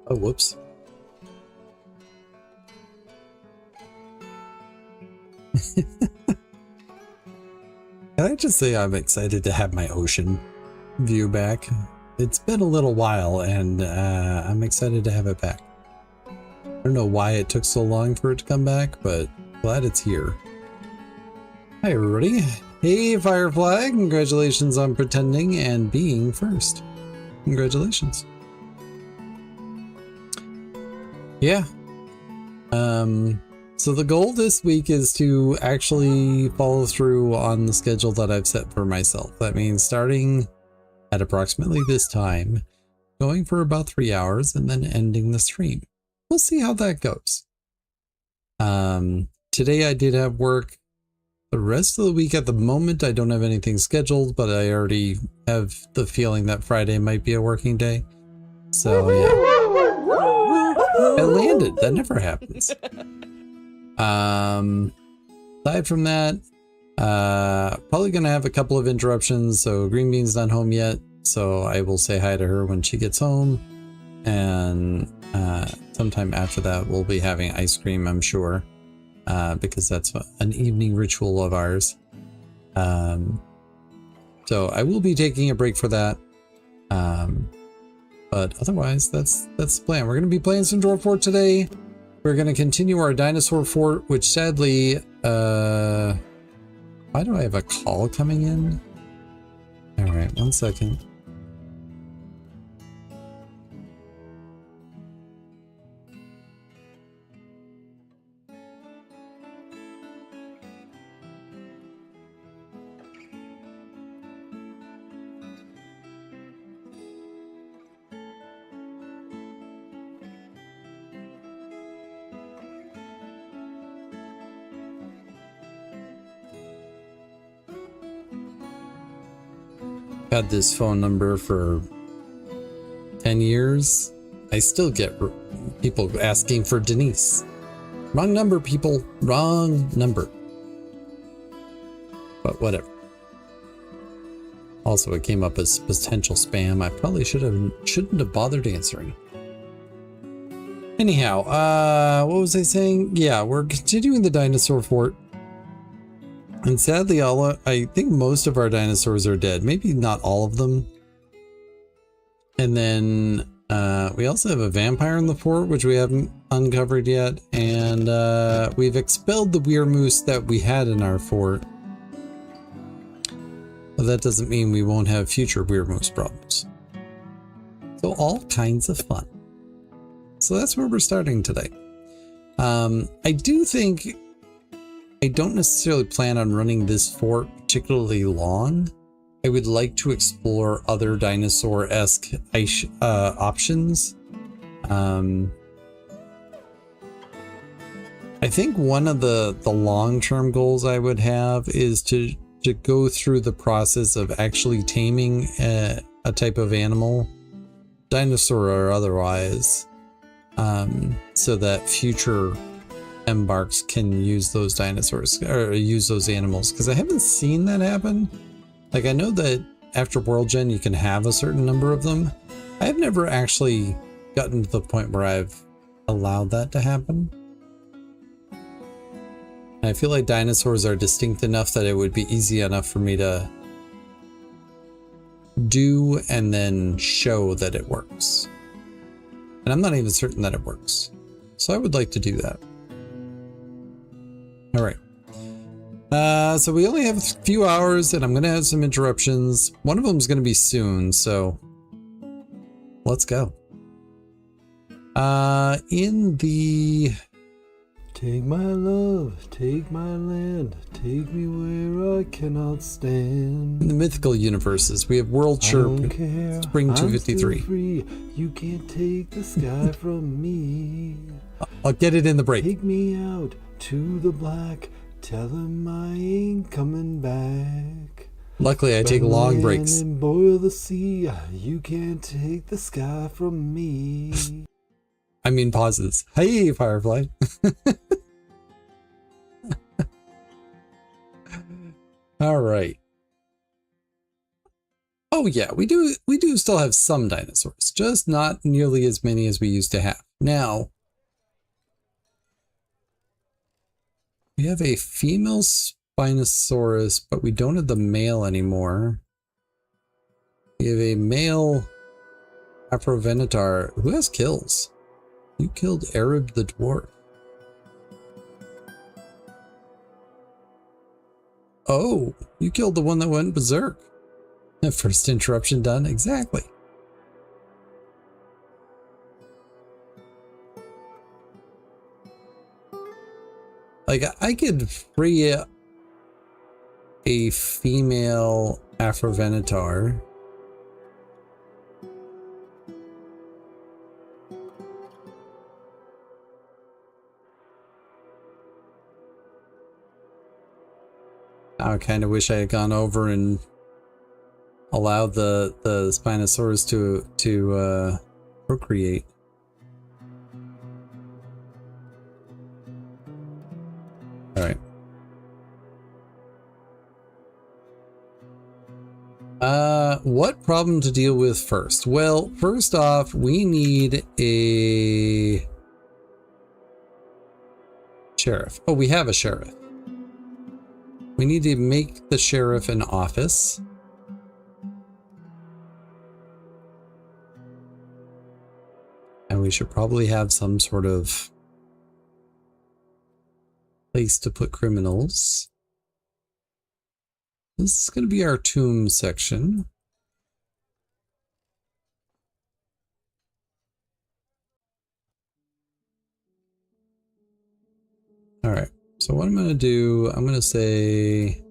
Oh, whoops. Can I just say I'm excited to have my ocean view back? It's been a little while, and I'm excited to have it back. I don't know why it took so long for it to come back, but glad it's here. Hi, everybody. Hey, Firefly. Congratulations on pretending and being first. Congratulations. Yeah. So the goal this week is to actually follow through on the schedule that I've set for myself. That means starting at approximately this time, going for about 3 hours, and then ending the stream. We'll see how that goes. Today I did have work. The rest of the week at the moment, I don't have anything scheduled, but I already have the feeling that Friday might be a working day. So yeah. It landed. That never happens. Aside from that, probably gonna have a couple of interruptions. So Green Bean's not home yet, so I will say hi to her when she gets home, and sometime after that we'll be having ice cream, I'm sure, because that's an evening ritual of ours. So I will be taking a break for that, but otherwise that's the plan. We're gonna be playing some Dino Fort today. We're going to continue our dinosaur fort, which sadly, why do I have a call coming in? All right, 1 second. Had this phone number for 10 years. I still get people asking for Denise. Wrong number, people. Wrong number. But whatever. Also, it came up as potential spam. I probably shouldn't have bothered answering. Anyhow, what was I saying? Yeah, we're continuing the dinosaur fort. And sadly, I think most of our dinosaurs are dead. Maybe not all of them. And then we also have a vampire in the fort, which we haven't uncovered yet. And we've expelled the weir moose that we had in our fort. But that doesn't mean we won't have future weir moose problems. So all kinds of fun. So that's where we're starting today. I do think I don't necessarily plan on running this fort particularly long. I would like to explore other dinosaur-esque options. I think one of the long-term goals I would have is to go through the process of actually taming a type of animal, dinosaur or otherwise, so that future embarks can use those dinosaurs or use those animals, because I haven't seen that happen. Like, I know that after World Gen you can have a certain number of them. I've never actually gotten to the point where I've allowed that to happen. And I feel like dinosaurs are distinct enough that it would be easy enough for me to do and then show that it works. And I'm not even certain that it works. So I would like to do that. All right. So we only have a few hours and I'm going to have some interruptions. One of them is going to be soon, so let's go. In the... Take my love, take my land, take me where I cannot stand. In the mythical universes, we have World Chirp, Spring 253. I'm still free. You can't take the sky from me. I'll get it in the break. Take me out to the black, tell him I ain't coming back. Luckily, I take long breaks. And boil the sea, you can't take the sky from me. I mean pauses. Hey, Firefly. All right. Oh yeah, we do still have some dinosaurs, just not nearly as many as we used to have. Now, we have a female Spinosaurus, but we don't have the male anymore. We have a male Afrovenator who has kills. You killed Arab the dwarf. Oh, you killed the one that went berserk. First interruption done, exactly. Like, I could free a female Afrovenator. I kind of wish I had gone over and allowed the Spinosaurus to procreate. All right. What problem to deal with first? Well, first off, we need a sheriff. Oh, we have a sheriff. We need to make the sheriff an office. And we should probably have some sort of place to put criminals. This is going to be our tomb section. All right. So what I'm going to do, I'm going to say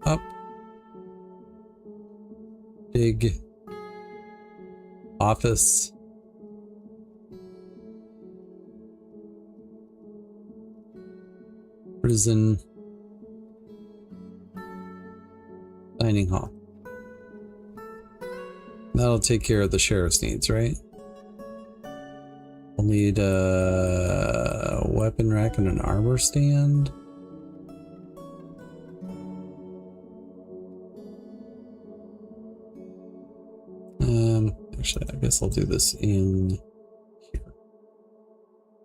up, dig, office, prison, dining hall. That'll take care of the sheriff's needs, right? We'll need a weapon rack and an armor stand. Actually, I guess I'll do this in here.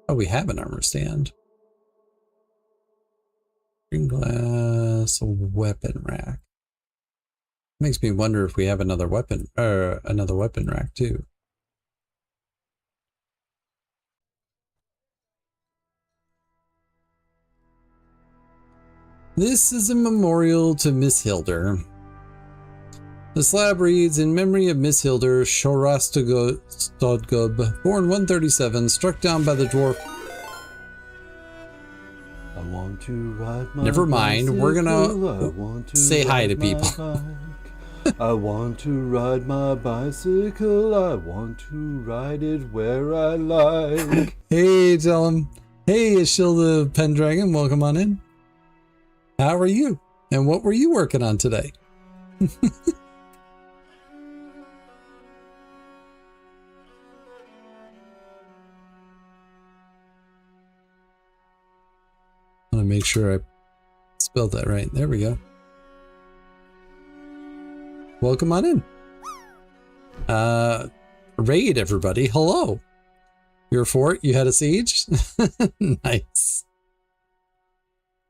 Oh, we have an armor stand. Green glass, a weapon rack. Makes me wonder if we have another weapon rack too. This is a memorial to Miss Hilder. The slab reads, in memory of Miss Hilder Shorastogub, born 137, struck down by the dwarf. I want to ride my Never mind, we're gonna say hi to people. I want to ride my bicycle, I want to ride it where I like. Hey, tell him. Hey, Ishilda Pendragon, welcome on in. How are you? And what were you working on today? I want to make sure I spelled that right. There we go. Welcome on in. Raid, everybody. Hello. Your fort, you had a siege? Nice.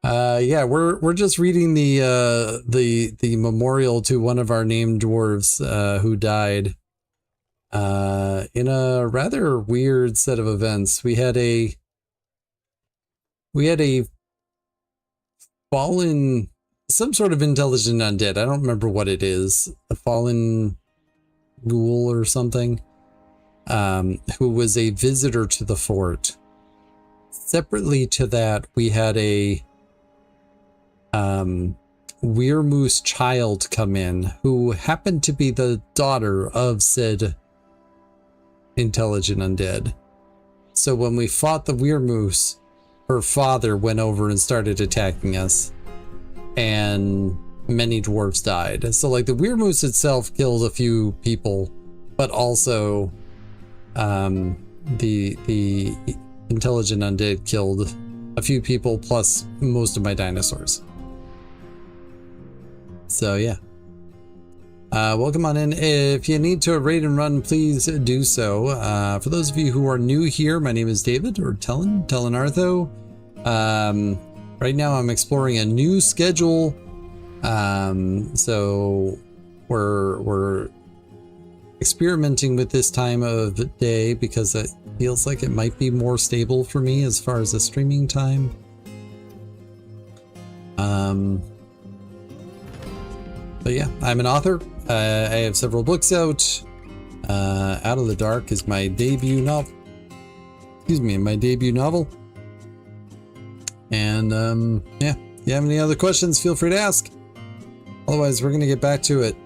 Yeah, we're just reading the memorial to one of our named dwarves who died in a rather weird set of events. We had a fallen, some sort of intelligent undead. I don't remember what it is. A fallen ghoul or something, who was a visitor to the fort. Separately to that, we had a Weirmoose child come in who happened to be the daughter of said intelligent undead. So when we fought the Weirmoose, her father went over and started attacking us, and many dwarves died. So like the Weirmoose itself killed a few people, but also the intelligent undead killed a few people plus most of my dinosaurs. So yeah. Welcome on in. If you need to raid and run, please do so. For those of you who are new here, my name is David, or Tellen Artho. Right now I'm exploring a new schedule. So we're experimenting with this time of day because it feels like it might be more stable for me as far as the streaming time. But yeah, I'm an author. I have several books out. Out of the Dark is my debut novel. Excuse me, my debut novel. And yeah, if you have any other questions, feel free to ask. Otherwise, we're gonna get back to it.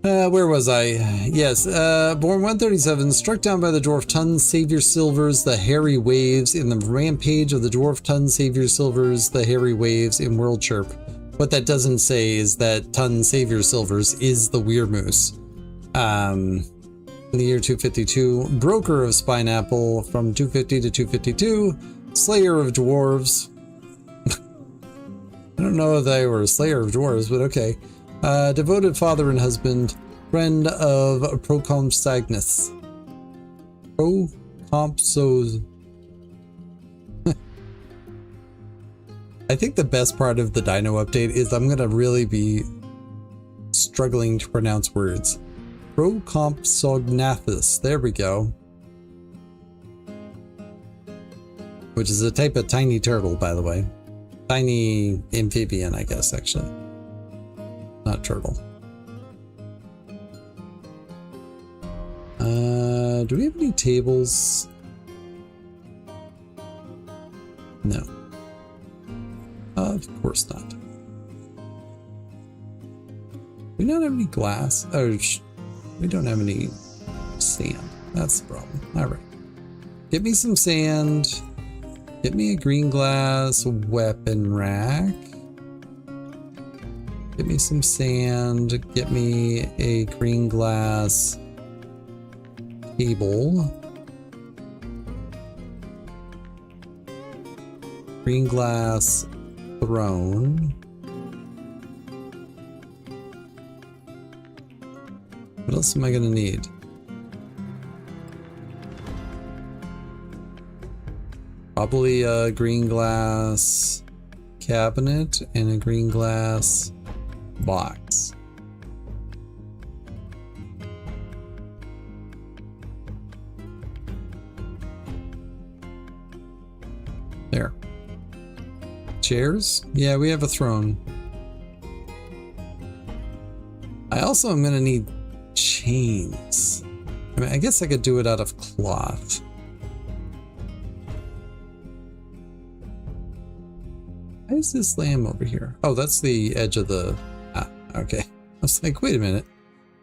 Where was I? Yes, born 137, struck down by the Dwarf Tun Savior Silvers, the Hairy Waves in the Rampage of the Dwarf Tun Savior Silvers, the Hairy Waves in World Chirp. What that doesn't say is that Tun Savior Silvers is the Weirmoose. In the year 252, Broker of Spineapple from 250 to 252, Slayer of Dwarves. I don't know if they were a Slayer of Dwarves, but okay. Devoted father and husband, friend of Procompsognathus. Procompsos. I think the best part of the Dino update is I'm going to really be struggling to pronounce words. Procompsognathus. There we go. Which is a type of tiny turtle, by the way. Tiny amphibian, I guess, actually. Not turtle. Do we have any tables? No. Of course not. Do we not have any glass? Oh, we don't have any sand. That's the problem. All right. Get me some sand. Get me a green glass weapon rack. Get me some sand. Get me a green glass table. Green glass throne. What else am I gonna need? Probably a green glass cabinet and a green glass box. There. Chairs? Yeah, we have a throne. I also am gonna need chains. I mean, I guess I could do it out of cloth. Why is this lamb over here? Oh, that's the edge of the... Ah, okay. I was like, wait a minute.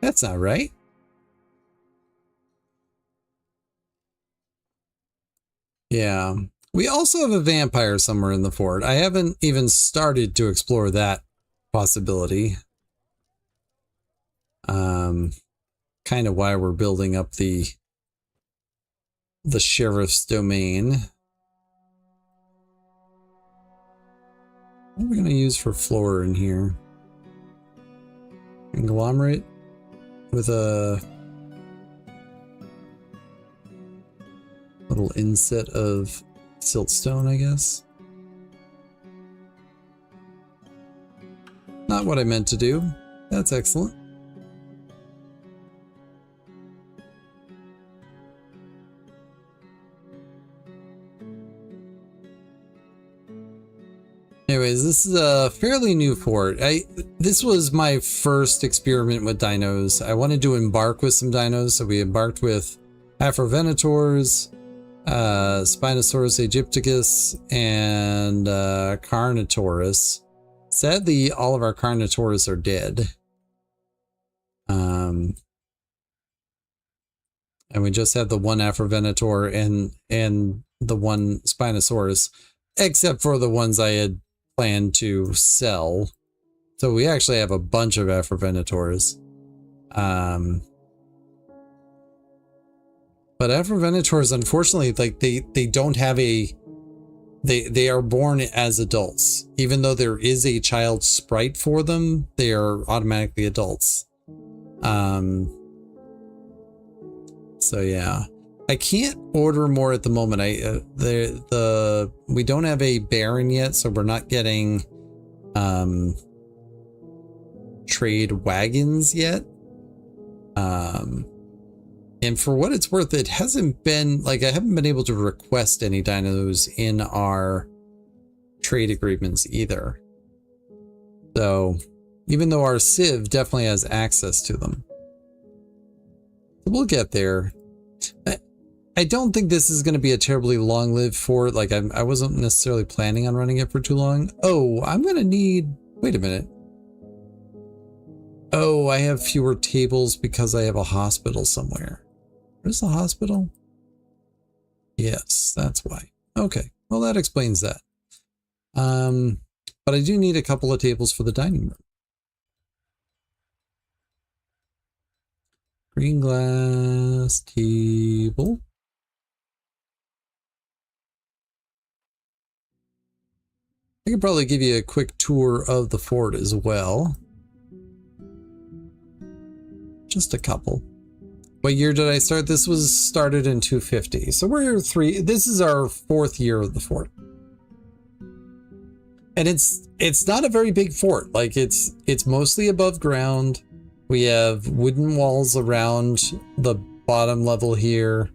That's not right. Yeah. We also have a vampire somewhere in the fort. I haven't even started to explore that possibility. Kind of why we're building up the sheriff's domain. What are we going to use for floor in here? Conglomerate with a little inset of siltstone, I guess. Not what I meant to do. That's excellent. Anyways, this is a fairly new fort. This was my first experiment with dinos. I wanted to embark with some dinos, so we embarked with Afrovenators, Spinosaurus aegypticus, and Carnotaurus. Sadly, all of our Carnotaurus are dead. And we just have the one Afrovenator and the one Spinosaurus, except for the ones I had planned to sell. So we actually have a bunch of Afrovenators. But Afrovenators, unfortunately, like they don't have a they are born as adults. Even though there is a child sprite for them, they are automatically adults. So yeah, I can't order more at the moment. We don't have a Baron yet, so we're not getting trade wagons yet. And for what it's worth, it hasn't been like I haven't been able to request any dinos in our trade agreements either. So even though our Civ definitely has access to them, we'll get there. I don't think this is going to be a terribly long-lived fort. Like I wasn't necessarily planning on running it for too long. Oh, I'm going to need. Wait a minute. Oh, I have fewer tables because I have a hospital somewhere. Where's the hospital? Yes, that's why. Okay, well that explains that. But I do need a couple of tables for the dining room. Green glass table. I could probably give you a quick tour of the fort as well. Just a couple. What year did I start? This was started in 250. So we're this is our 4th year of the fort. And it's not a very big fort. Like it's mostly above ground. We have wooden walls around the bottom level here.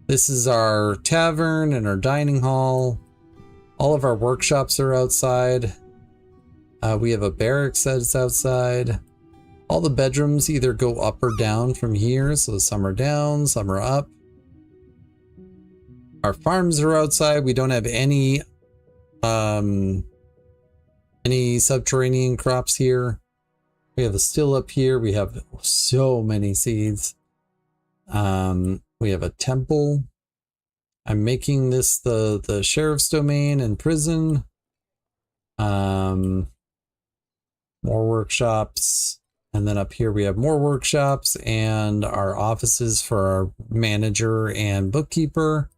This is our tavern and our dining hall. All of our workshops are outside. We have a barracks that's outside. All the bedrooms either go up or down from here. So some are down, some are up. Our farms are outside. We don't have any subterranean crops here. We have a still up here. We have so many seeds. We have a temple. I'm making this the sheriff's domain and prison. More workshops. And then up here we have more workshops and our offices for our manager and bookkeeper.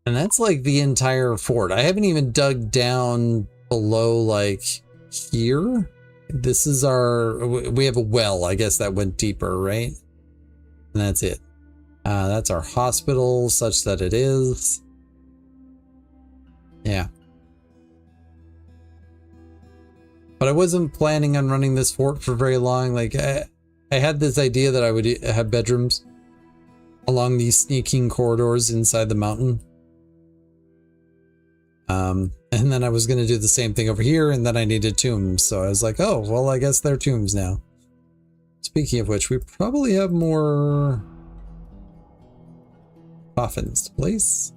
And that's like the entire fort. I haven't even dug down below like here. This is we have a well, I guess that went deeper, right? And that's it. That's our hospital, such that it is. Yeah. But I wasn't planning on running this fort for very long. Like I had this idea that I would have bedrooms along these sneaking corridors inside the mountain. And then I was going to do the same thing over here, and then I needed tombs. So I was like, oh, well, I guess they're tombs now. Speaking of which, we probably have more coffins to place.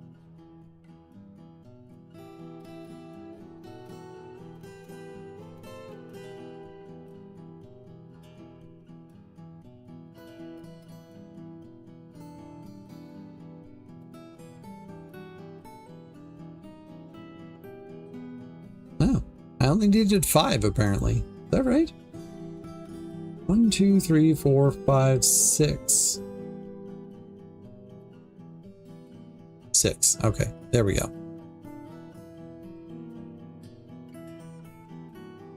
Oh, I only needed 5 apparently. Is that right? 1, 2, 3, 4, 5, 6. 6. Okay, there we go.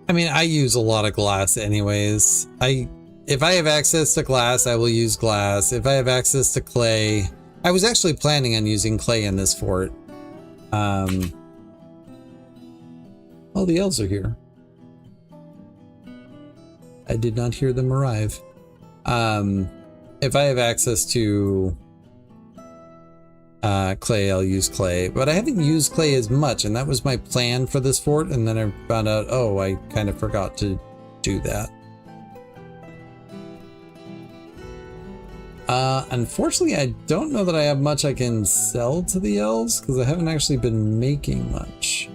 I mean, I use a lot of glass anyways. If I have access to glass, I will use glass. If I have access to clay, I was actually planning on using clay in this fort. Oh, the elves are here. I did not hear them arrive. If I have access to clay, I'll use clay, but I haven't used clay as much, and that was my plan for this fort, and then I found out, oh, I kind of forgot to do that. Unfortunately, I don't know that I have much I can sell to the elves, because I haven't actually been making much.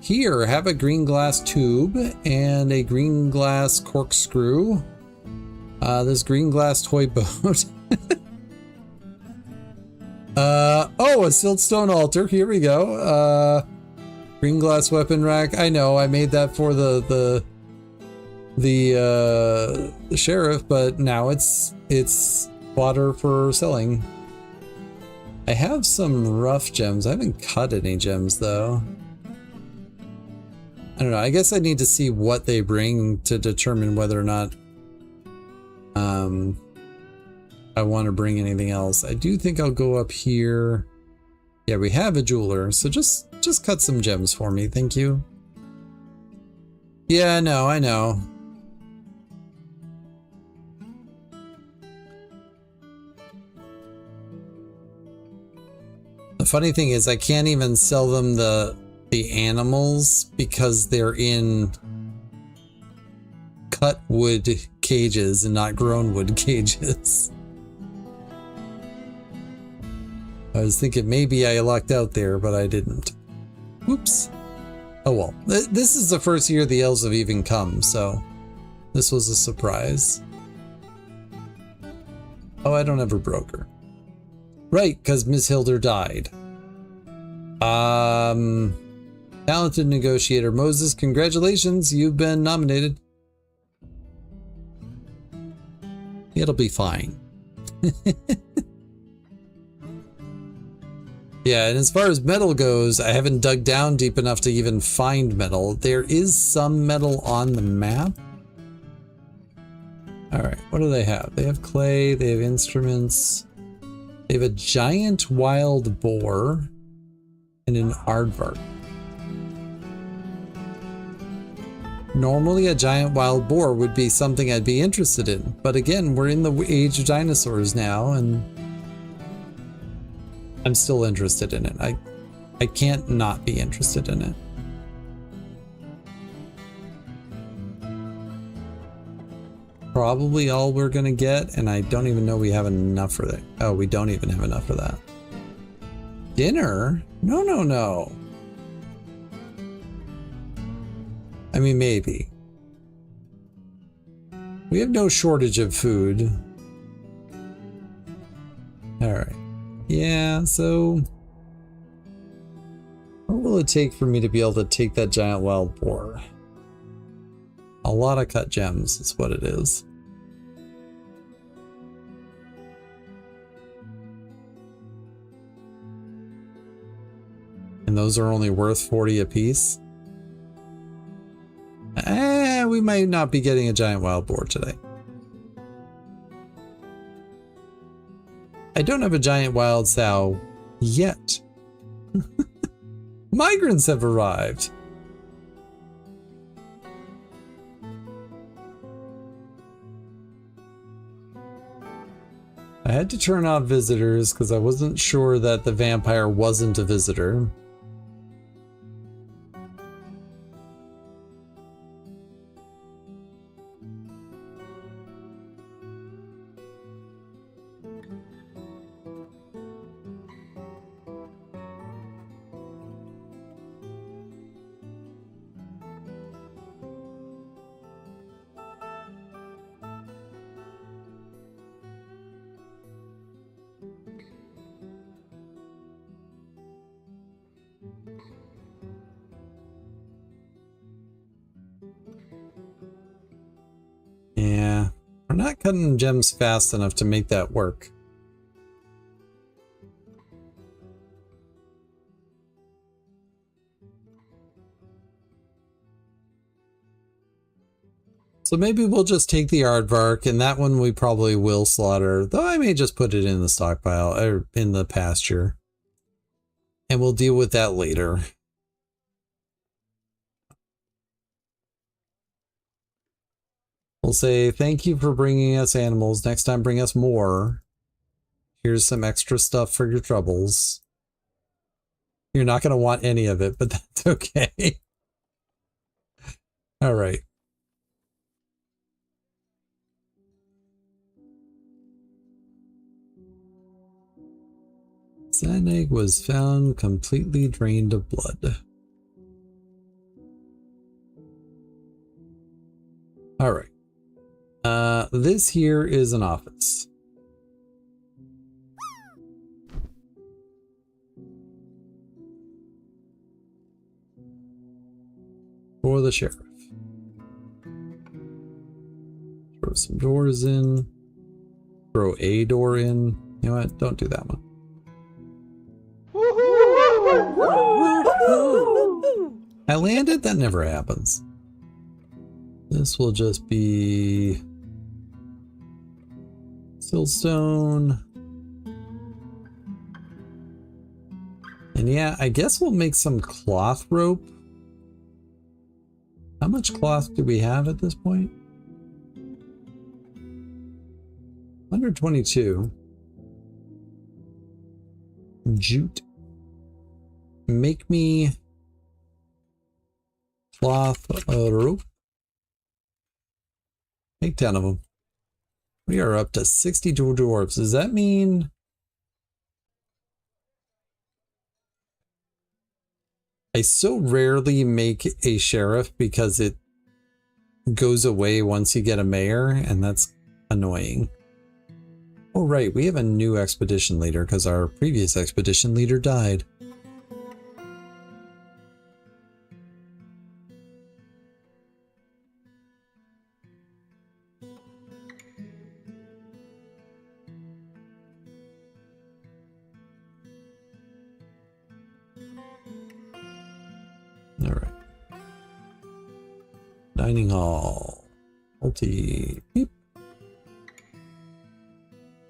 Here, have a green glass tube and a green glass corkscrew. This green glass toy boat. Oh, a siltstone altar. Here we go. Green glass weapon rack. I know, I made that for the sheriff, but now it's water for selling. I have some rough gems. I haven't cut any gems though. I don't know. I guess I need to see what they bring to determine whether or not I want to bring anything else. I do think I'll go up here. Yeah, we have a jeweler, so just cut some gems for me, thank you. Yeah, no, I know. The funny thing is I can't even sell them the animals because they're in cut wood cages and not grown wood cages. I was thinking maybe I lucked out there, but I didn't. Whoops. Oh well. This is the first year the elves have even come, so this was a surprise. Oh, I don't have a broker. Right, because Miss Hilder died. Talented negotiator Moses, congratulations, you've been nominated. It'll be fine. Yeah, and as far as metal goes, I haven't dug down deep enough to even find metal. There is some metal on the map. Alright, what do they have? They have clay, they have instruments. They have a giant wild boar and an aardvark. Normally a giant wild boar would be something I'd be interested in, but again, we're in the age of dinosaurs now, and I'm still interested in it. I can't not be interested in it. Probably all we're gonna get, and I don't even know we have enough for that. Oh, we don't even have enough for that. Dinner? No, no, no. I mean, maybe. We have no shortage of food. Alright. Yeah, so what will it take for me to be able to take that giant wild boar? A lot of cut gems is what it is. And those are only worth 40 apiece. We might not be getting a giant wild boar today. I don't have a giant wild sow yet. Migrants have arrived. I had to turn off visitors because I wasn't sure that the vampire wasn't a visitor. Yeah, we're not cutting gems fast enough to make that work. So maybe we'll just take the aardvark, and that one we probably will slaughter, though I may just put it in the stockpile, or in the pasture. And we'll deal with that later. We'll say, thank you for bringing us animals. Next time, bring us more. Here's some extra stuff for your troubles. You're not going to want any of it, but that's okay. All right. Sand egg was found completely drained of blood. All right. This here is an office. the sheriff. Throw some doors in. Throw a door in. You know what? Don't do that one. I landed? That never happens. This will just be siltstone. And yeah, I guess we'll make some cloth rope. How much cloth do we have at this point? 122. Jute. Make me cloth rope. Make 10 of them. We are up to 62 dwarves. Does that mean I so rarely make a sheriff because it goes away once you get a mayor, and that's annoying. Oh right, we have a new expedition leader because our previous expedition leader died. All right. Dining hall. Beep.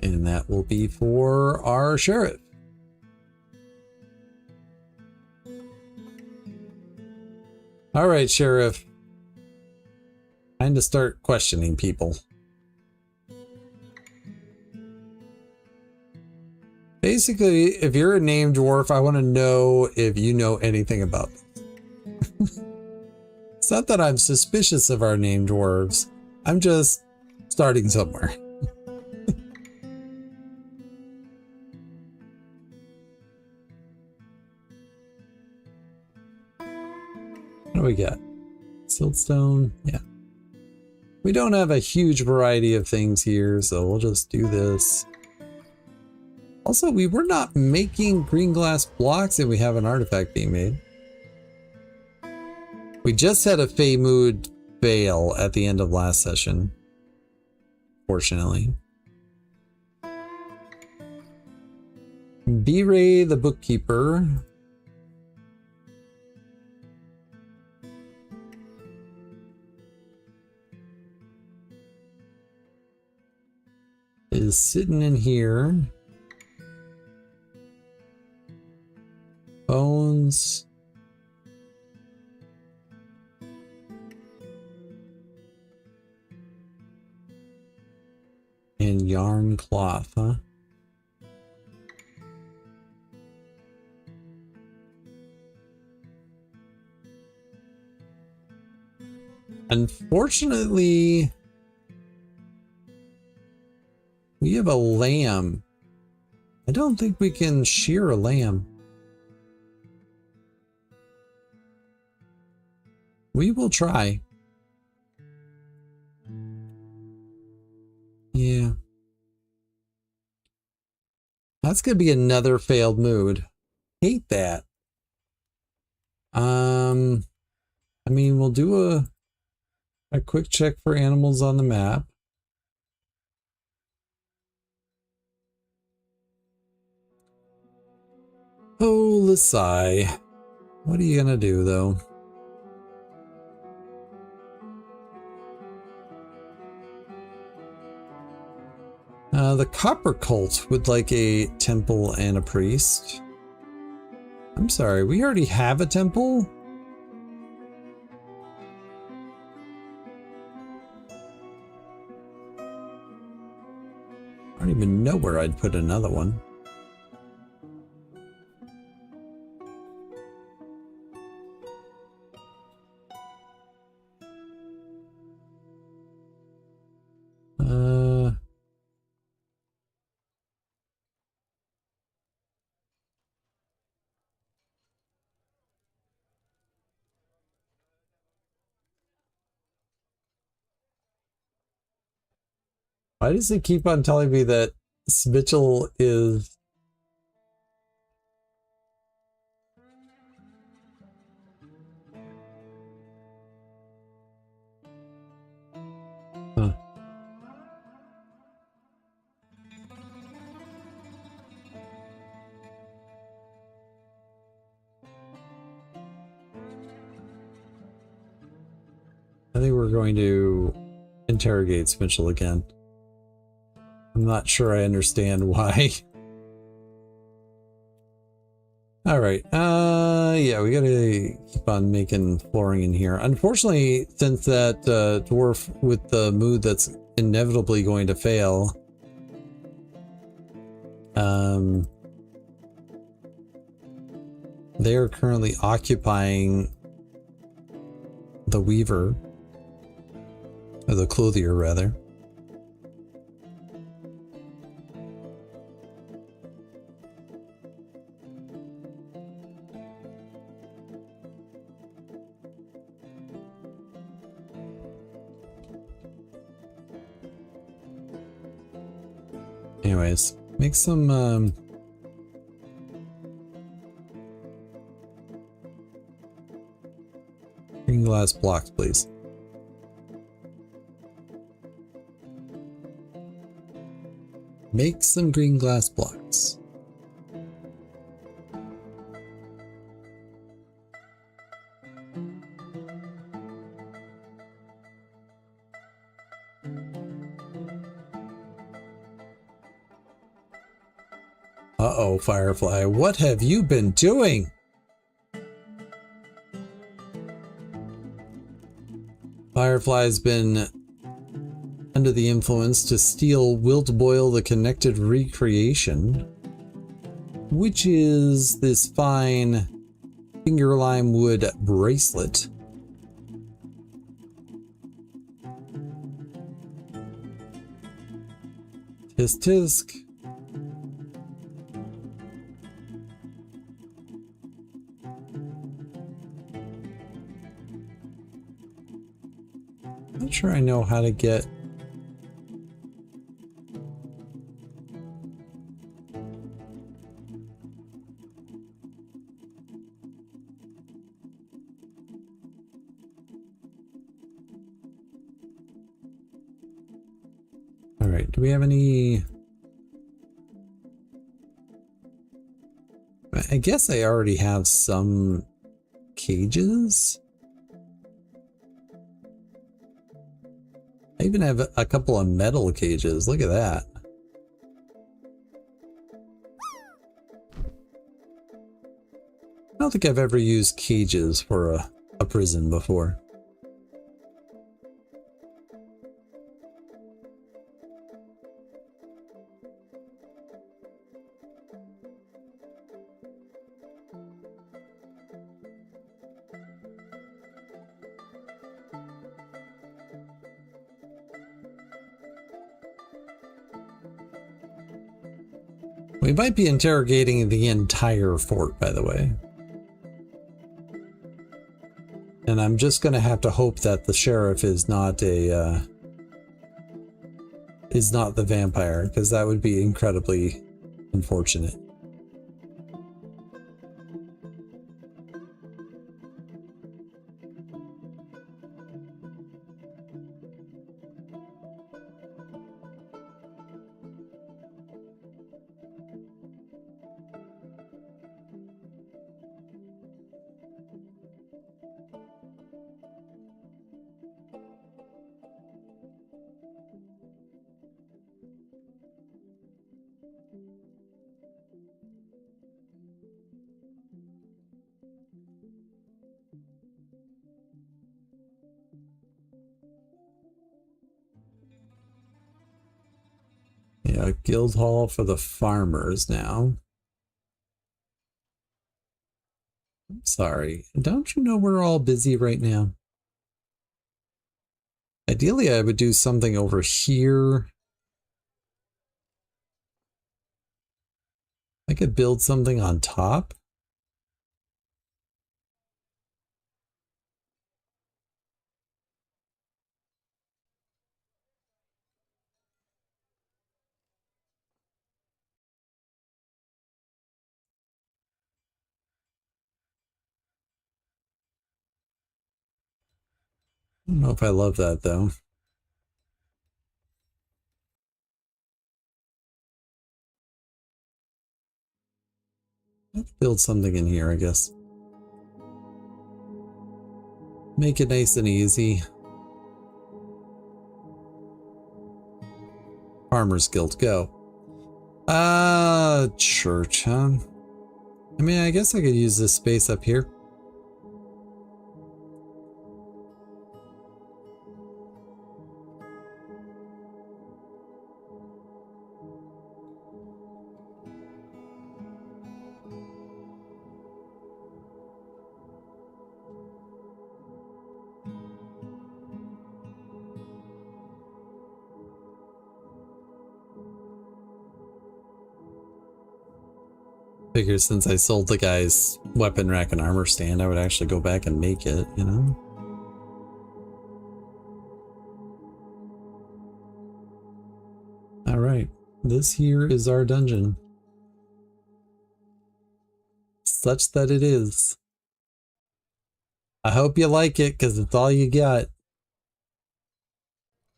And that will be for our sheriff. All right, sheriff. Time to start questioning people. Basically, if you're a named dwarf, I want to know if you know anything about this. It's not that I'm suspicious of our named dwarves. I'm just starting somewhere. What do we got? Siltstone? Yeah. We don't have a huge variety of things here, so we'll just do this. Also, we were not making green glass blocks and we have an artifact being made. We just had a Fey Mood fail at the end of last session. Fortunately. B-Ray the bookkeeper. Is sitting in here. Bones. And yarn cloth, huh? Unfortunately, we have a lamb. I don't think we can shear a lamb. We will try. Yeah. That's gonna be another failed mood. Hate that. I mean, we'll do a quick check for animals on the map. Oh, Lasai. What are you gonna do, though? The Copper Cult would like a temple and a priest. I'm sorry, we already have a temple? I don't even know where I'd put another one. Why does it keep on telling me that Smitchell is... think we're going to interrogate Mitchell again. I'm not sure I understand why. Alright, yeah, we gotta keep on making flooring in here. Unfortunately, since that dwarf with the mood that's inevitably going to fail, they are currently occupying the weaver, or the clothier rather. Anyways, make some green glass blocks, please. Make some green glass blocks. Uh-oh, Firefly, what have you been doing? Firefly's been under the influence to steal Wilt Boil the Connected Recreation, which is this fine finger lime wood bracelet. Tisk tisk. Not sure I know how to get Alright, do we have any? I guess I already have some cages. I even have a couple of metal cages. Look at that. I don't think I've ever used cages for a prison before. We might be interrogating the entire fort, by the way. And I'm just gonna have to hope that the sheriff is not the vampire, because that would be incredibly unfortunate. Yeah, guild hall for the farmers now. Sorry, don't you know we're all busy right now? Ideally, I would do something over here. I could build something on top. I don't know if I love that though. Let's build something in here, I guess. Make it nice and easy. Farmers Guild, go. Church, huh? I mean, I guess I could use this space up here. Figure since I sold the guy's weapon rack and armor stand, I would actually go back and make it, you know? Alright, this here is our dungeon. Such that it is. I hope you like it, because it's all you got.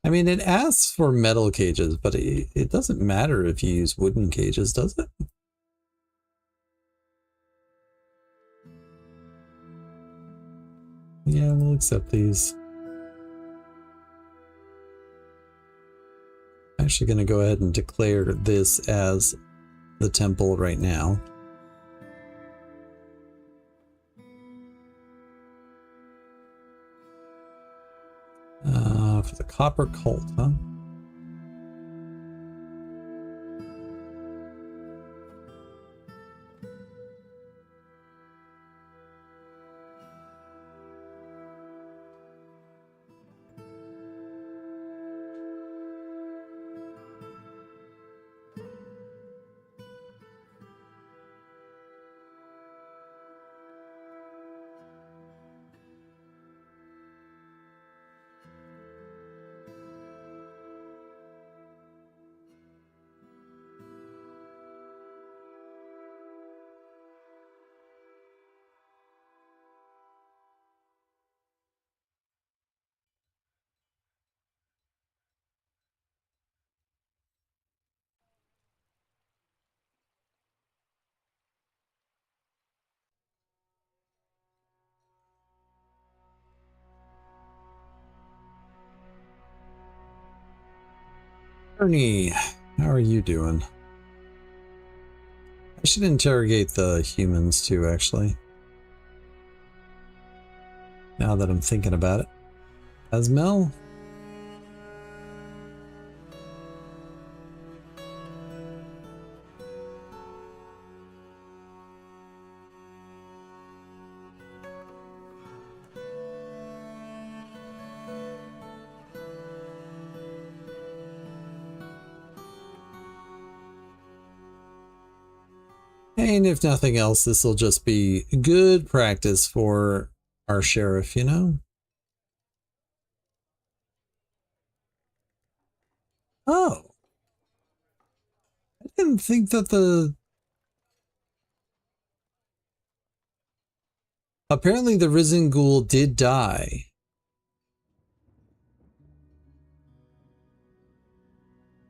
I mean, it asks for metal cages, but it doesn't matter if you use wooden cages, does it? Yeah, we'll accept these. I'm actually going to go ahead and declare this as the temple right now. For the copper cult, huh? Ernie, how are you doing? I should interrogate the humans too, actually. Now that I'm thinking about it. Asmel? And if nothing else, this will just be good practice for our sheriff, you know? Oh. I didn't think that apparently the Risen Ghoul did die.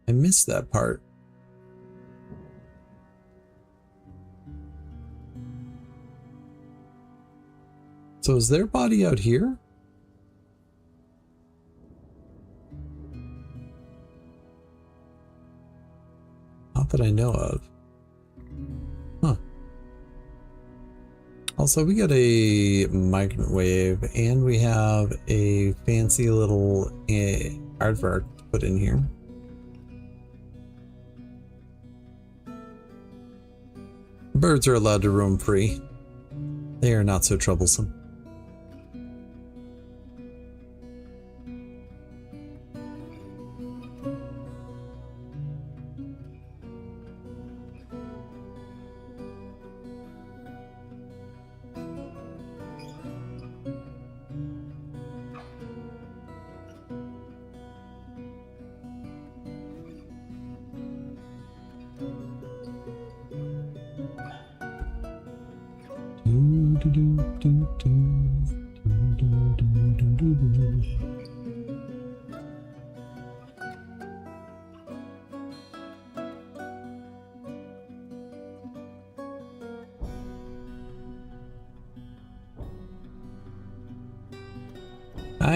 I missed that part. So is their body out here? Not that I know of. Huh. Also, we got a microwave and we have a fancy little aardvark to put in here. Birds are allowed to roam free. They are not so troublesome.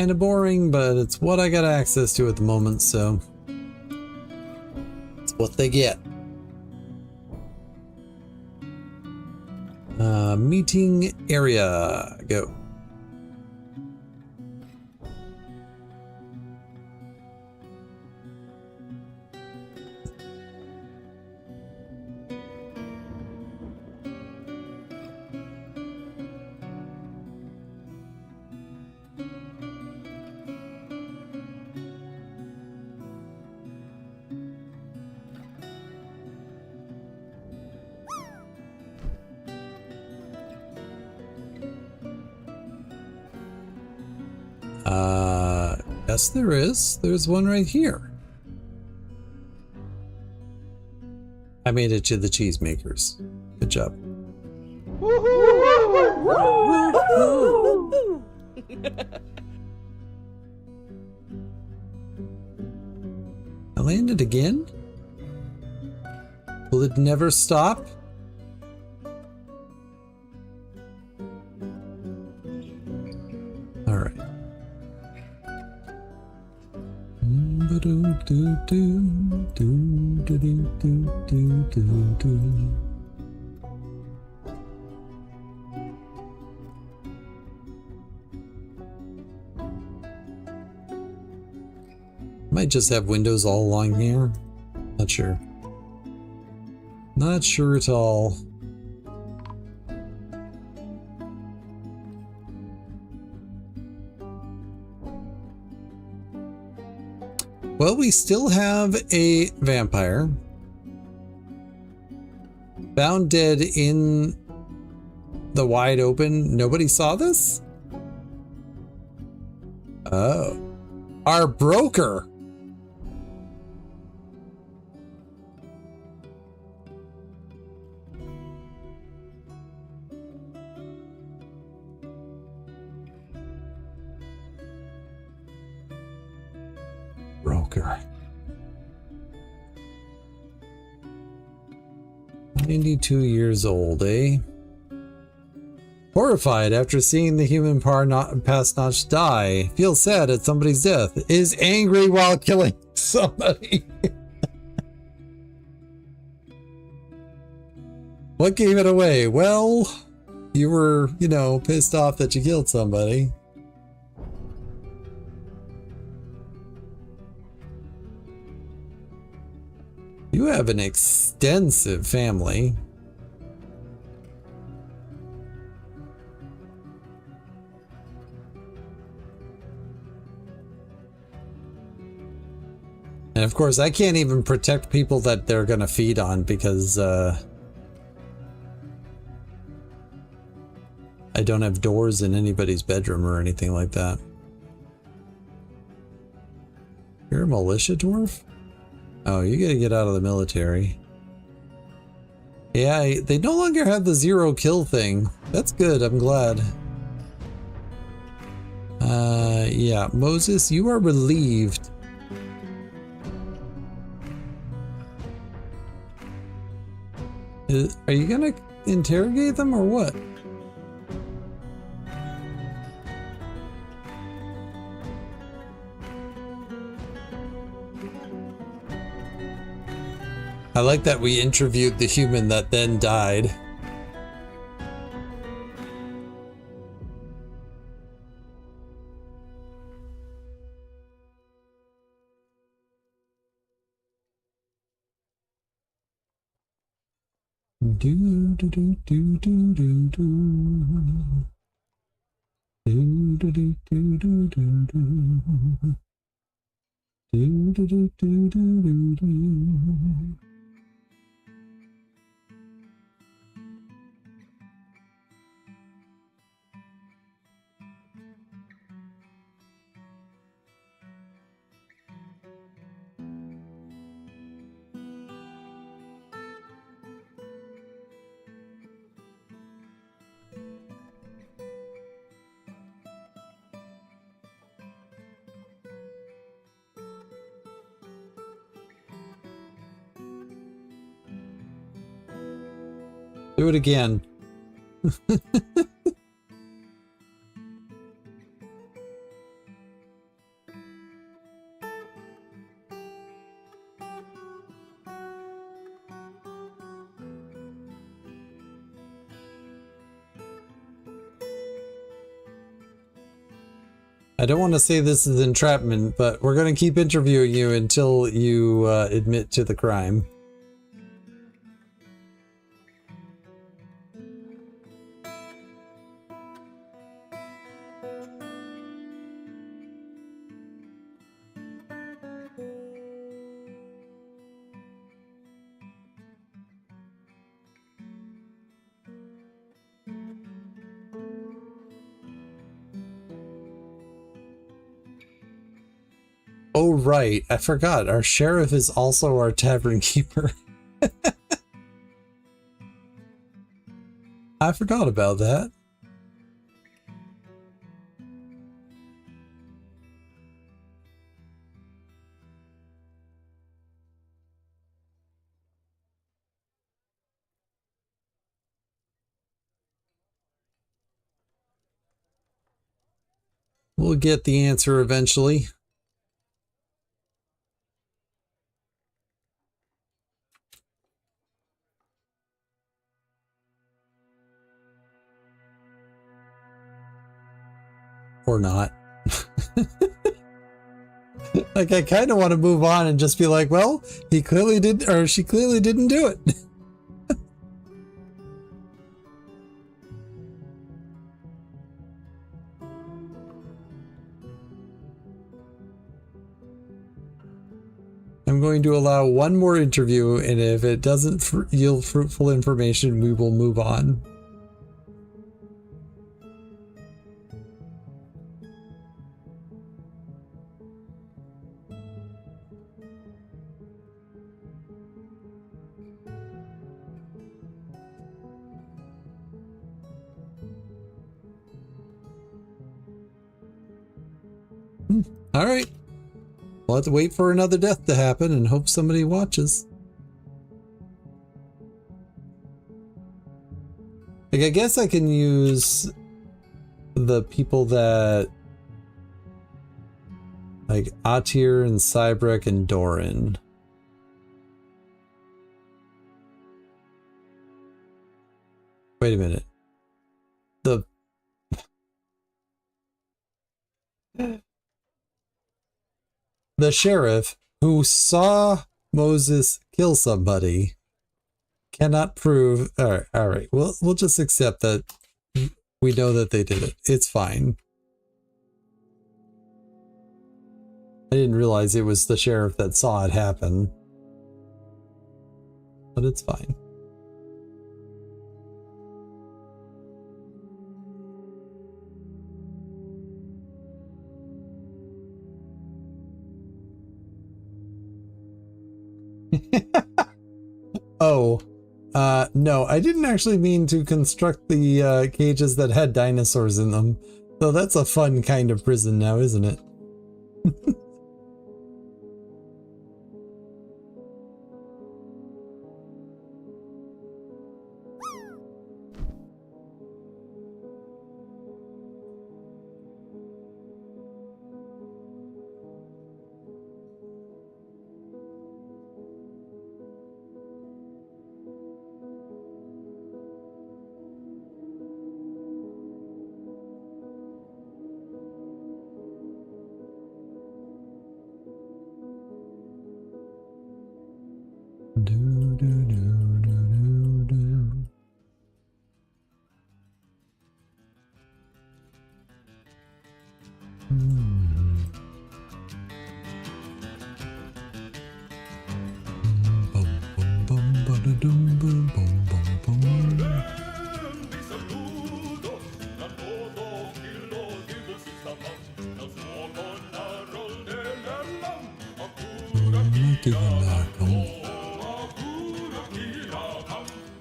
Kinda boring, but it's what I got access to at the moment, so what they get. Meeting area. Go. Yes, there is. There's one right here. I made it to the cheesemakers. Good job. I landed again? Will it never stop? All right. Might just have windows all along here. Not sure. Not sure at all. Well, we still have a vampire found dead in the wide open. Nobody saw this? Oh. Our broker. Broker. 92 years old, eh? Horrified after seeing the human past notch die. Feels sad at somebody's death. Is angry while killing somebody. What gave it away? Well, you were, you know, pissed off that you killed somebody. You have an extensive family. And of course, I can't even protect people that they're gonna feed on because I don't have doors in anybody's bedroom or anything like that. You're a militia dwarf? Oh, you gotta get out of the military. Yeah, they no longer have the 0 kill thing. That's good, I'm glad. Yeah, Moses, you are relieved. Are you gonna interrogate them or what? I like that we interviewed the human that then died. Do do do do do do do. Do do do do do do do. Do do do do do do do. Do it again. I don't want to say this is entrapment, but we're going to keep interviewing you until you admit to the crime. Oh, right. I forgot. Our sheriff is also our tavern keeper. I forgot about that. We'll get the answer eventually. Or not. Like, I kind of want to move on and just be like, well, he clearly did, or she clearly didn't do it. I'm going to allow one more interview, and if it doesn't yield fruitful information, we will move on. All right. We'll have to wait for another death to happen and hope somebody watches. Like, I guess I can use the people that, like, Atir and Cybrek and Doran. Wait a minute. The sheriff who saw Moses kill somebody cannot prove. All right. We'll just accept that we know that they did it. It's fine. I didn't realize it was the sheriff that saw it happen, but it's fine. Oh, no, I didn't actually mean to construct the cages that had dinosaurs in them. Though that's a fun kind of prison now, isn't it?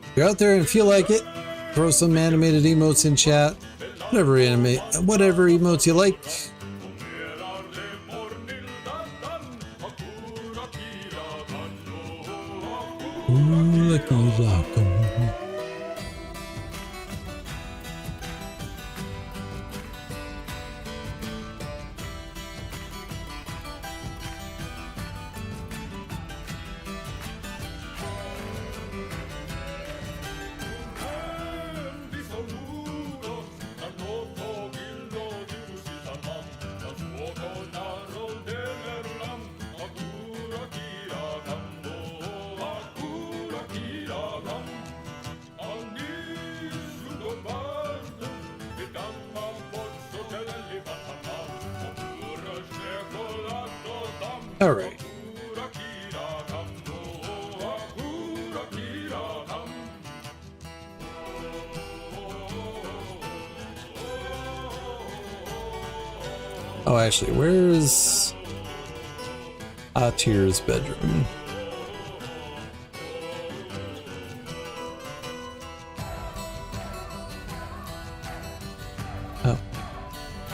If you're out there and feel like it, throw some animated emotes in chat. Whatever emotes you like. All right. Oh, actually, where's Atir's bedroom? Oh,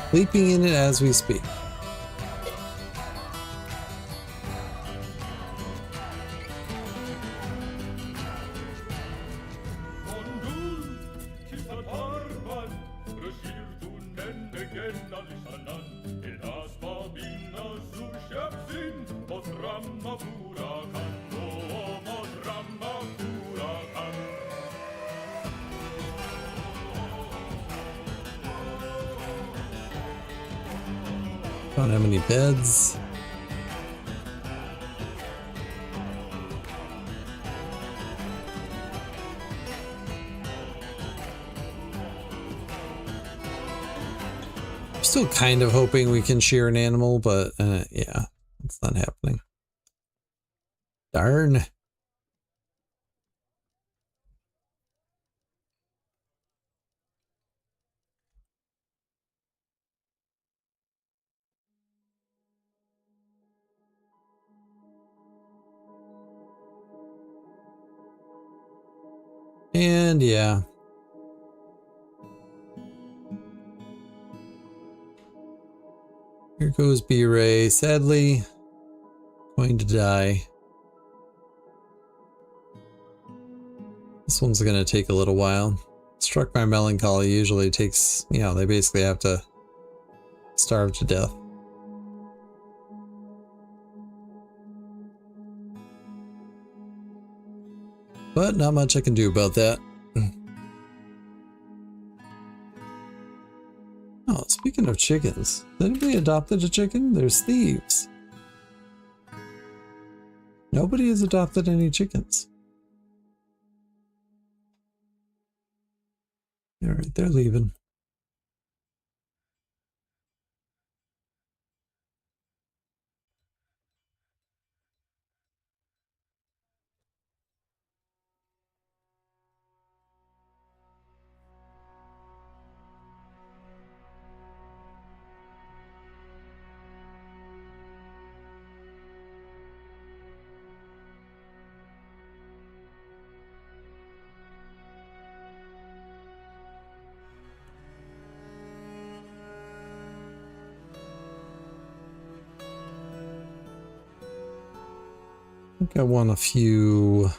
sleeping in it as we speak. Don't have any beds. I'm still kind of hoping we can shear an animal, but yeah, it's not happening. Darn. And yeah. Here goes B-Ray, sadly going to die. This one's going to take a little while. Struck by melancholy usually takes, you know, they basically have to starve to death. But not much I can do about that. Oh, speaking of chickens, has anybody adopted a chicken? There's thieves. Nobody has adopted any chickens. Alright, they're leaving. I think I want a few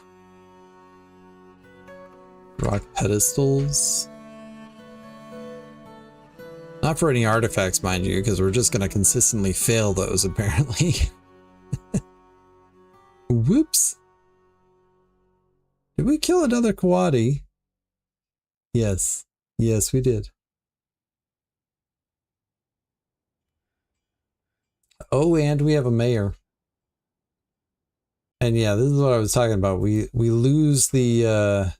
rock pedestals. Not for any artifacts, mind you, because we're just going to consistently fail those, apparently. Whoops. Did we kill another Kawadi? Yes. Yes, we did. Oh, and we have a mayor. And yeah, this is what I was talking about. We lose the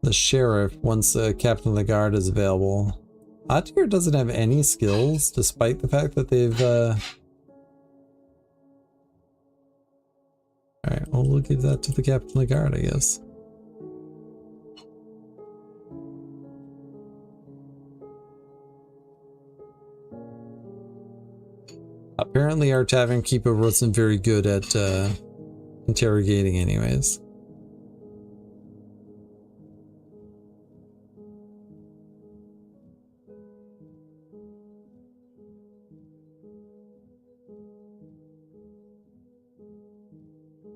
sheriff once captain of the guard is available. Atir doesn't have any skills, despite the fact that they've Alright, well, we'll give that to the captain of the guard, I guess. Apparently our tavern keeper wasn't very good at interrogating anyways.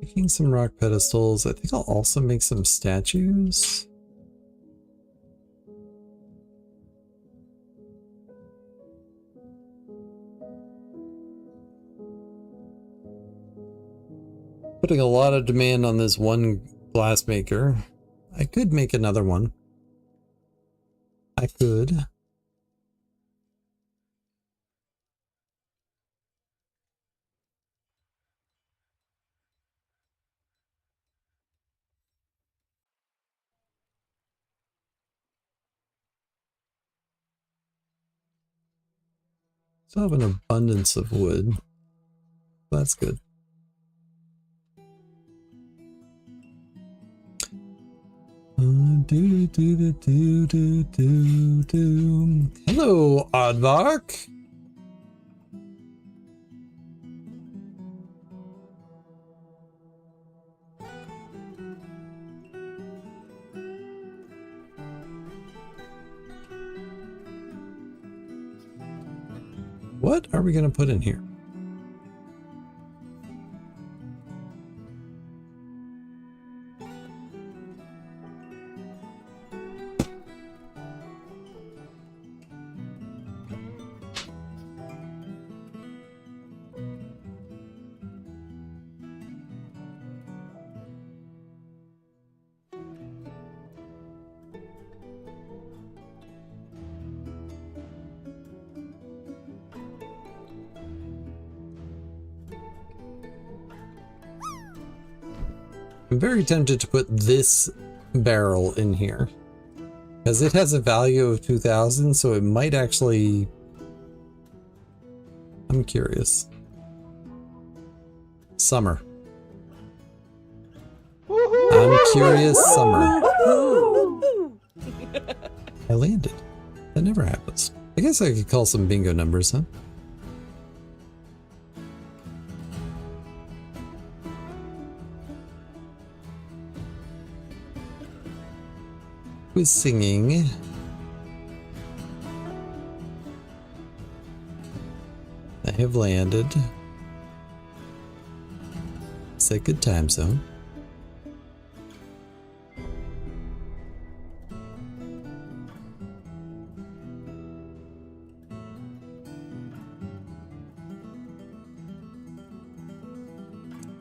Making some rock pedestals. I think I'll also make some statues. Putting a lot of demand on this one glass maker. I could make another one. I could. Still have an abundance of wood. That's good. Hello, Aardvark. What are we going to put in here? I'm very tempted to put this barrel in here because it has a value of 2,000, so it might actually... I'm curious. Summer. I'm curious, summer. I landed. That never happens. I guess I could call some bingo numbers, huh? Who's singing? I have landed. It's a good time zone.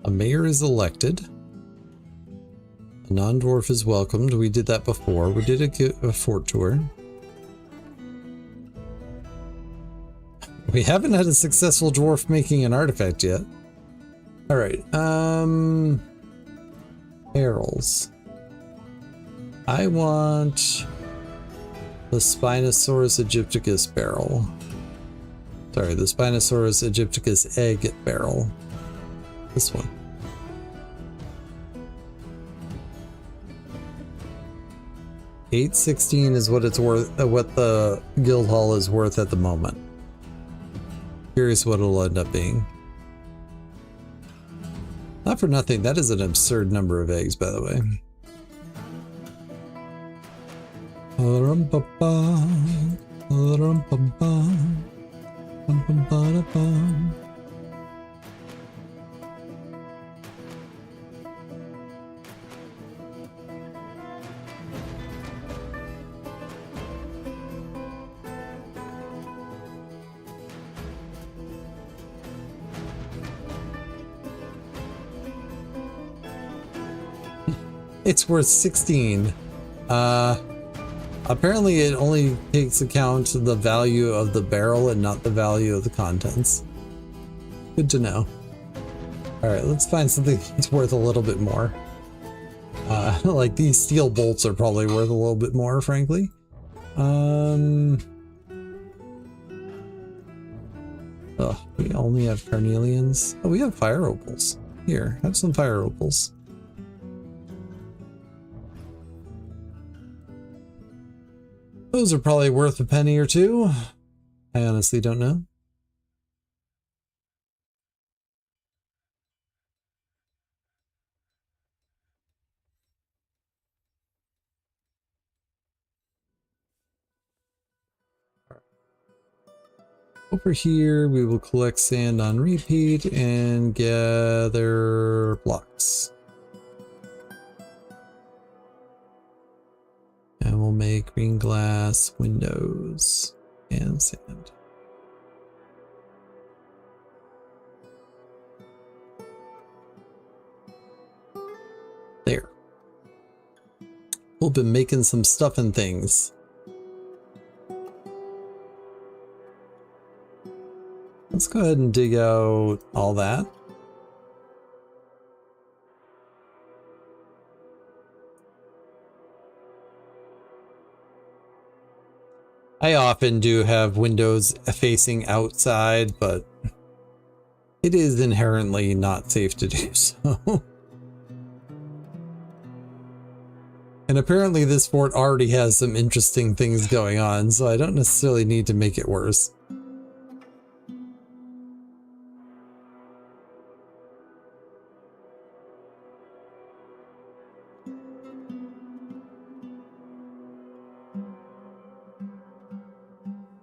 A mayor is elected. A non-dwarf is welcomed. We did that before. We did a fort tour. We haven't had a successful dwarf making an artifact yet. Alright, barrels. I want the Spinosaurus aegypticus barrel. Sorry, the Spinosaurus aegypticus egg barrel. This one. $816 is what it's worth, what the guild hall is worth at the moment. Curious what it'll end up being. Not for nothing, that is an absurd number of eggs, by the way. It's worth 16. Apparently it only takes account of the value of the barrel and not the value of the contents. Good to know. Alright, let's find something that's worth a little bit more. Like these steel bolts are probably worth a little bit more, frankly. Oh, we only have carnelians. Oh, we have fire opals. Here, have some fire opals. Those are probably worth a penny or two. I honestly don't know. Over here, we will collect sand on repeat and gather blocks. And we'll make green glass windows and sand. There. We've been making some stuff and things. Let's go ahead and dig out all that. I often do have windows facing outside, but it is inherently not safe to do so. And apparently this fort already has some interesting things going on, so I don't necessarily need to make it worse.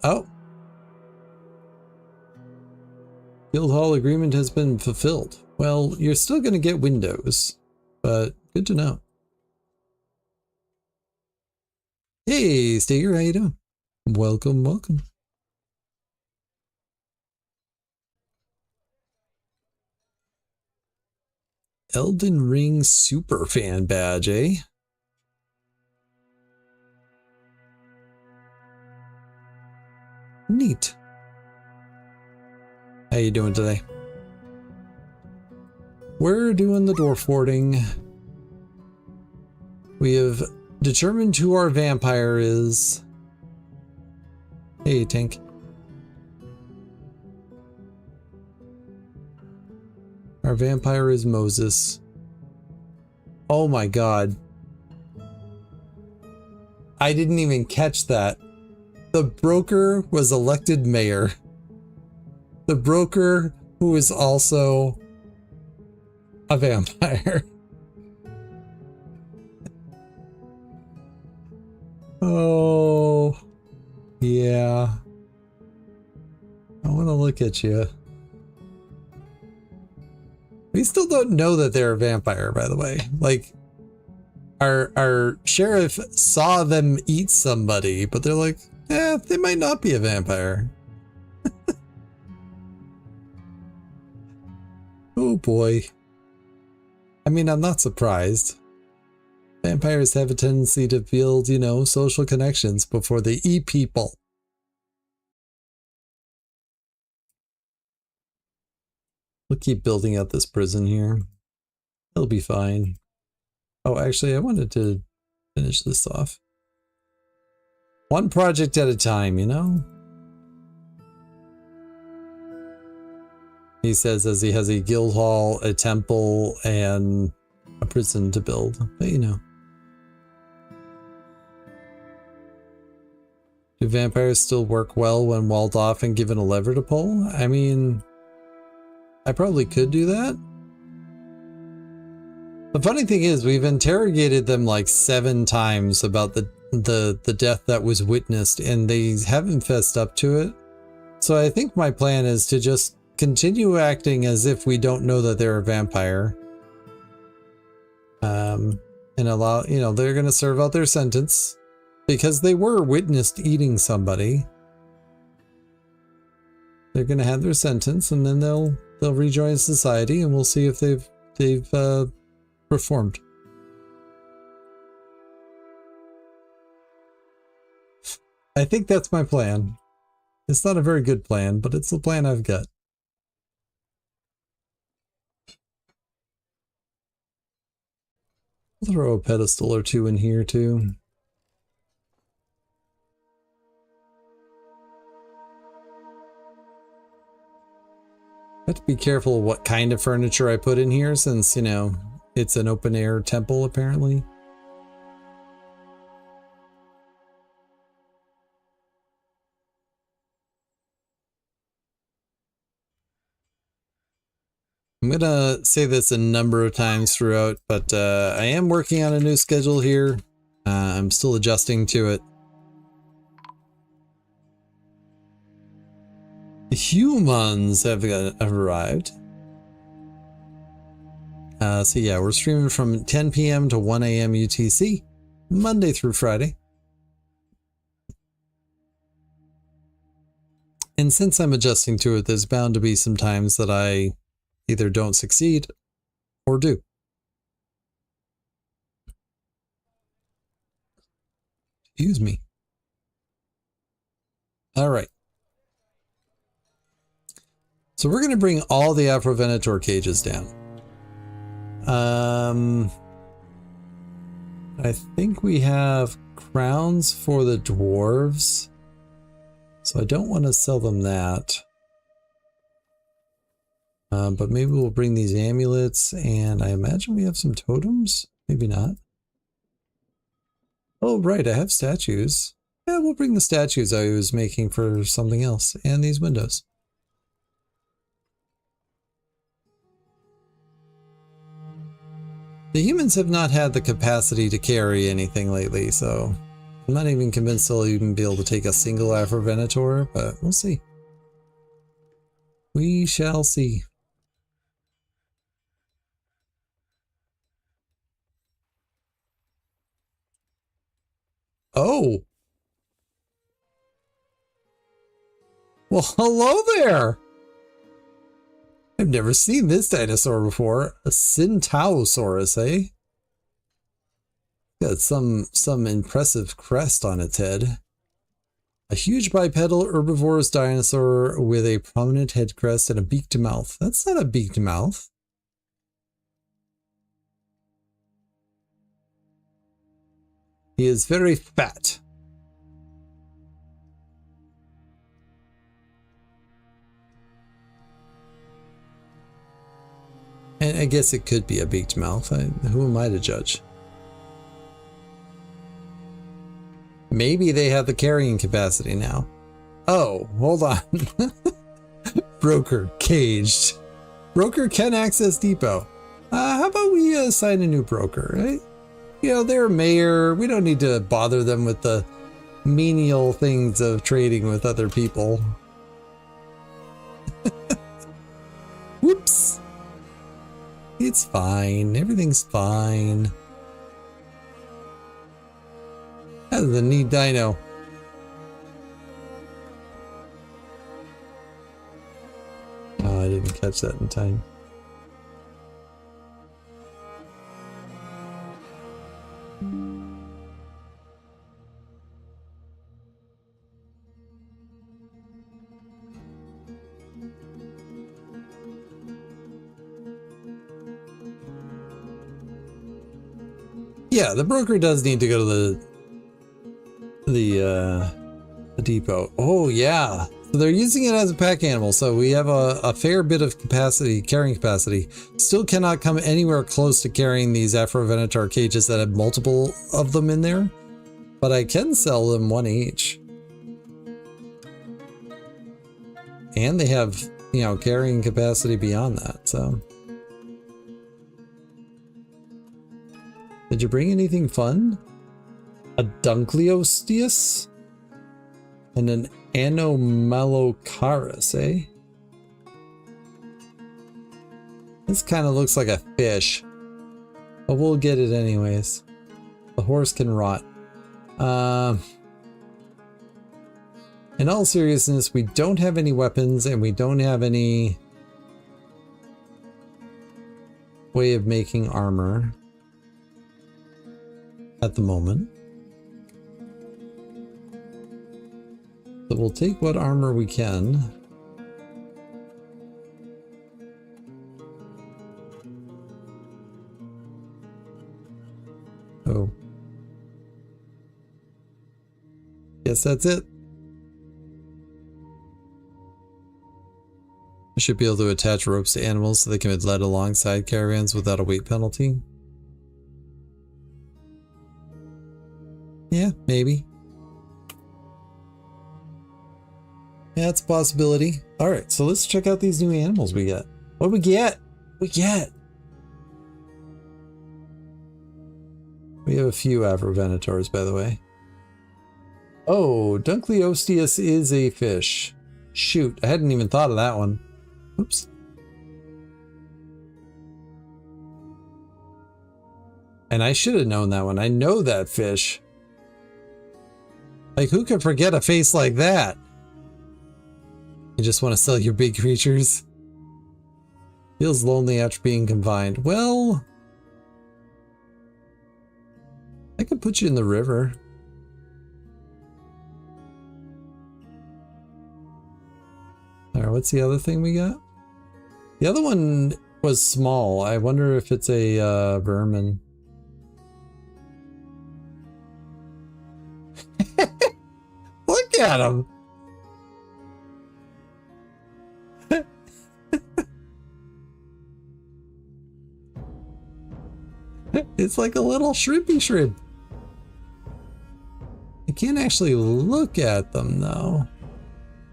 Oh. Guildhall agreement has been fulfilled. Well, you're still going to get windows, but good to know. Hey, Steger, how you doing? Welcome, welcome. Elden Ring Superfan badge, eh? Neat. How you doing today? We're doing the dwarf forting. We have determined who our vampire is. Hey, Tank. Our vampire is Moses. Oh my god. I didn't even catch that. The broker was elected mayor. The broker who is also a vampire. Oh, yeah. I want to look at you. We still don't know that they're a vampire, by the way. Like, our sheriff saw them eat somebody, but they're like, eh, they might not be a vampire. Oh boy. I mean, I'm not surprised. Vampires have a tendency to build, you know, social connections before they eat people. We'll keep building out this prison here. It'll be fine. Oh, actually, I wanted to finish this off. One project at a time, you know? He says as he has a guild hall, a temple, and a prison to build. But you know. Do vampires still work well when walled off and given a lever to pull? I mean, I probably could do that. The funny thing is, we've interrogated them like 7 times about the death that was witnessed, and they haven't fessed up to it. So I think my plan is to just continue acting as if we don't know that they're a vampire. And allow, you know, they're going to serve out their sentence because they were witnessed eating somebody. They're going to have their sentence, and then they'll rejoin society, and we'll see if they've performed. I think that's my plan. It's not a very good plan, but it's the plan I've got. I'll throw a pedestal or 2 in here too. I have to be careful what kind of furniture I put in here since, you know, it's an open air temple apparently. I'm gonna say this a number of times throughout, but I am working on a new schedule here. I'm still adjusting to it. The humans have arrived. So yeah, we're streaming from 10 p.m. to 1 a.m. UTC, Monday through Friday. And since I'm adjusting to it, there's bound to be some times that I either don't succeed or do. Excuse me. All right. So we're going to bring all the Afro-Venator cages down. I think we have crowns for the dwarves. So I don't want to sell them that. But maybe we'll bring these amulets, and I imagine we have some totems? Maybe not. Oh, right, I have statues. Yeah, we'll bring the statues I was making for something else, and these windows. The humans have not had the capacity to carry anything lately, so I'm not even convinced they'll even be able to take a single Afrovenator, but we'll see. We shall see. Oh! Well, hello there! I've never seen this dinosaur before. A Centaurus, eh? Got some impressive crest on its head. A huge bipedal herbivorous dinosaur with a prominent head crest and a beaked mouth. That's not a beaked mouth. He is very fat. And I guess it could be a beaked mouth. Who am I to judge? Maybe they have the carrying capacity now. Oh, hold on. Broker caged. Broker can access depot. How about we assign a new broker, right? You know, they're a mayor. We don't need to bother them with the menial things of trading with other people. Whoops. It's fine. Everything's fine. That is a neat dino. Oh, I didn't catch that in time. Yeah, the broker does need to go to the depot. Oh yeah, so they're using it as a pack animal, so we have a fair bit of capacity, carrying capacity. Still cannot come anywhere close to carrying these Afrovenator cages that have multiple of them in there, but I can sell them one each. And they have, you know, carrying capacity beyond that, so. Did you bring anything fun? A Dunkleosteus? And an Anomalocaris, eh? This kind of looks like a fish. But we'll get it anyways. The horse can rot. In all seriousness, we don't have any weapons and we don't have any way of making armor at the moment. So we'll take what armor we can. Oh. Guess that's it. I should be able to attach ropes to animals so they can be led alongside caravans without a weight penalty. Yeah, maybe. Yeah, it's a possibility. Alright, so let's check out these new animals we get. What do we get? We have a few Afrovenators, by the way. Oh, Dunkleosteus is a fish. Shoot, I hadn't even thought of that one. Oops. And I should have known that one. I know that fish. Like, who could forget a face like that? You just want to sell your big creatures? Feels lonely after being confined. Well, I could put you in the river. Alright, what's the other thing we got? The other one was small. I wonder if it's a vermin. Look at him! It's like a little shrimpy shrimp. I can't actually look at them though.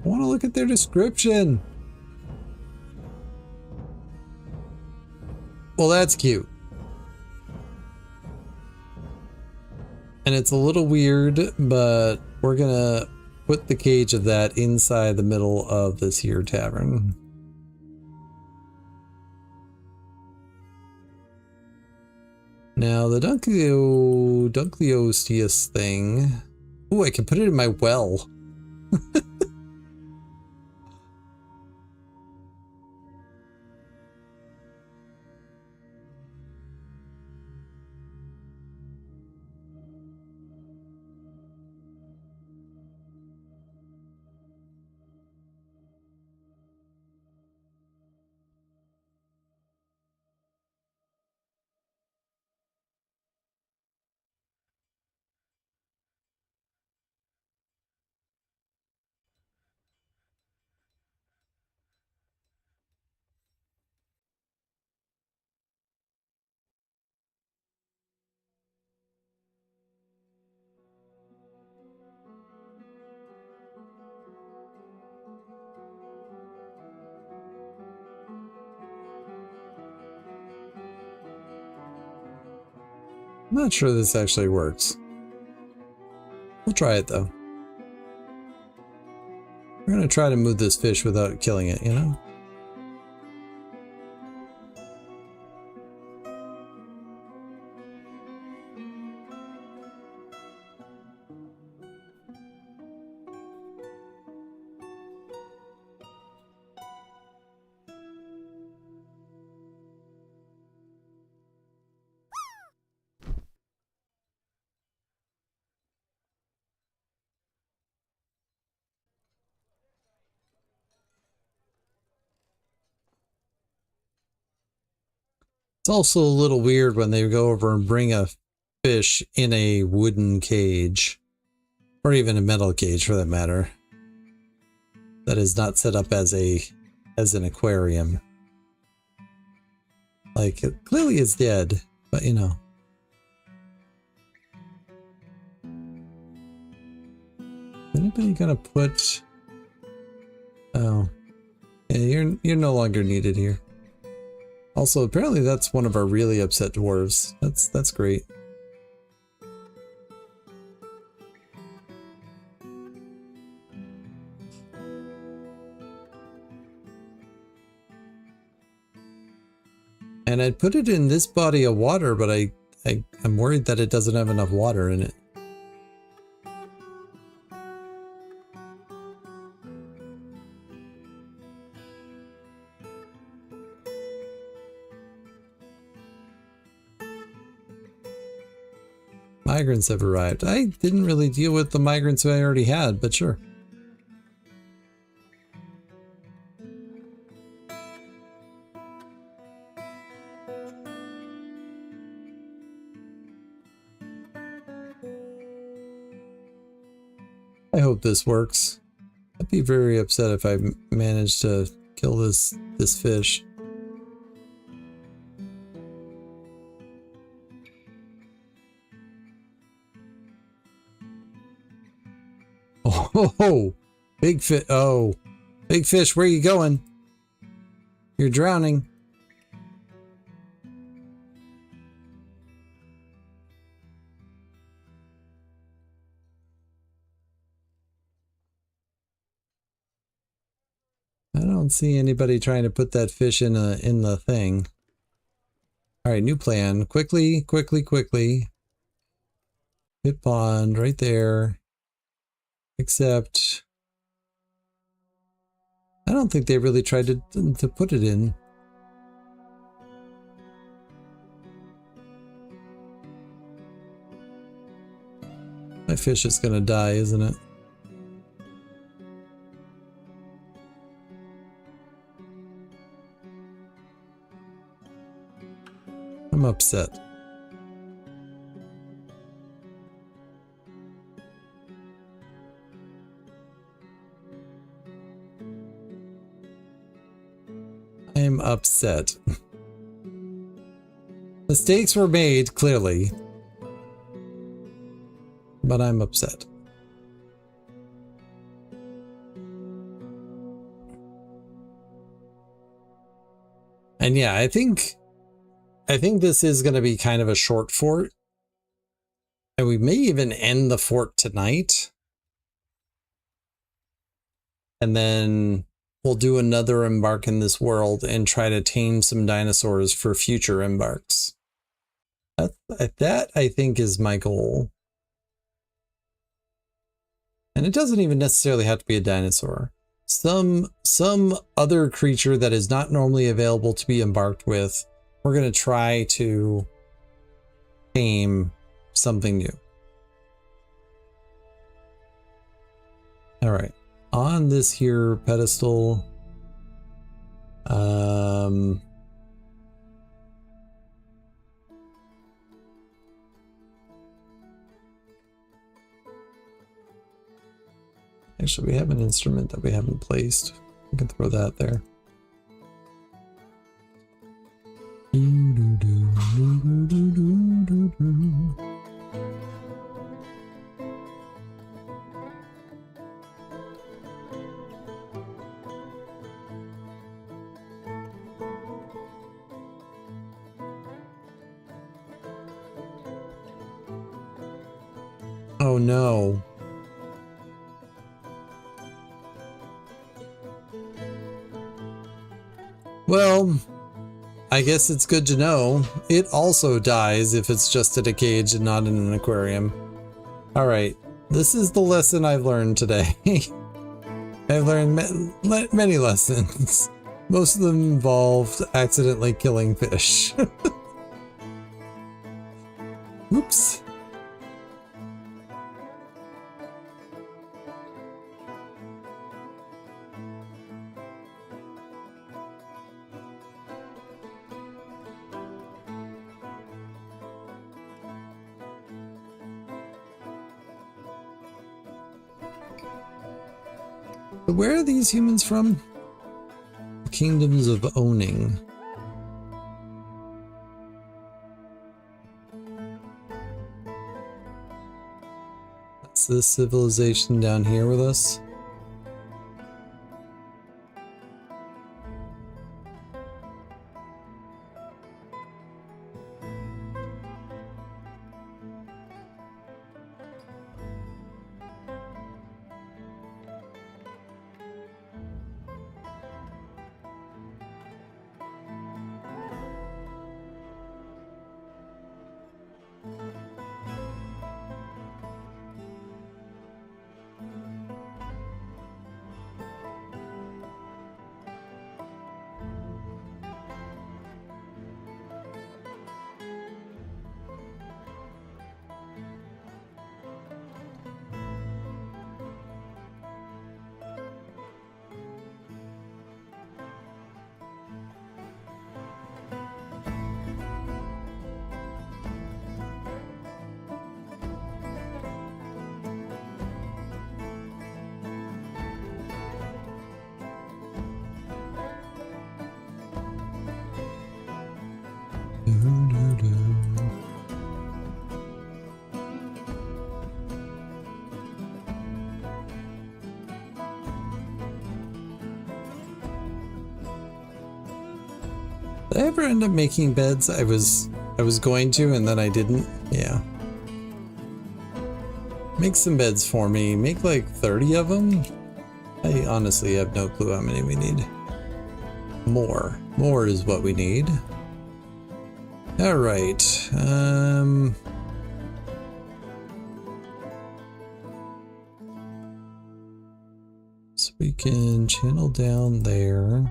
I want to look at their description. Well, that's cute. And it's a little weird, but we're gonna put the cage of that inside the middle of this here tavern. Now the Dunkleosteus thing. Oh, I can put it in my well. I'm not sure this actually works. We'll try it though. We're gonna try to move this fish without killing it, you know? It's also a little weird when they go over and bring a fish in a wooden cage, or even a metal cage for that matter, that is not set up as an aquarium. Like, it clearly is dead, but you know. Anybody gonna put... Oh. Yeah, you're no longer needed here. Also, apparently that's one of our really upset dwarves. That's great. And I'd put it in this body of water, but I'm worried that it doesn't have enough water in it. Migrants have arrived. I didn't really deal with the migrants I already had, but sure. I hope this works. I'd be very upset if I managed to kill this fish. Oh, big fish. Oh, big fish, where are you going? You're drowning. I don't see anybody trying to put that fish in the thing. All right, new plan. Quickly, quickly, quickly. Hit pond right there. Except I don't think they really tried to put it in. My fish is gonna die, isn't it? I'm upset. I'm upset. Mistakes were made, clearly. But I'm upset. And yeah, I think this is going to be kind of a short fort. And we may even end the fort tonight. And then we'll do another embark in this world and try to tame some dinosaurs for future embarks. That I think is my goal. And it doesn't even necessarily have to be a dinosaur. Some other creature that is not normally available to be embarked with, we're going to try to tame something new. All right. On this here pedestal, actually, we have an instrument that we haven't placed. We can throw that there. Oh no. Well, I guess it's good to know. It also dies if it's just in a cage and not in an aquarium. All right, this is the lesson I've learned today. I've learned many lessons. Most of them involved accidentally killing fish. Oops. Where are these humans from? Kingdoms of owning. That's this civilization down here with us. Did I ever end up making beds? I was going to, and then I didn't. Yeah. Make some beds for me. Make like 30 of them. I honestly have no clue how many we need. More. More is what we need. All right. So we can channel down there.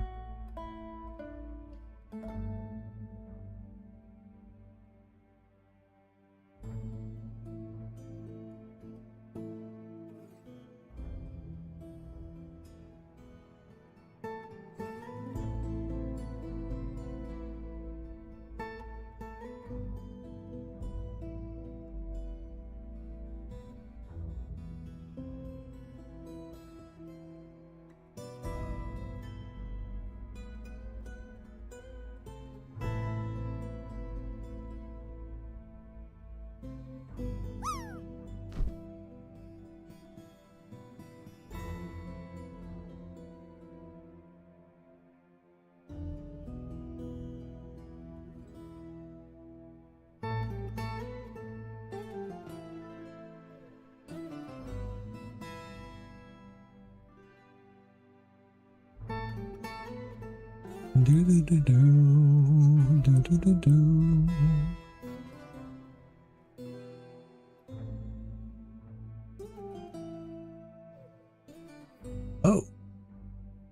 Oh,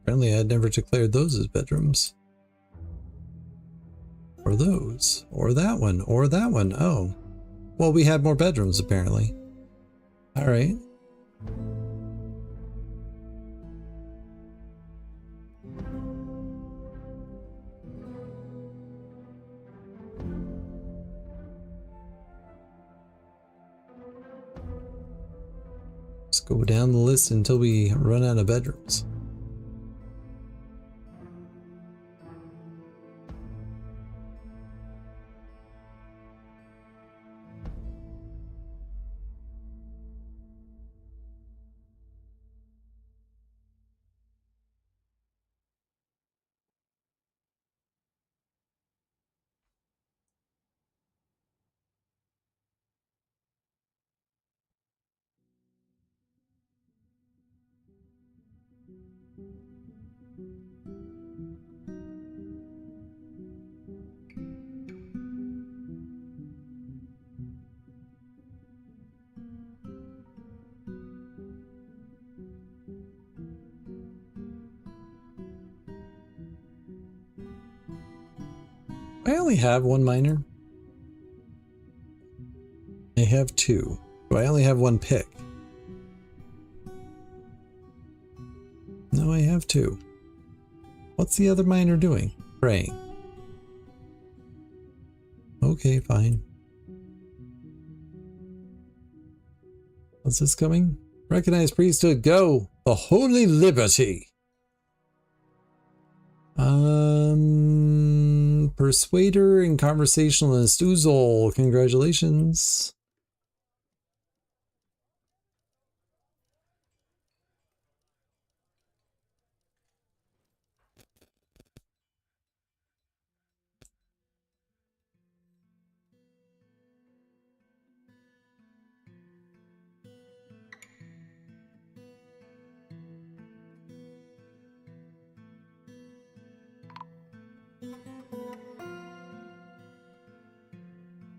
apparently I had never declared those as bedrooms. Or those, or that one, or that one. Oh, well, we had more bedrooms apparently. All right. Let's go down the list until we run out of bedrooms. I only have one miner. I have two. Do I only have one pick? No, I have two. What's the other miner doing? Praying. Okay, fine. What's this coming? Recognize priesthood, go! The Holy Liberty! Persuader and Conversationalist Uzol, congratulations.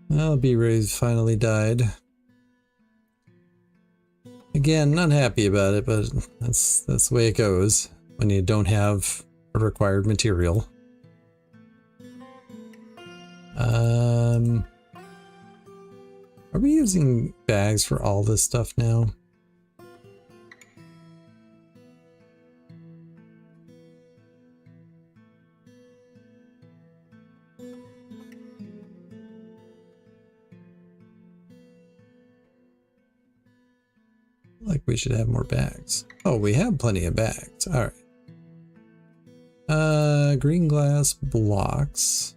Well, B-Ray's finally died. Again, not happy about it, but that's the way it goes when you don't have a required material. Are we using bags for all this stuff now? Like we should have more bags. Oh, we have plenty of bags. All right. Green glass blocks.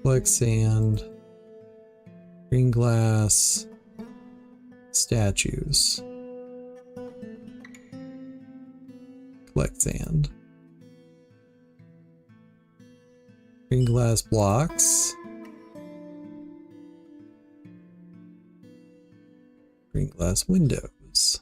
Black sand. Green glass statues. Collect sand. Green glass blocks. Green glass windows.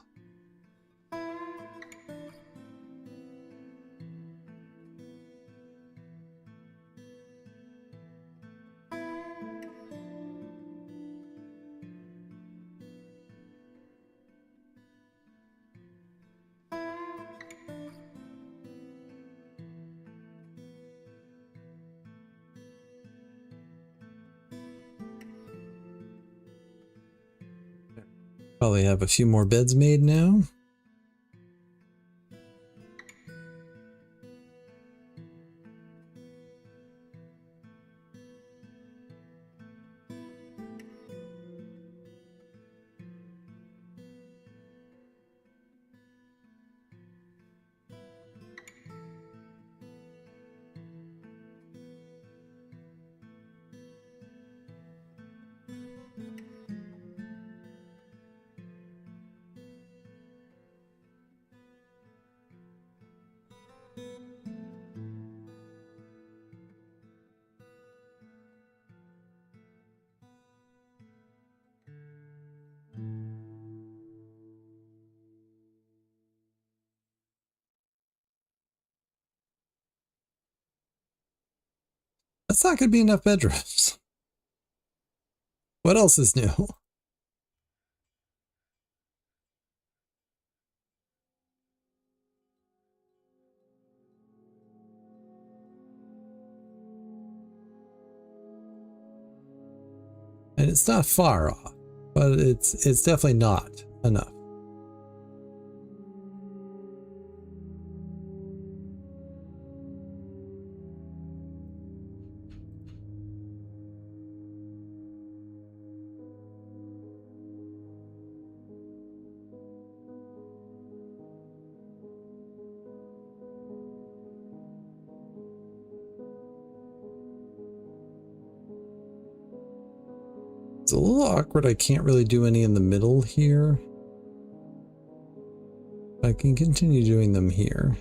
Probably have a few more beds made now. That's not going to be enough bedrooms. What else is new? And it's not far off, but it's definitely not enough. It's a little awkward. I can't really do any in the middle here. I can continue doing them here.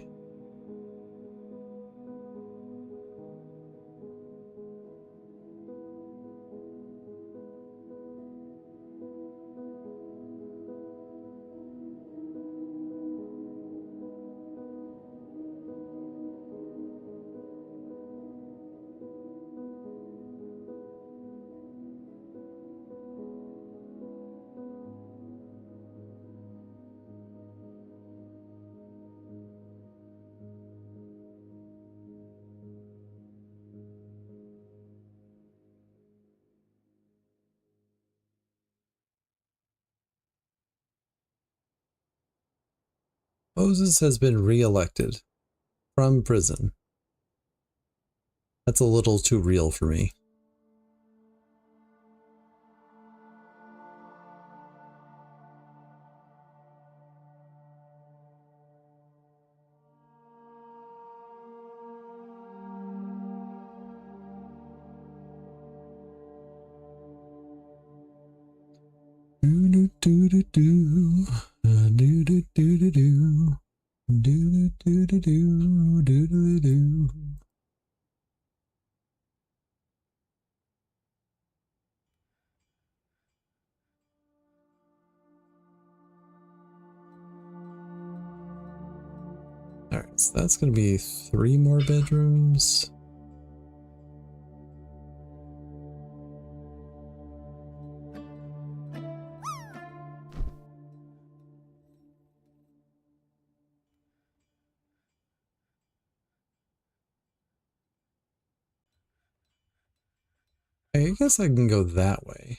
Moses has been re-elected from prison. That's a little too real for me. Alright, so that's going to be 3 more bedrooms. I guess I can go that way.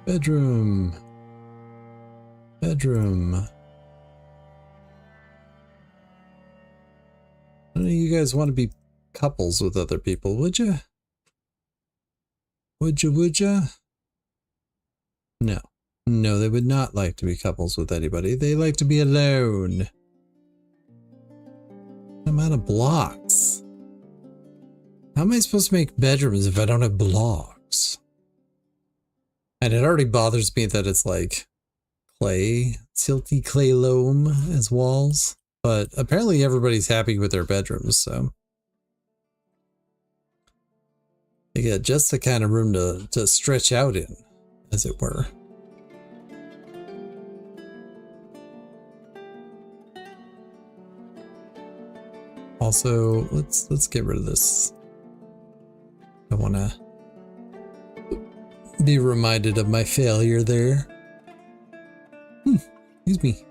Bedroom. Bedroom. None of you guys want to be couples with other people, would you? Would you? No. No, they would not like to be couples with anybody. They like to be alone. I'm out of blocks. How am I supposed to make bedrooms if I don't have blocks? And it already bothers me that it's like clay, silty clay loam as walls. But apparently everybody's happy with their bedrooms, so. They get just the kind of room to stretch out in, as it were. Also, let's get rid of this. I want to be reminded of my failure there. Excuse me.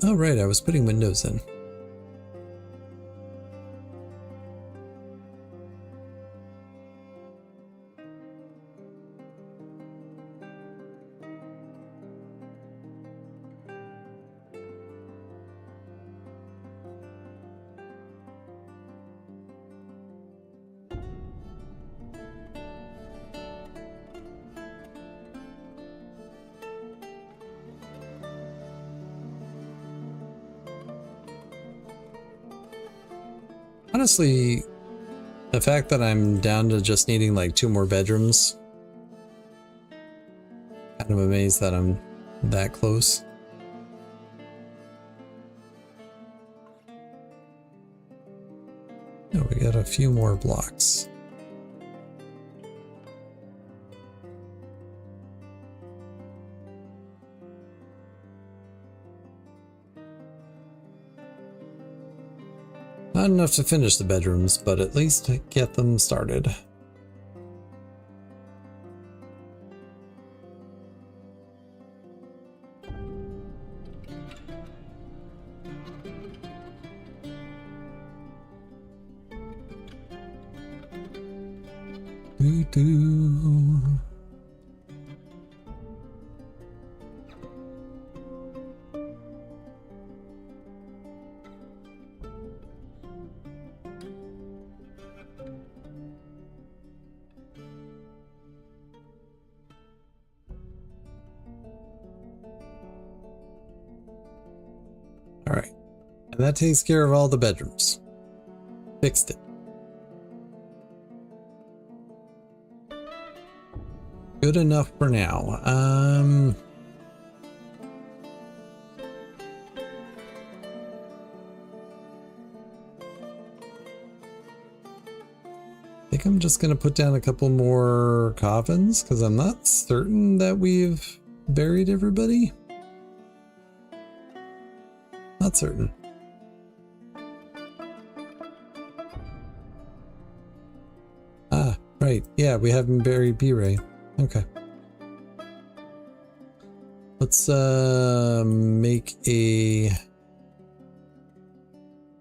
Oh, right, I was putting windows in. Honestly, the fact that I'm down to just needing like 2 more bedrooms, kind of amazed that I'm that close. Oh, we got a few more blocks. Not enough to finish the bedrooms, but at least get them started. Doo-doo. All right, and that takes care of all the bedrooms. Fixed it. Good enough for now. I think I'm just gonna put down a couple more coffins because I'm not certain that we've buried everybody. Not certain. Ah, right. Yeah, we haven't buried B-Ray. Okay. Let's make a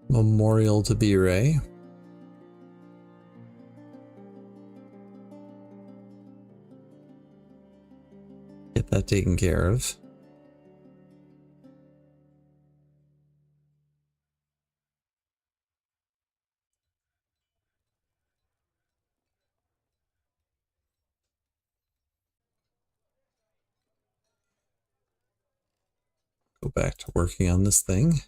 memorial to B-Ray. Get that taken care of. Go back to working on this thing.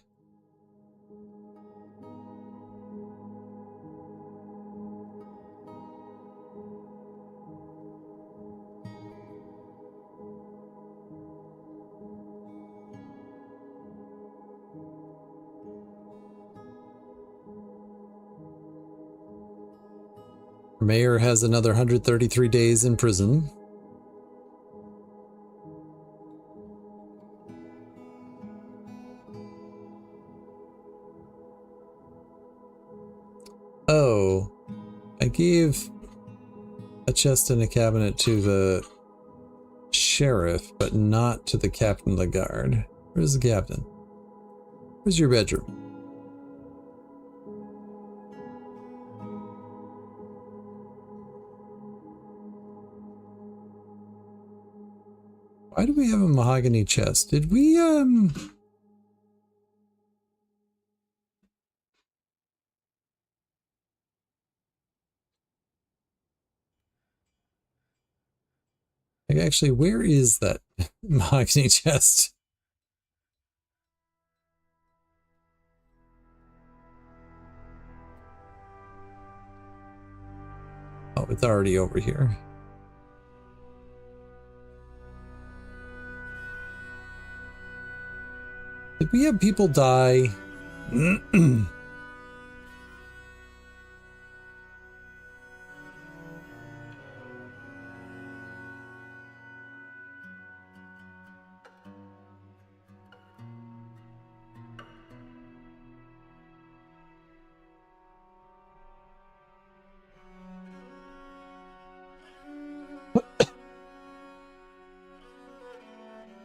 Mayor has another 133 days in prison. Oh, I gave a chest and a cabinet to the sheriff, but not to the captain of the guard. Where's the captain? Where's your bedroom? Why do we have a mahogany chest? Did we, like, actually, where is that mahogany chest? Oh, it's already over here. Did we have people die? I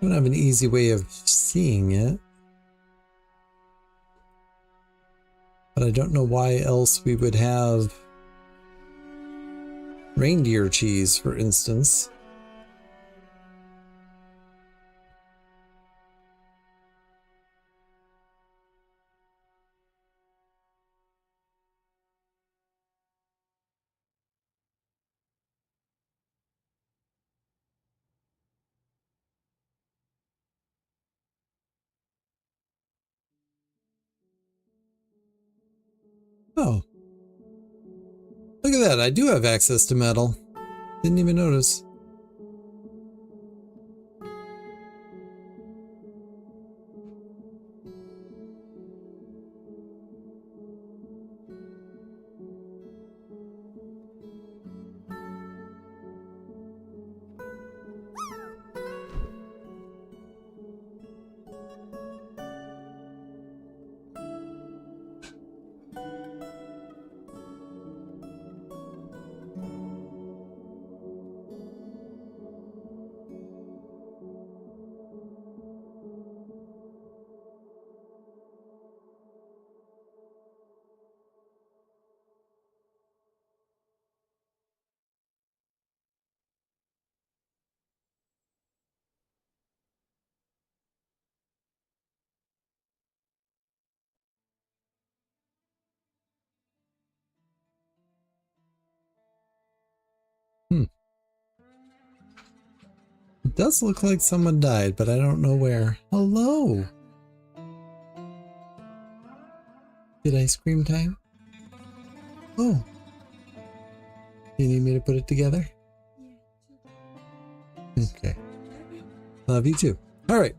don't have an easy way of seeing it. But I don't know why else we would have reindeer cheese, for instance. Oh, look at that. I do have access to metal. Didn't even notice. It does look like someone died, but I don't know where. Hello! Did I scream time? Oh. You need me to put it together? Okay. Love you too. Alright.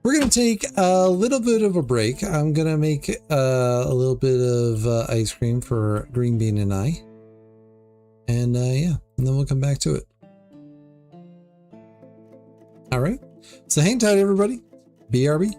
We're going to take a little bit of a break. I'm going to make a little bit of ice cream for Green Bean and I. And yeah, and then we'll come back to it. Alright. So hang tight, everybody. BRB.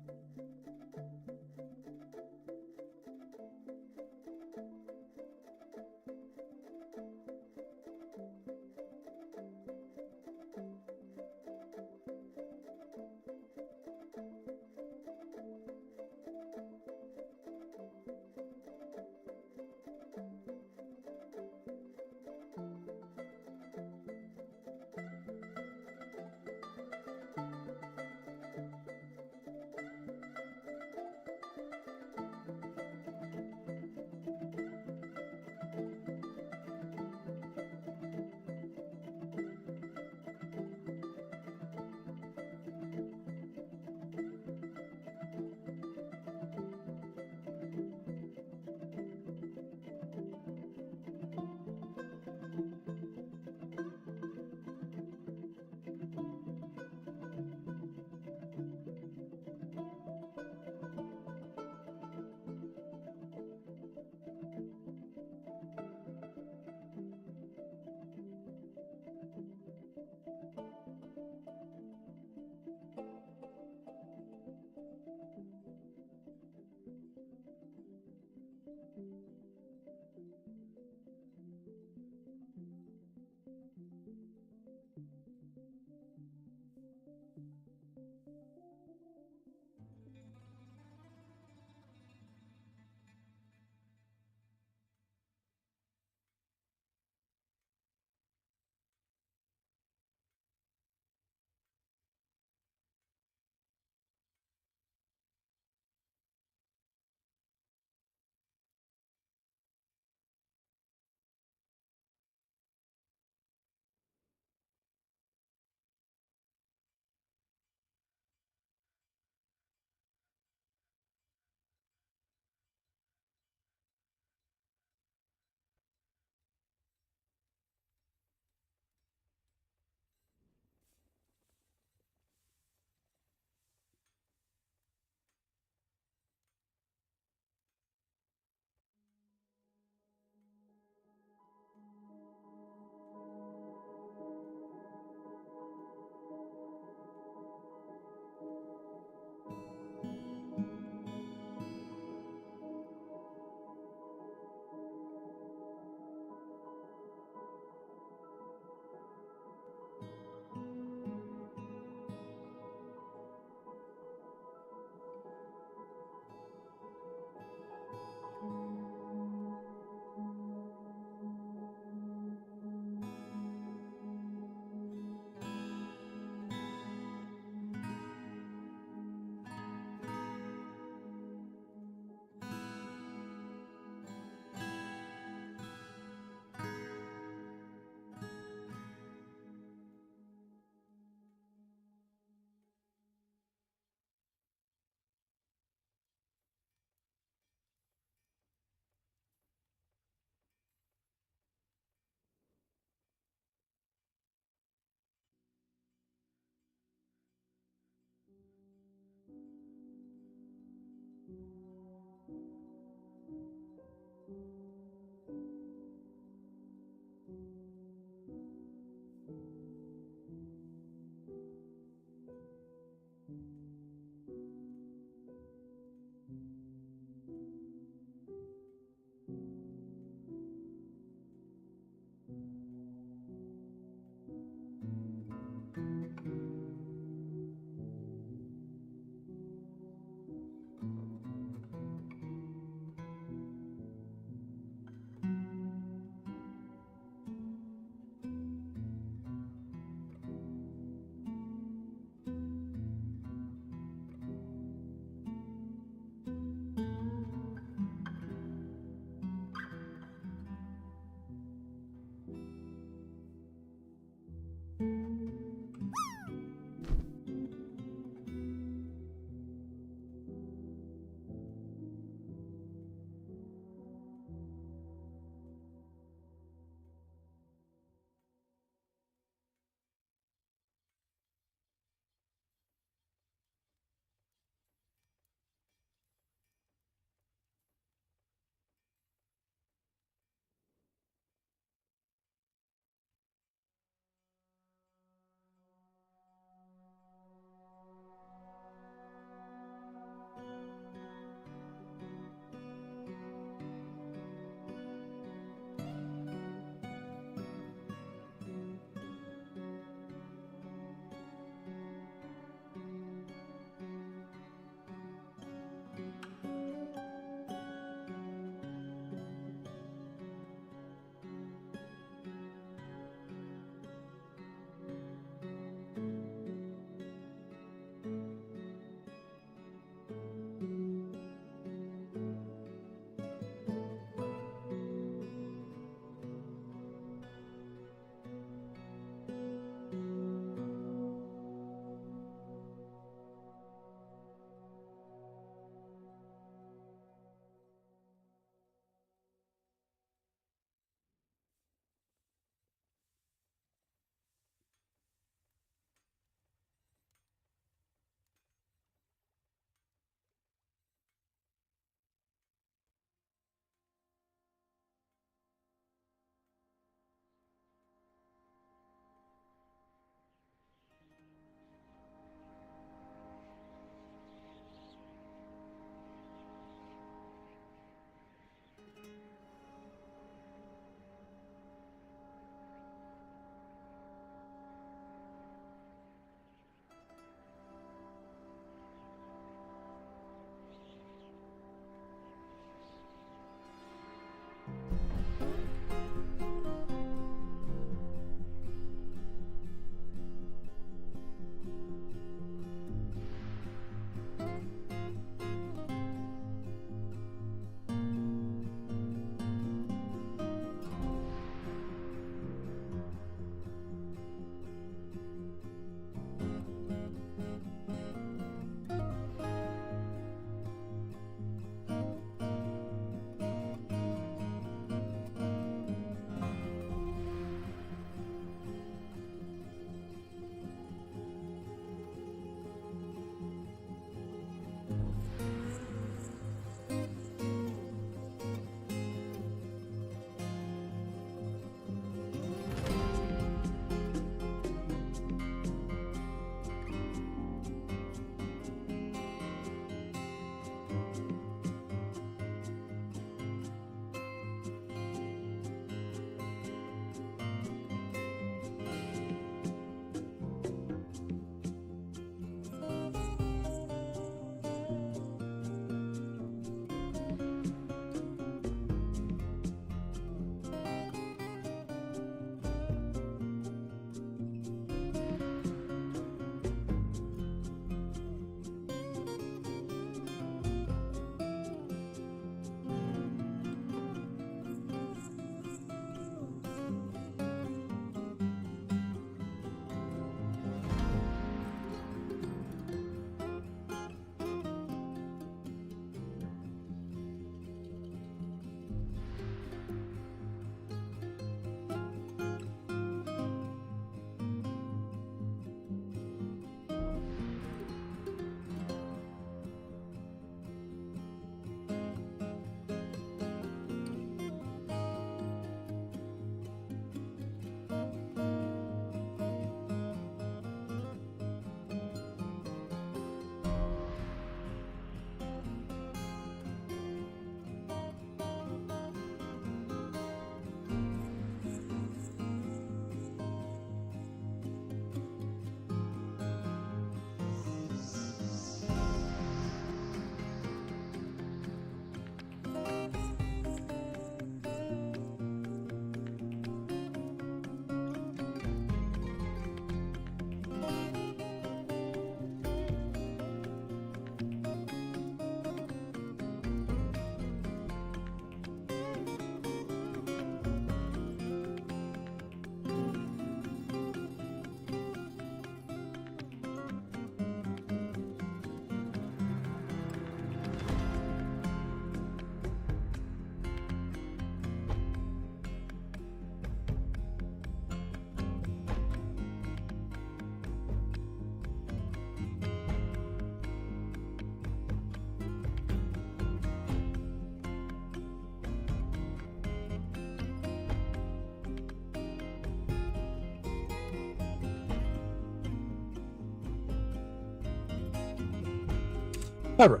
All right.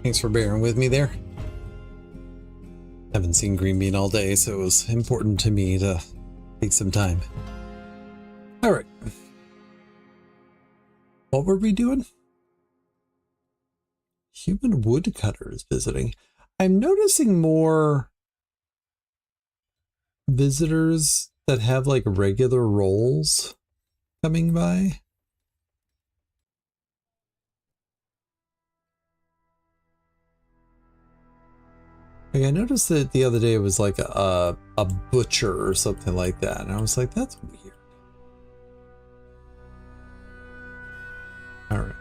Thanks for bearing with me there. Haven't seen Green Bean all day, so it was important to me to take some time. All right. What were we doing? Human woodcutter is visiting. I'm noticing more visitors that have like regular roles coming by. Like I noticed that the other day it was like a butcher or something like that, and I was like, that's weird. All right.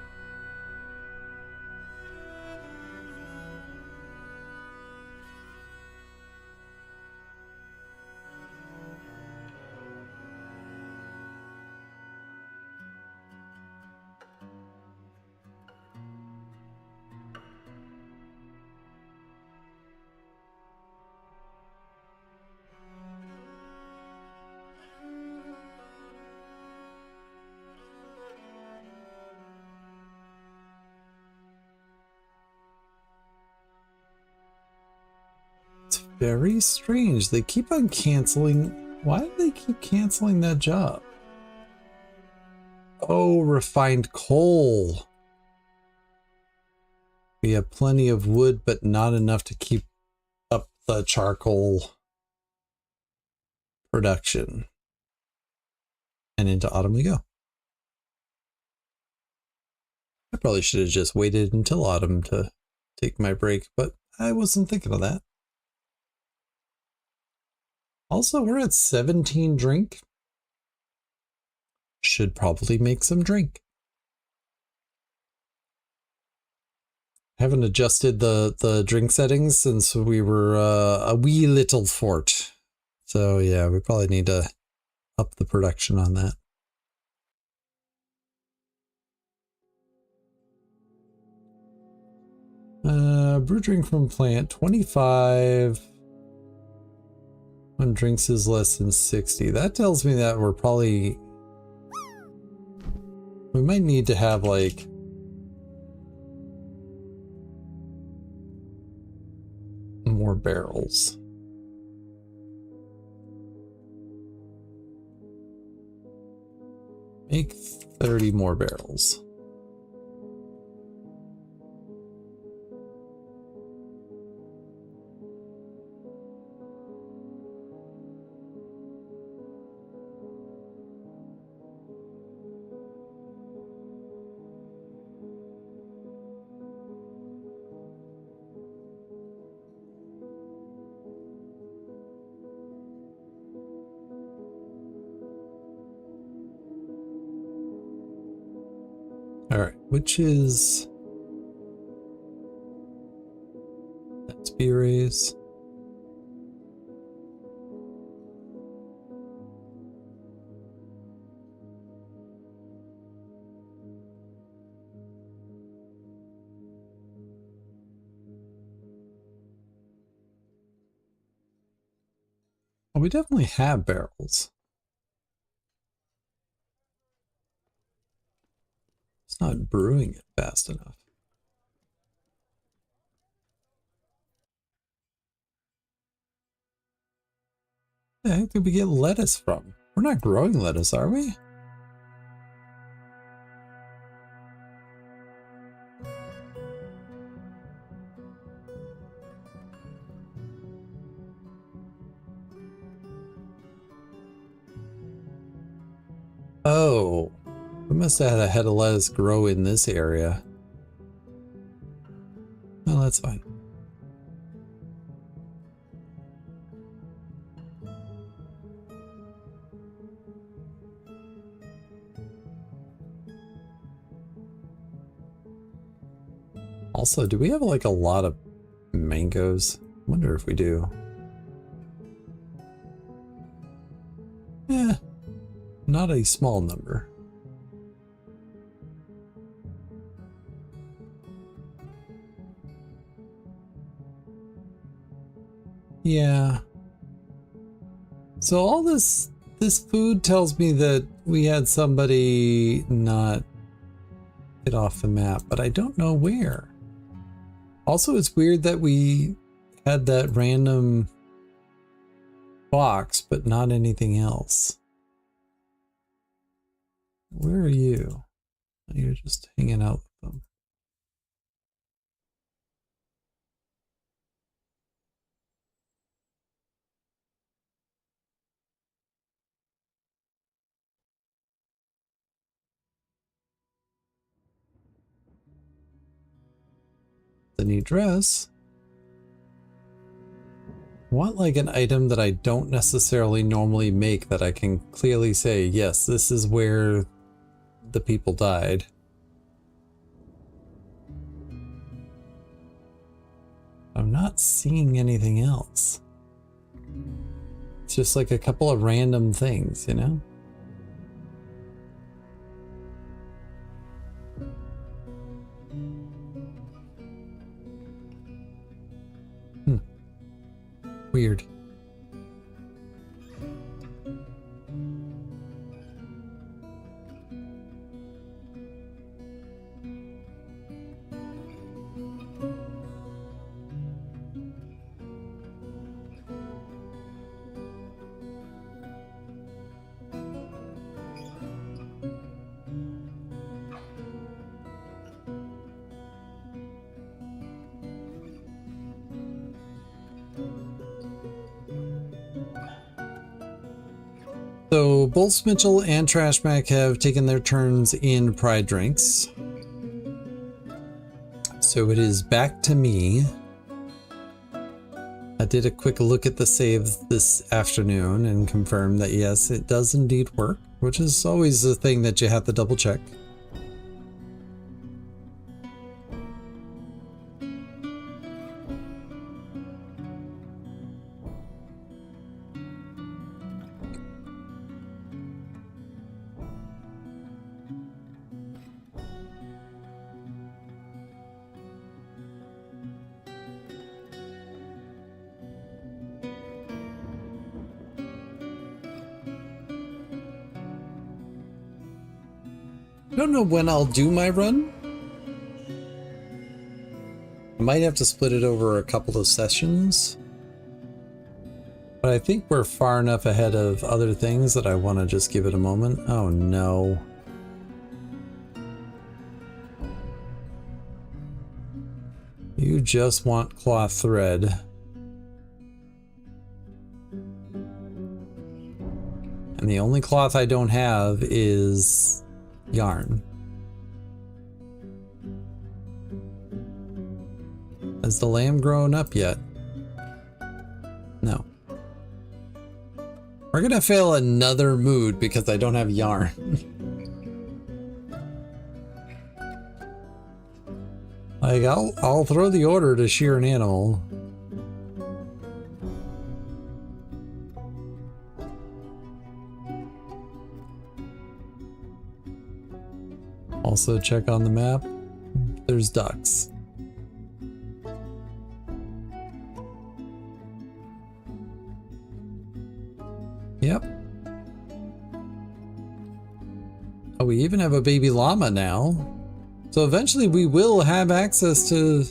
Very strange. They keep on canceling. Why do they keep canceling that job? Oh, refined coal. We have plenty of wood, but not enough to keep up the charcoal production. And into autumn we go. I probably should have just waited until autumn to take my break, but I wasn't thinking of that. Also, we're at 17 drink. Should probably make some drink. Haven't adjusted the drink settings since we were a wee little fort. So yeah, we probably need to up the production on that. Brew drink from plant, 25. When drinks is less than 60. That tells me that we're probably... We might need to have like... more barrels. Make 30 more barrels. All right, which is that's B-rays. Well, we definitely have barrels. It's not brewing it fast enough. Where the heck did we get lettuce from? We're not growing lettuce, are we? Oh, we must have had a head of lettuce grow in this area. Well, that's fine. Also, do we have like a lot of mangoes? I wonder if we do. Yeah, not a small number. Yeah. So all this food tells me that we had somebody not it off the map, but I don't know where. Also, it's weird that we had that random box, but not anything else. Where are you? You're just hanging out with them. The new dress. I want like an item that I don't necessarily normally make that I can clearly say, yes, this is where the people died. I'm not seeing anything else. It's just like a couple of random things, you know? Weird. So Bolts Mitchell and Trash Mac have taken their turns in Pride Drinks. So it is back to me. I did a quick look at the save this afternoon and confirmed that yes, it does indeed work, which is always the thing that you have to double check. I don't know when I'll do my run. I might have to split it over a couple of sessions. But I think we're far enough ahead of other things that I want to just give it a moment. Oh no. You just want cloth thread. And the only cloth I don't have is yarn. Has the lamb grown up yet? No. We're gonna fail another mood because I don't have yarn. Like, I'll throw the order to shear an animal. Also check on the map. There's ducks. Yep. Oh, we even have a baby llama now. So eventually we will have access to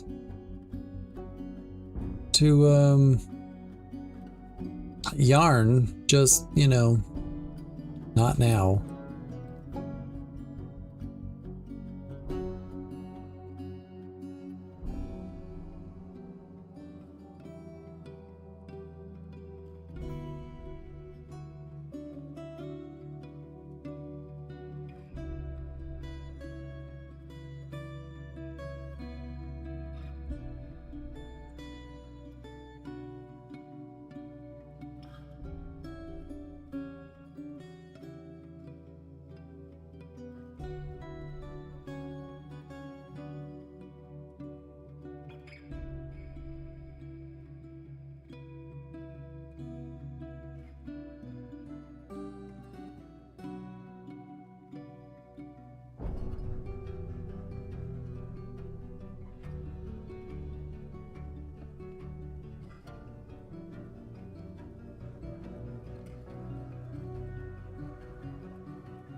yarn, just, you know, not now.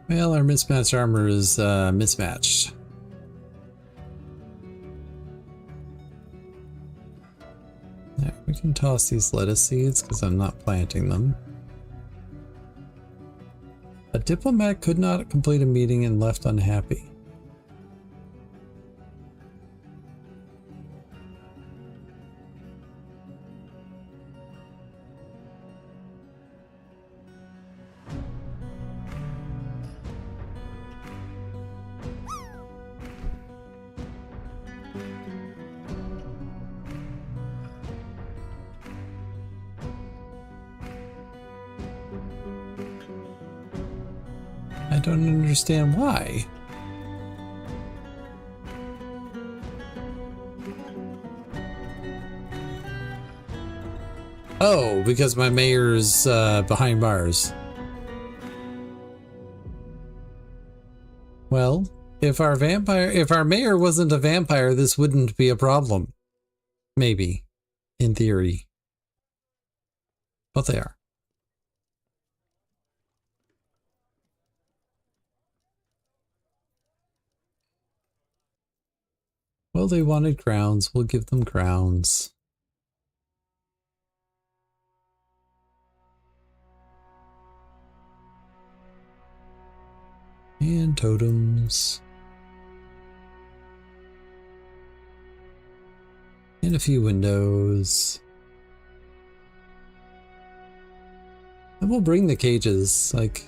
Well, our mismatched armor is mismatched. We can toss these lettuce seeds because I'm not planting them. A diplomat could not complete a meeting and left unhappy. I don't understand why. Oh, because my mayor's behind bars. Well, if our mayor wasn't a vampire, this wouldn't be a problem. Maybe, in theory. But they are. Well, they wanted crowns. We'll give them crowns. And totems. And a few windows. And we'll bring the cages. Like,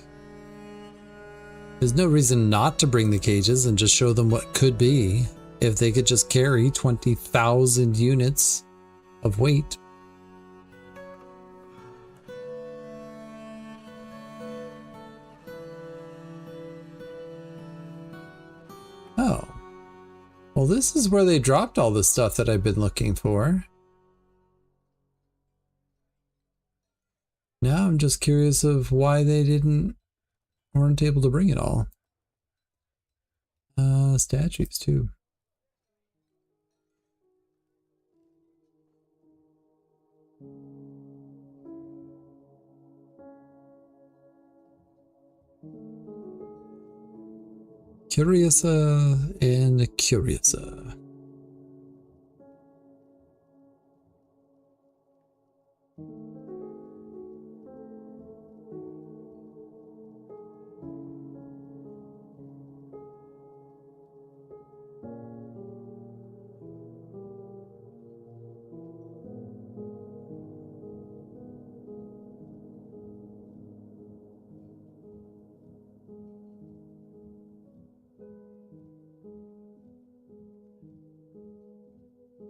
there's no reason not to bring the cages and just show them what could be. If they could just carry 20,000 units of weight. Oh. Well, this is where they dropped all the stuff that I've been looking for. Now I'm just curious of why they weren't able to bring it all. Statues too. Curiousa and Curiousa.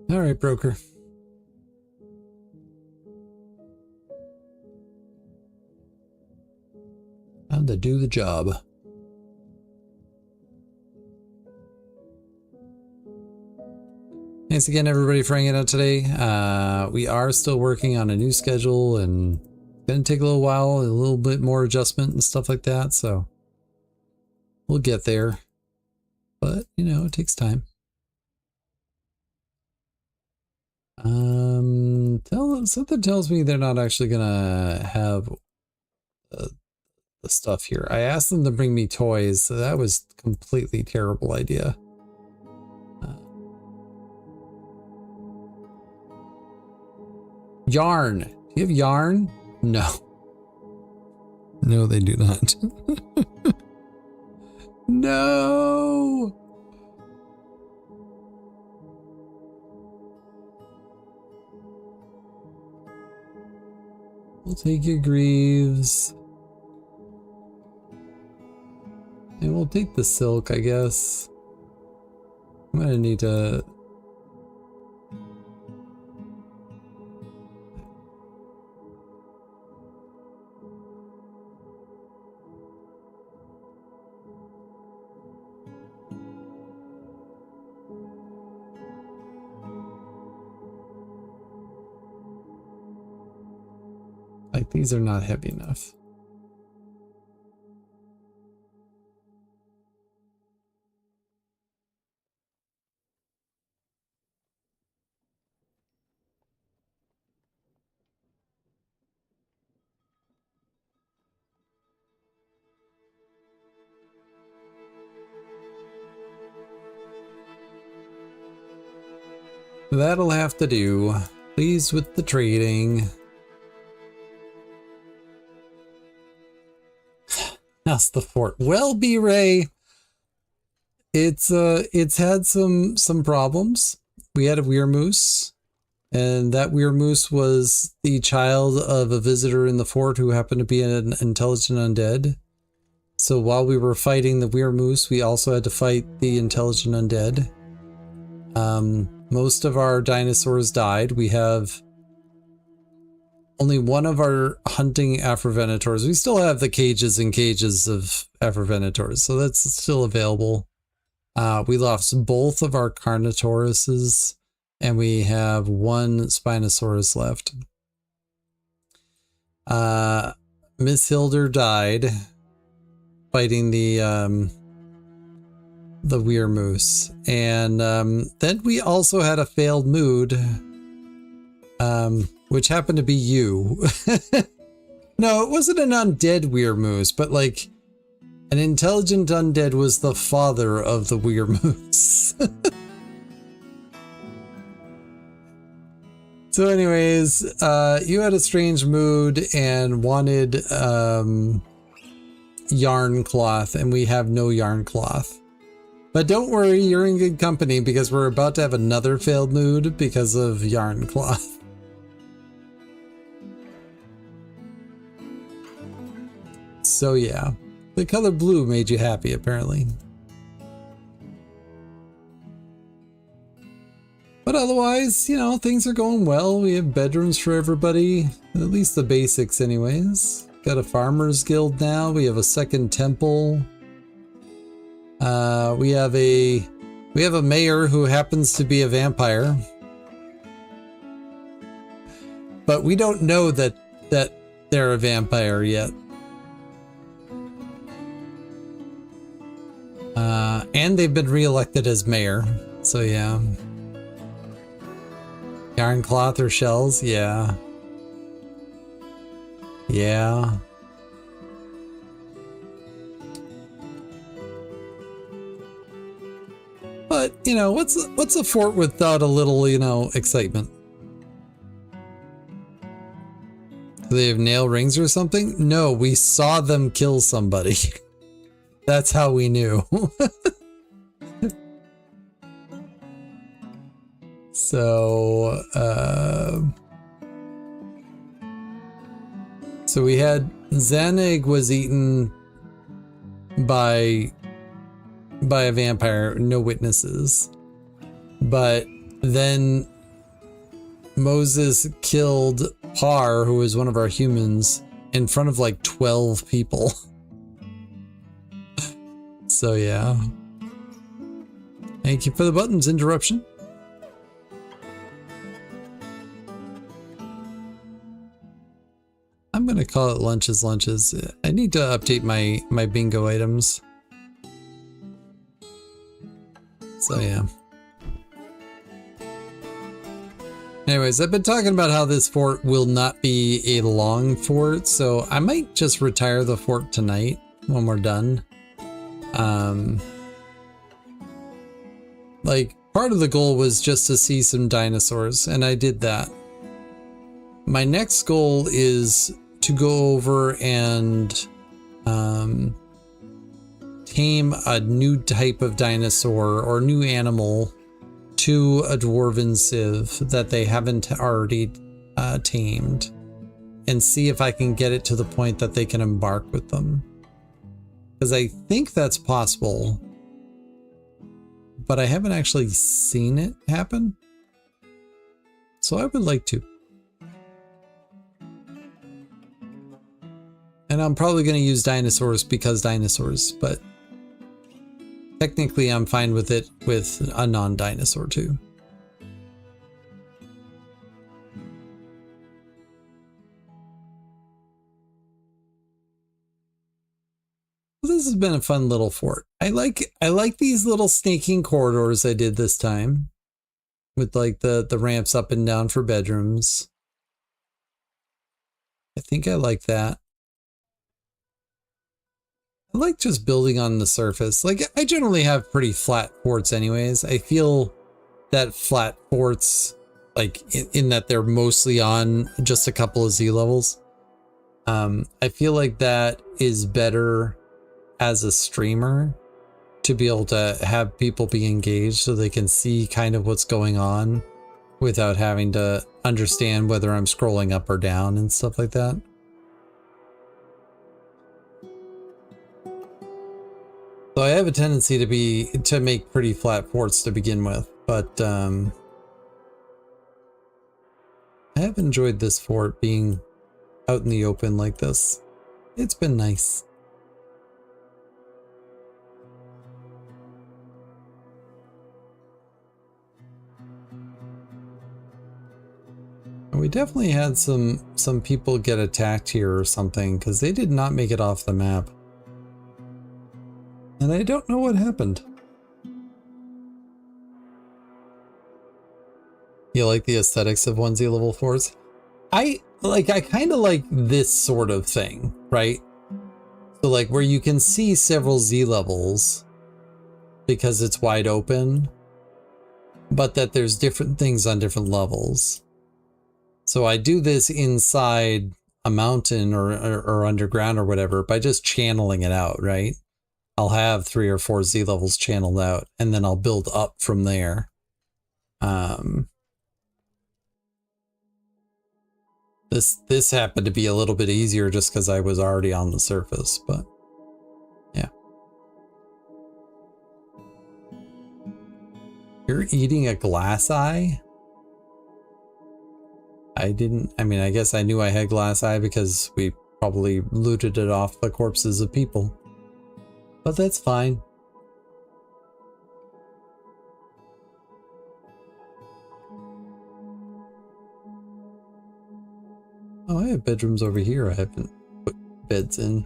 All right, broker. Time to do the job. Thanks again, everybody, for hanging out today. We are still working on a new schedule, and it's going to take a little while, a little bit more adjustment and stuff like that. So we'll get there. But, you know, it takes time. Something tells me they're not actually gonna have the stuff here. I asked them to bring me toys, so that was a completely terrible idea. Yarn. Do you have yarn? No. No, they do not. No! We'll take your greaves. And we'll take the silk, I guess. I'm gonna need to... Like, these are not heavy enough. That'll have to do. Pleased with the trading. That's the fort. Well, B-Ray, it's had some problems. We had a Weirmoose, and that Weirmoose was the child of a visitor in the fort who happened to be an intelligent undead. So while we were fighting the Weirmoose, we also had to fight the intelligent undead. Most of our dinosaurs died. We have only one of our hunting Afrovenators. We still have the cages and cages of Afrovenators, so that's still available. We lost both of our Carnotauruses, and we have one Spinosaurus left. Miss Hilder died fighting the Weirmoose, and then we also had a failed mood, which happened to be you. No, it wasn't an undead Weirmoose, but like an intelligent undead was the father of the Weirmoose. So anyways, you had a strange mood and wanted yarn cloth, and we have no yarn cloth. But don't worry, you're in good company because we're about to have another failed mood because of yarn cloth. So yeah, the color blue made you happy apparently. But otherwise, you know, things are going well. We have bedrooms for everybody, at least the basics anyways. Got a farmers guild now. We have a second temple. We have a mayor who happens to be a vampire. But we don't know that they're a vampire yet. And they've been reelected as mayor. So yeah. Yarn cloth or shells? Yeah. Yeah. But, you know, what's a fort without a little, you know, excitement? Do they have nail rings or something? No, we saw them kill somebody. That's how we knew. So, so we had Zanig was eaten by a vampire, no witnesses. But then Moses killed Par, who was one of our humans, in front of like 12 people. So yeah. Thank you for the buttons interruption. I'm gonna call it lunches. I need to update my bingo items. So yeah. Anyways, I've been talking about how this fort will not be a long fort, so I might just retire the fort tonight when we're done. Like, part of the goal was just to see some dinosaurs, and I did that. My next goal is to go over and tame a new type of dinosaur or new animal to a dwarven civ that they haven't already tamed, and see if I can get it to the point that they can embark with them. Because I think that's possible, but I haven't actually seen it happen. So I would like to. And I'm probably going to use dinosaurs because dinosaurs, but technically I'm fine with it with a non-dinosaur too. This has been a fun little fort. I like these little snaking corridors I did this time, with like the ramps up and down for bedrooms. I think I like that. I like just building on the surface. Like, I generally have pretty flat forts anyways. I feel that flat forts like in that they're mostly on just a couple of Z levels. I feel like that is better as a streamer to be able to have people be engaged so they can see kind of what's going on without having to understand whether I'm scrolling up or down and stuff like that. So I have a tendency to make pretty flat forts to begin with, but I have enjoyed this fort being out in the open like this. It's been nice. And we definitely had some people get attacked here or something because they did not make it off the map. And I don't know what happened. You like the aesthetics of 1Z level 4s? I kind of like this sort of thing, right? So like where you can see several Z levels because it's wide open, but that there's different things on different levels. So I do this inside a mountain or underground or whatever by just channeling it out, right? I'll have 3 or 4 Z levels channeled out, and then I'll build up from there. This happened to be a little bit easier just because I was already on the surface, but yeah. You're eating a glass eye? I mean, I guess I knew I had glass eye because we probably looted it off the corpses of people. But that's fine. Oh, I have bedrooms over here I haven't put beds in.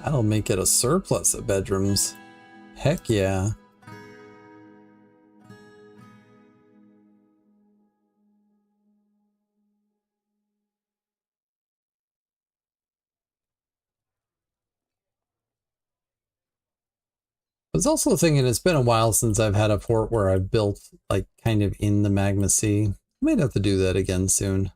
That'll make it a surplus of bedrooms. Heck yeah. I was also thinking it's been a while since I've had a fort where I've built like kind of in the magma sea. I might have to do that again soon.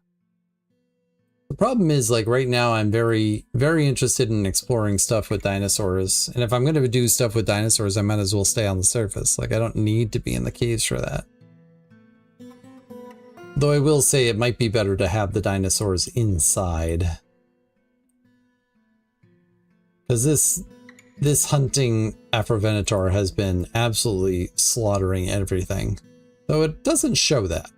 The problem is like right now I'm very, very interested in exploring stuff with dinosaurs. And if I'm going to do stuff with dinosaurs, I might as well stay on the surface. Like I don't need to be in the caves for that. Though I will say it might be better to have the dinosaurs inside. Because this hunting Afrovenator has been absolutely slaughtering everything. Though it doesn't show that.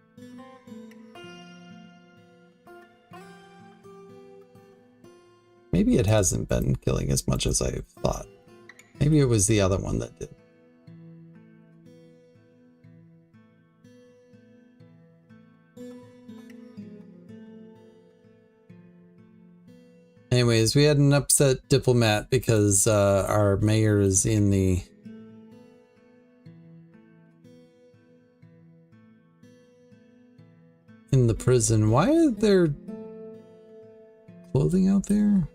Maybe it hasn't been killing as much as I thought. Maybe it was the other one that did. Anyways, we had an upset diplomat because our mayor is in the prison. Why are there clothing out there?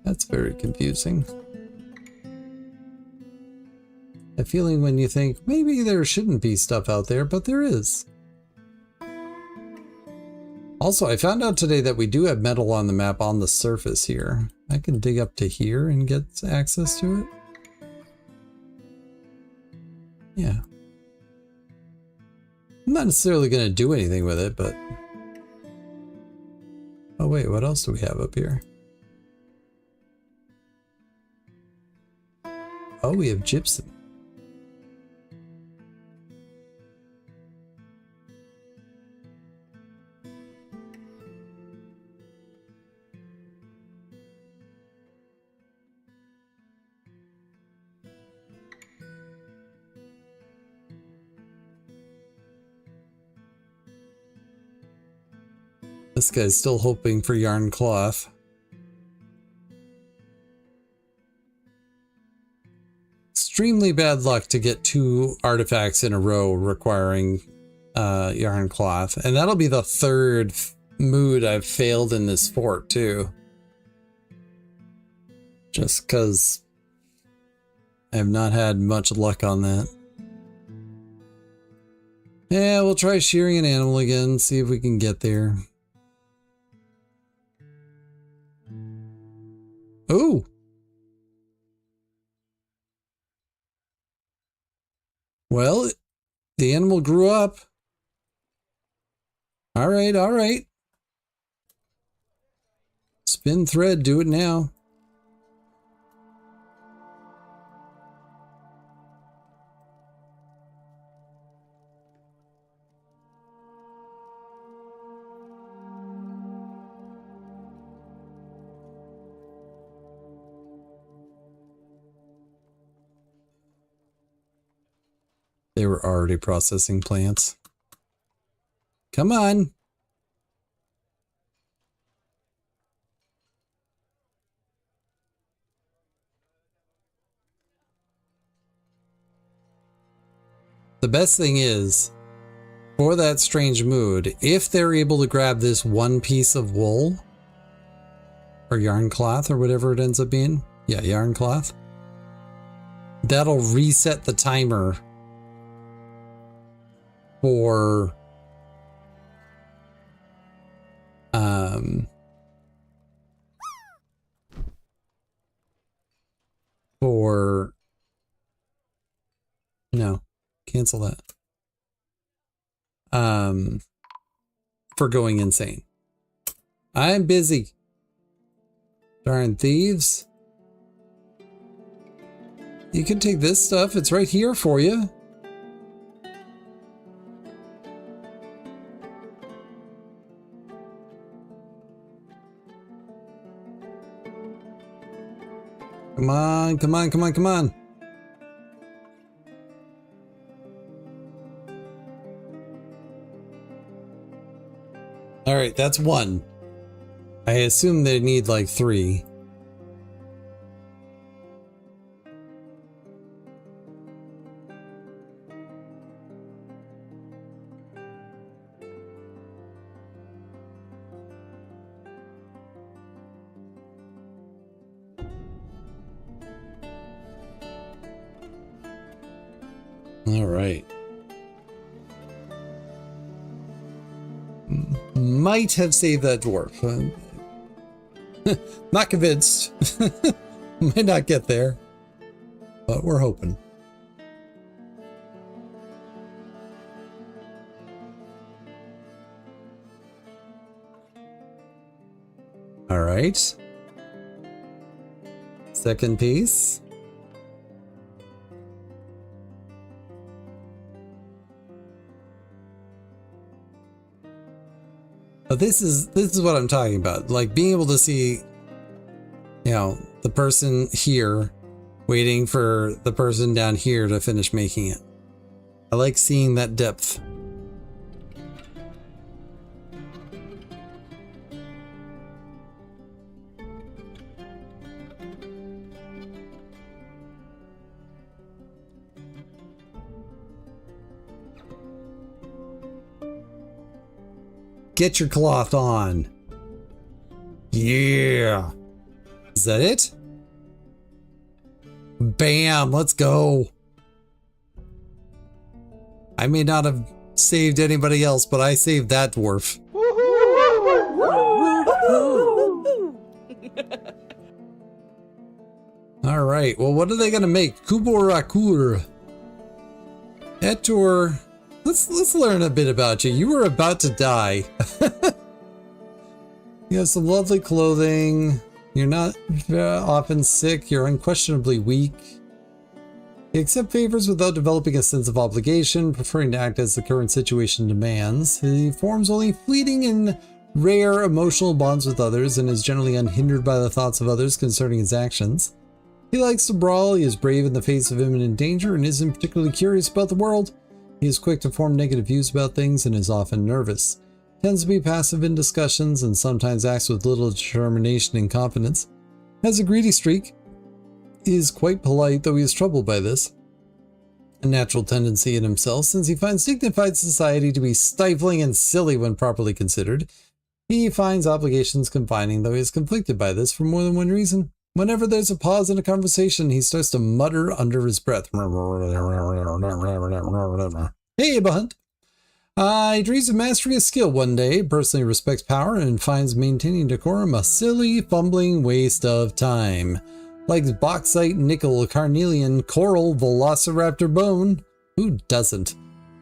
That's very confusing. A feeling when you think maybe there shouldn't be stuff out there, but there is. Also, I found out today that we do have metal on the map on the surface here. I can dig up to here and get access to it. Yeah. I'm not necessarily going to do anything with it, but... Oh wait, what else do we have up here? Oh, we have gypsum. This guy's still hoping for yarn cloth. Extremely bad luck to get 2 artifacts in a row requiring yarn cloth. And that'll be the 3rd mood I've failed in this fort too. Just because I have not had much luck on that. Yeah, we'll try shearing an animal again, see if we can get there. Oh! Well, the animal grew up. All right, all right. Spin thread, do it now. They were already processing plants. Come on. The best thing is, for that strange mood, if they're able to grab this one piece of wool, or yarn cloth, or whatever it ends up being, yeah, yarn cloth, that'll reset the timer for no, cancel that. For going insane. I'm busy. Darn thieves. You can take this stuff, it's right here for you. Come on, come on, come on, come on. All right, that's one. I assume they need like 3. All right. Might have saved that dwarf. Not convinced. Might not get there, but we're hoping. All right. Second piece. But this is what I'm talking about. Like being able to see, you know, the person here waiting for the person down here to finish making it. I like seeing that depth. Get your cloth on. Yeah. Is that it? Bam, let's go. I may not have saved anybody else, but I saved that dwarf. All right, well, what are they gonna make? Kuburakur. Etor. Let's learn a bit about you. You were about to die. You have some lovely clothing. You're not often sick. You're unquestionably weak. You accept favors without developing a sense of obligation, preferring to act as the current situation demands. He forms only fleeting and rare emotional bonds with others and is generally unhindered by the thoughts of others concerning his actions. He likes to brawl. He is brave in the face of imminent danger and isn't particularly curious about the world. He is quick to form negative views about things and is often nervous. Tends to be passive in discussions and sometimes acts with little determination and confidence. Has a greedy streak. He is quite polite, though he is troubled by this. A natural tendency in himself, since he finds dignified society to be stifling and silly when properly considered. He finds obligations confining, though he is conflicted by this for more than one reason. Whenever there's a pause in a conversation, he starts to mutter under his breath. Hey, Bahunt. He dreams of mastering a skill one day, personally respects power, and finds maintaining decorum a silly, fumbling waste of time. Likes bauxite, nickel, carnelian, coral, velociraptor bone. Who doesn't?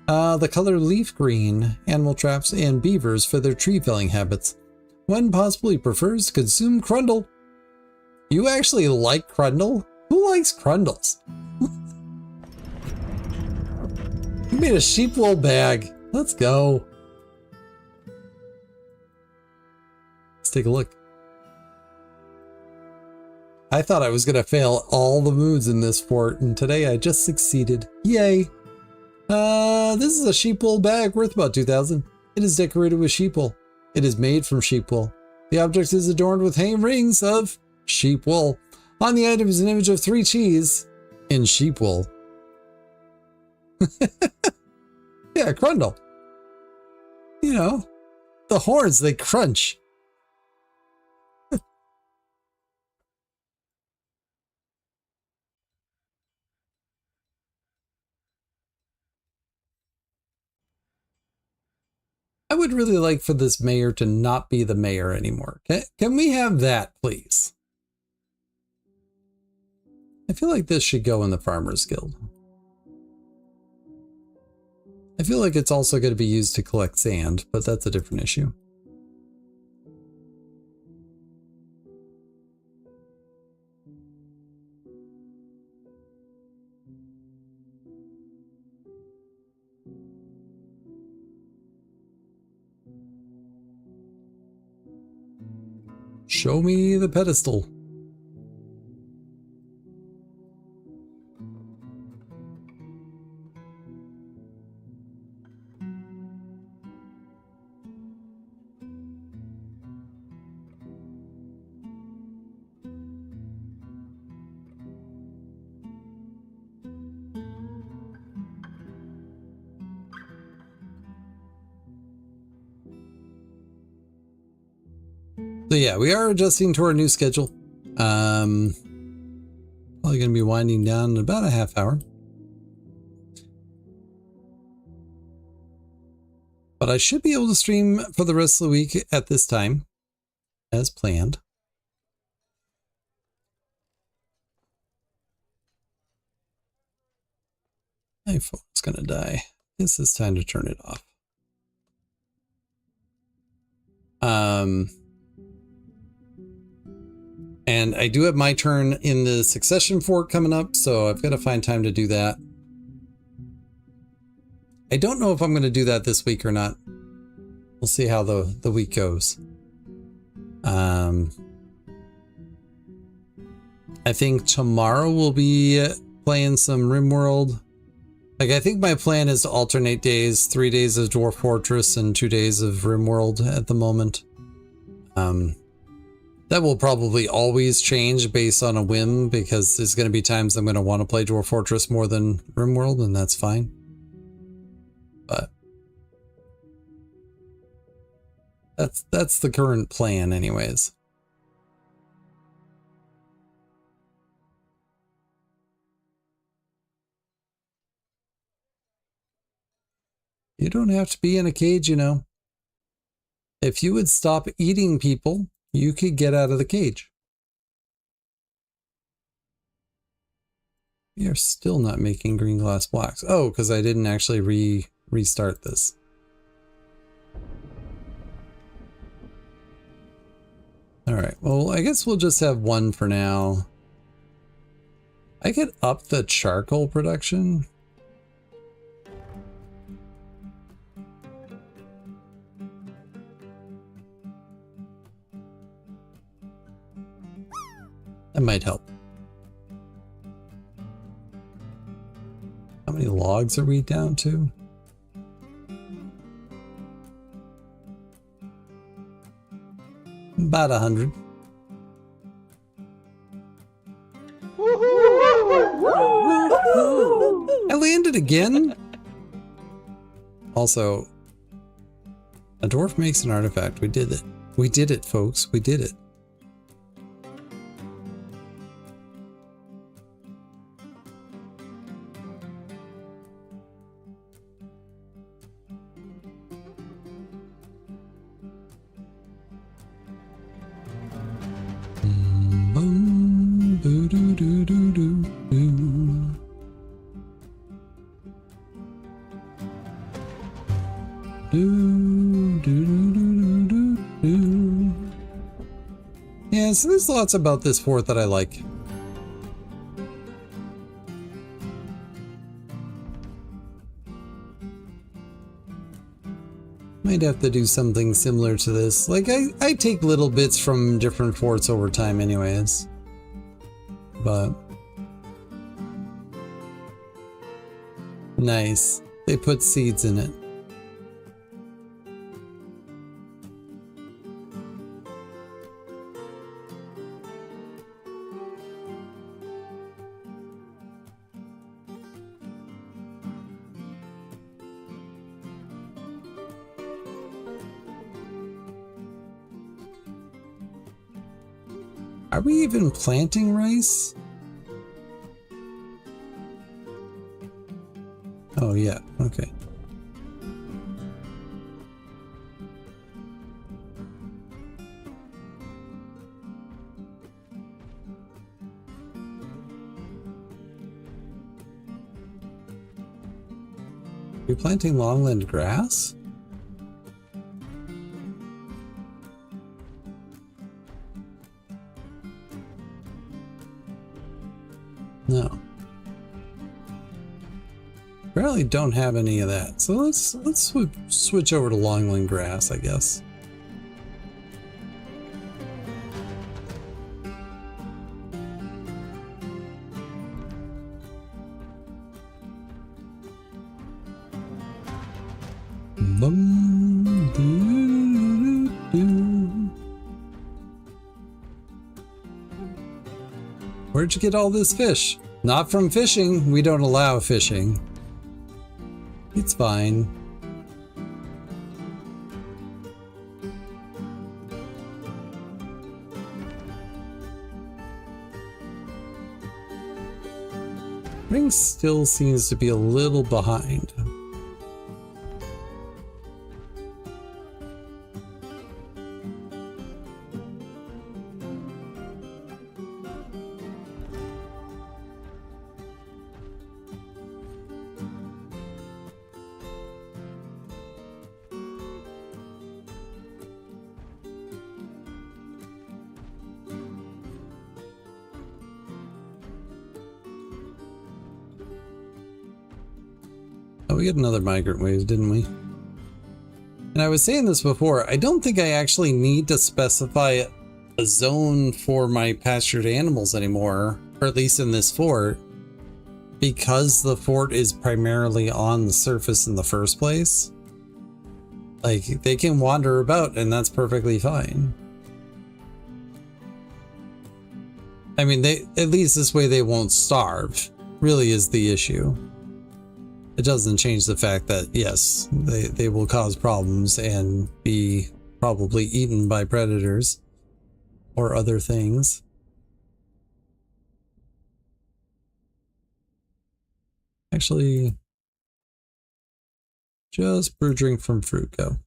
The color leaf green, animal traps, and beavers for their tree felling habits. When possible, he prefers to consume crundle. You actually like crundle? Who likes crundles? You made a sheep wool bag. Let's go. Let's take a look. I thought I was going to fail all the moves in this fort, and today I just succeeded. Yay. This is a sheep wool bag worth about 2,000. It is decorated with sheep wool. It is made from sheep wool. The object is adorned with hanging rings of sheep wool. On the item is an image of 3 cheese in sheep wool. Yeah, crundle. You know, the horns, they crunch. I would really like for this mayor to not be the mayor anymore. Can we have that, please? I feel like this should go in the Farmers Guild. I feel like it's also going to be used to collect sand, but that's a different issue. Show me the pedestal. So yeah, we are adjusting to our new schedule. Probably going to be winding down in about a half hour. But I should be able to stream for the rest of the week at this time, as planned. My phone's going to die. This is time to turn it off. And I do have my turn in the succession fort coming up, so I've got to find time to do that. I don't know if I'm going to do that this week or not. We'll see how the week goes. I think tomorrow we'll be playing some RimWorld. Like, I think my plan is to alternate days, 3 days of Dwarf Fortress and 2 days of RimWorld at the moment. That will probably always change based on a whim, because there's going to be times I'm going to want to play Dwarf Fortress more than RimWorld, and that's fine. But that's the current plan anyways. You don't have to be in a cage, you know. If you would stop eating people, you could get out of the cage. We are still not making green glass blocks. Oh, because I didn't actually restart this. All right, well, I guess we'll just have one for now. I could up the charcoal production. That might help. How many logs are we down to? About 100. I landed again. Also, a dwarf makes an artifact. We did it. We did it, folks. We did it. Do, do, do, do, do, do. Do, do, do, do, do, do. Yeah, so there's lots about this fort that I like. Might have to do something similar to this. Like, I take little bits from different forts over time anyways. But... nice. They put seeds in it. Are we even planting rice? Oh yeah, okay. Are you planting longland grass? No. Apparently don't have any of that. So let's switch over to longland grass, I guess. Where'd you get all this fish? Not from fishing. We don't allow fishing. It's fine. Ring still seems to be a little behind. Oh, we got another migrant wave, didn't we? And I was saying this before, I don't think I actually need to specify a zone for my pastured animals anymore, or at least in this fort, because the fort is primarily on the surface in the first place. Like, they can wander about and that's perfectly fine. I mean, at least this way they won't starve, really is the issue. It doesn't change the fact that, yes, they will cause problems and be probably eaten by predators or other things. Actually, just brew drink from fruit, go.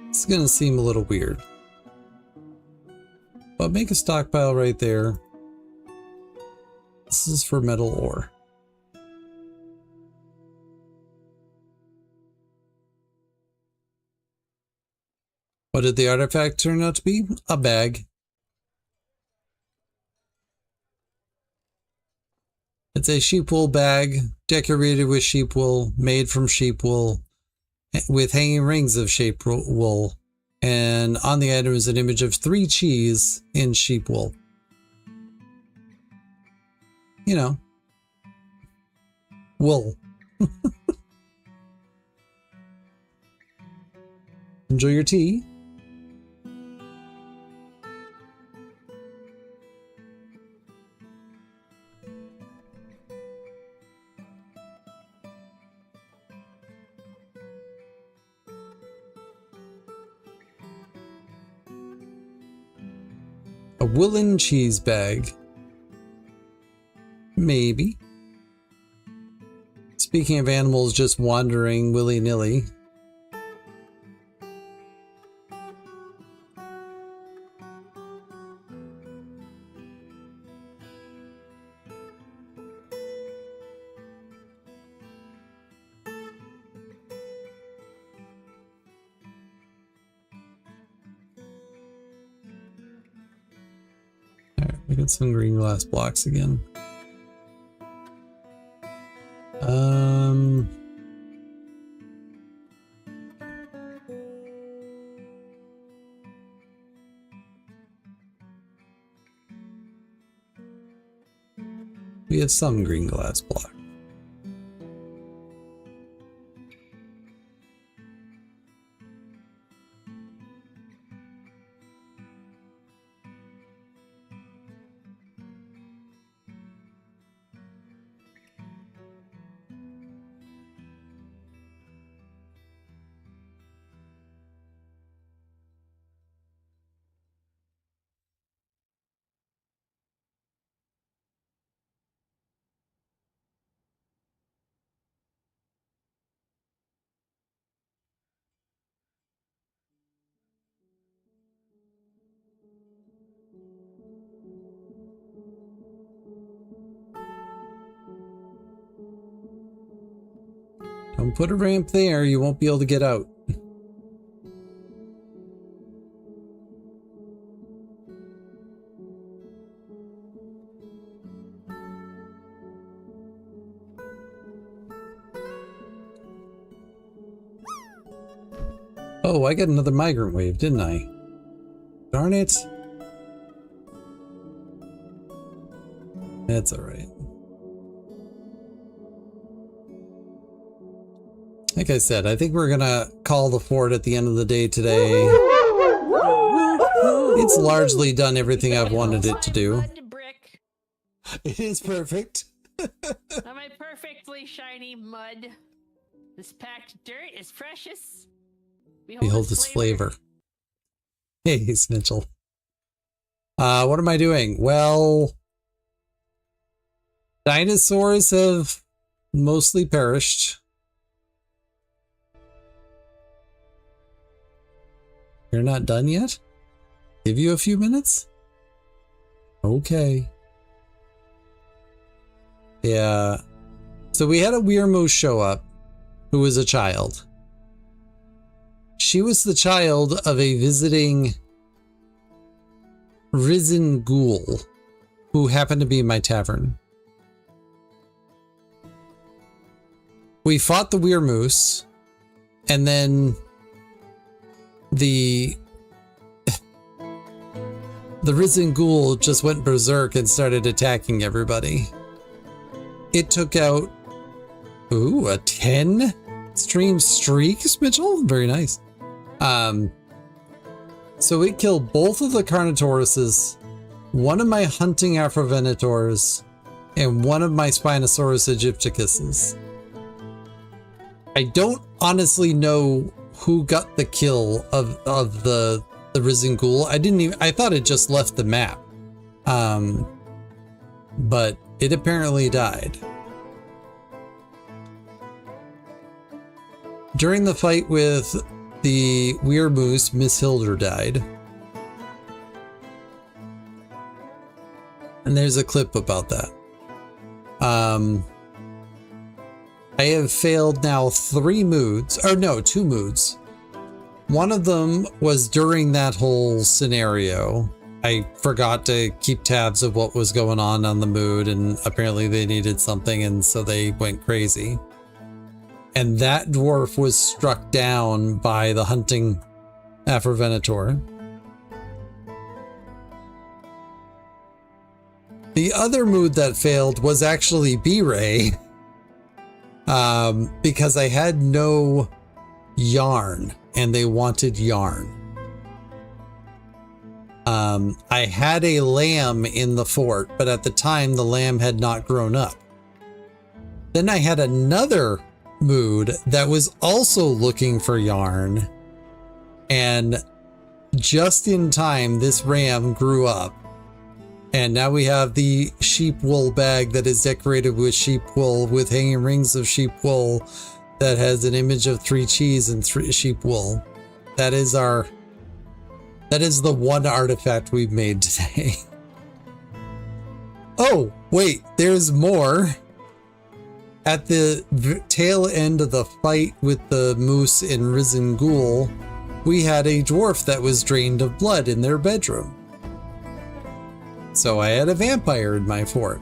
It's gonna seem a little weird, but make a stockpile right there. This is for metal ore. What did the artifact turn out to be? A bag. It's a sheep wool bag, decorated with sheep wool, made from sheep wool, with hanging rings of sheep wool. And on the item is an image of 3 cheese in sheep wool. You know, wool. Enjoy your tea. A woolen cheese bag. Maybe. Speaking of animals just wandering willy-nilly. Alright, we got some green glass blocks again. We have some green glass block. Don't put a ramp there, you won't be able to get out. Oh, I got another migrant wave, didn't I? Darn it. That's alright. Like I said, I think we're gonna call the fort at the end of the day today. It's largely done everything I've wanted it to do. Brick. It is perfect. On my perfectly shiny mud. This packed dirt is precious. Behold its flavor. Hey, Mitchell. What am I doing? Well, dinosaurs have mostly perished. You're not done yet? Give you a few minutes? Okay. Yeah. So we had a Weirmoose show up who was a child. She was the child of a visiting risen ghoul who happened to be in my tavern. We fought the Weirmoose, and then the risen ghoul just went berserk and started attacking everybody. It took out, ooh, a 10 stream streak, Mitchell? Very nice. So it killed both of the Carnotauruses, one of my hunting Afrovenators, and one of my Spinosaurus aegypticuses. I don't honestly know who got the kill of the risen ghoul. I thought it just left the map. But it apparently died. During the fight with the Weirmoose, Miss Hilder died. And there's a clip about that. I have failed now 3 moods, or no, 2 moods. One of them was during that whole scenario. I forgot to keep tabs of what was going on the mood, and apparently they needed something, and so they went crazy. And that dwarf was struck down by the hunting Afrovenator. The other mood that failed was actually B-Ray. Because I had no yarn, and they wanted yarn. I had a lamb in the fort, but at the time the lamb had not grown up. Then I had another mood that was also looking for yarn, and just in time this ram grew up, and now we have the sheep wool bag that is decorated with sheep wool with hanging rings of sheep wool that has an image of 3 cheese and 3 sheep wool. That is the one artifact we've made today. Oh, wait, there's more. At the tail end of the fight with the moose and risen ghoul, we had a dwarf that was drained of blood in their bedroom. So I had a vampire in my fort.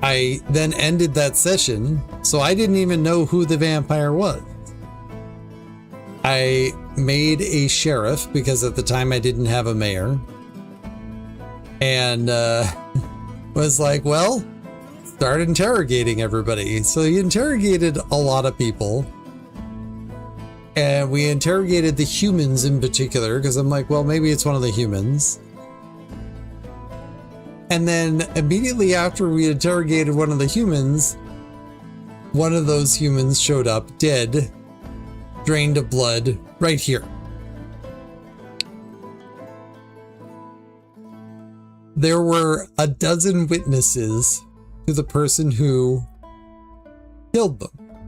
I then ended that session, so I didn't even know who the vampire was. I made a sheriff because at the time I didn't have a mayor, and was like, well, start interrogating everybody. So he interrogated a lot of people, and we interrogated the humans in particular because I'm like, well, maybe it's one of the humans. And then immediately after we interrogated one of the humans, one of those humans showed up dead, drained of blood, right here. There were a dozen witnesses to the person who killed them,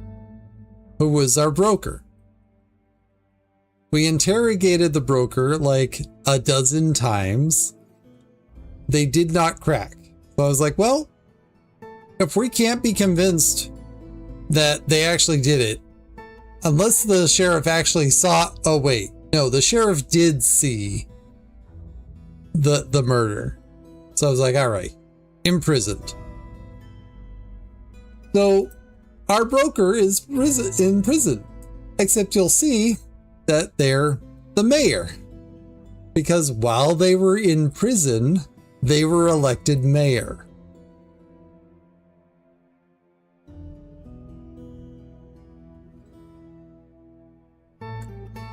who was our broker. We interrogated the broker like a dozen times. They did not crack. So I was like, well, if we can't be convinced that they actually did it, unless the sheriff actually saw, oh wait, no, the sheriff did see the murder. So I was like, all right, imprisoned. So our broker is in prison, except you'll see that they're the mayor, because while they were in prison, they were elected mayor.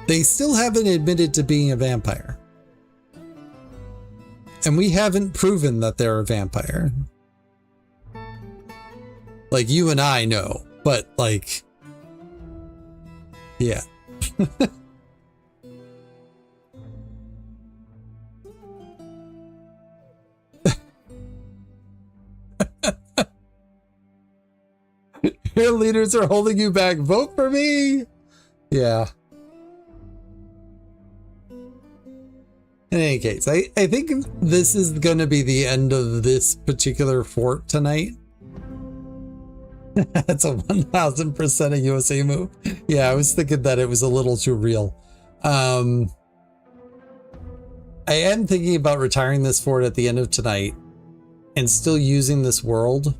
They still haven't admitted to being a vampire. And we haven't proven that they're a vampire. Like, you and I know, but like, yeah. Your leaders are holding you back. Vote for me. Yeah. In any case, I think this is going to be the end of this particular fort tonight. That's a 1000% a USA move. Yeah, I was thinking that it was a little too real. I am thinking about retiring this fort at the end of tonight and still using this world.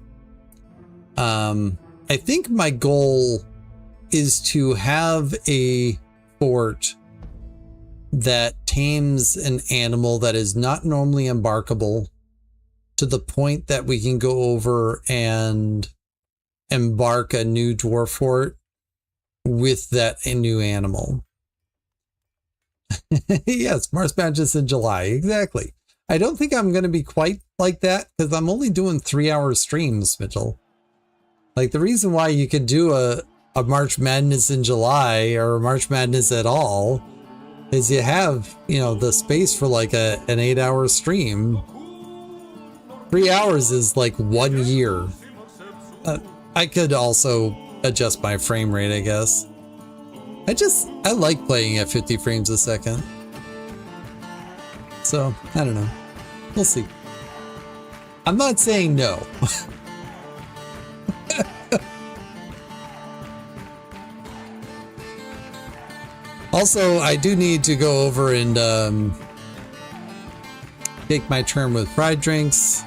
I think my goal is to have a fort that tames an animal that is not normally embarkable to the point that we can go over and embark a new dwarf fort with that new animal. Yes, Mars Madness in July. Exactly. I don't think I'm going to be quite like that because I'm only doing 3-hour streams, Mitchell. Like, the reason why you could do a March Madness in July or a March Madness at all is you have, you know, the space for like an 8-hour stream. 3 hours is like 1 year. I could also adjust my frame rate, I guess. I like playing at 50 frames a second. So, I don't know. We'll see. I'm not saying no. Also, I do need to go over and take my turn with fried drinks.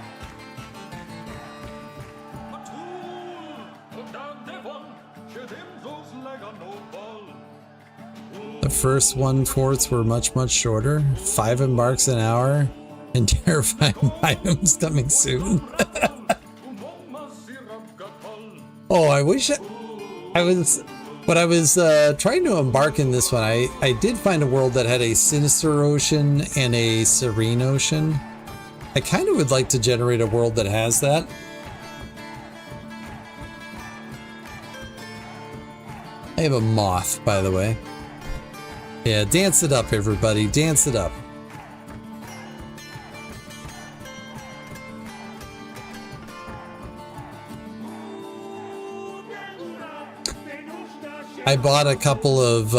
The first one forts were much shorter. 5 embarks an hour and terrifying biomes coming soon. Oh, I wish when I was trying to embark in this one, I did find a world that had a sinister ocean and a serene ocean. I kind of would like to generate a world that has that. I have a moth, by the way. Yeah, dance it up, everybody. Dance it up. I bought a couple of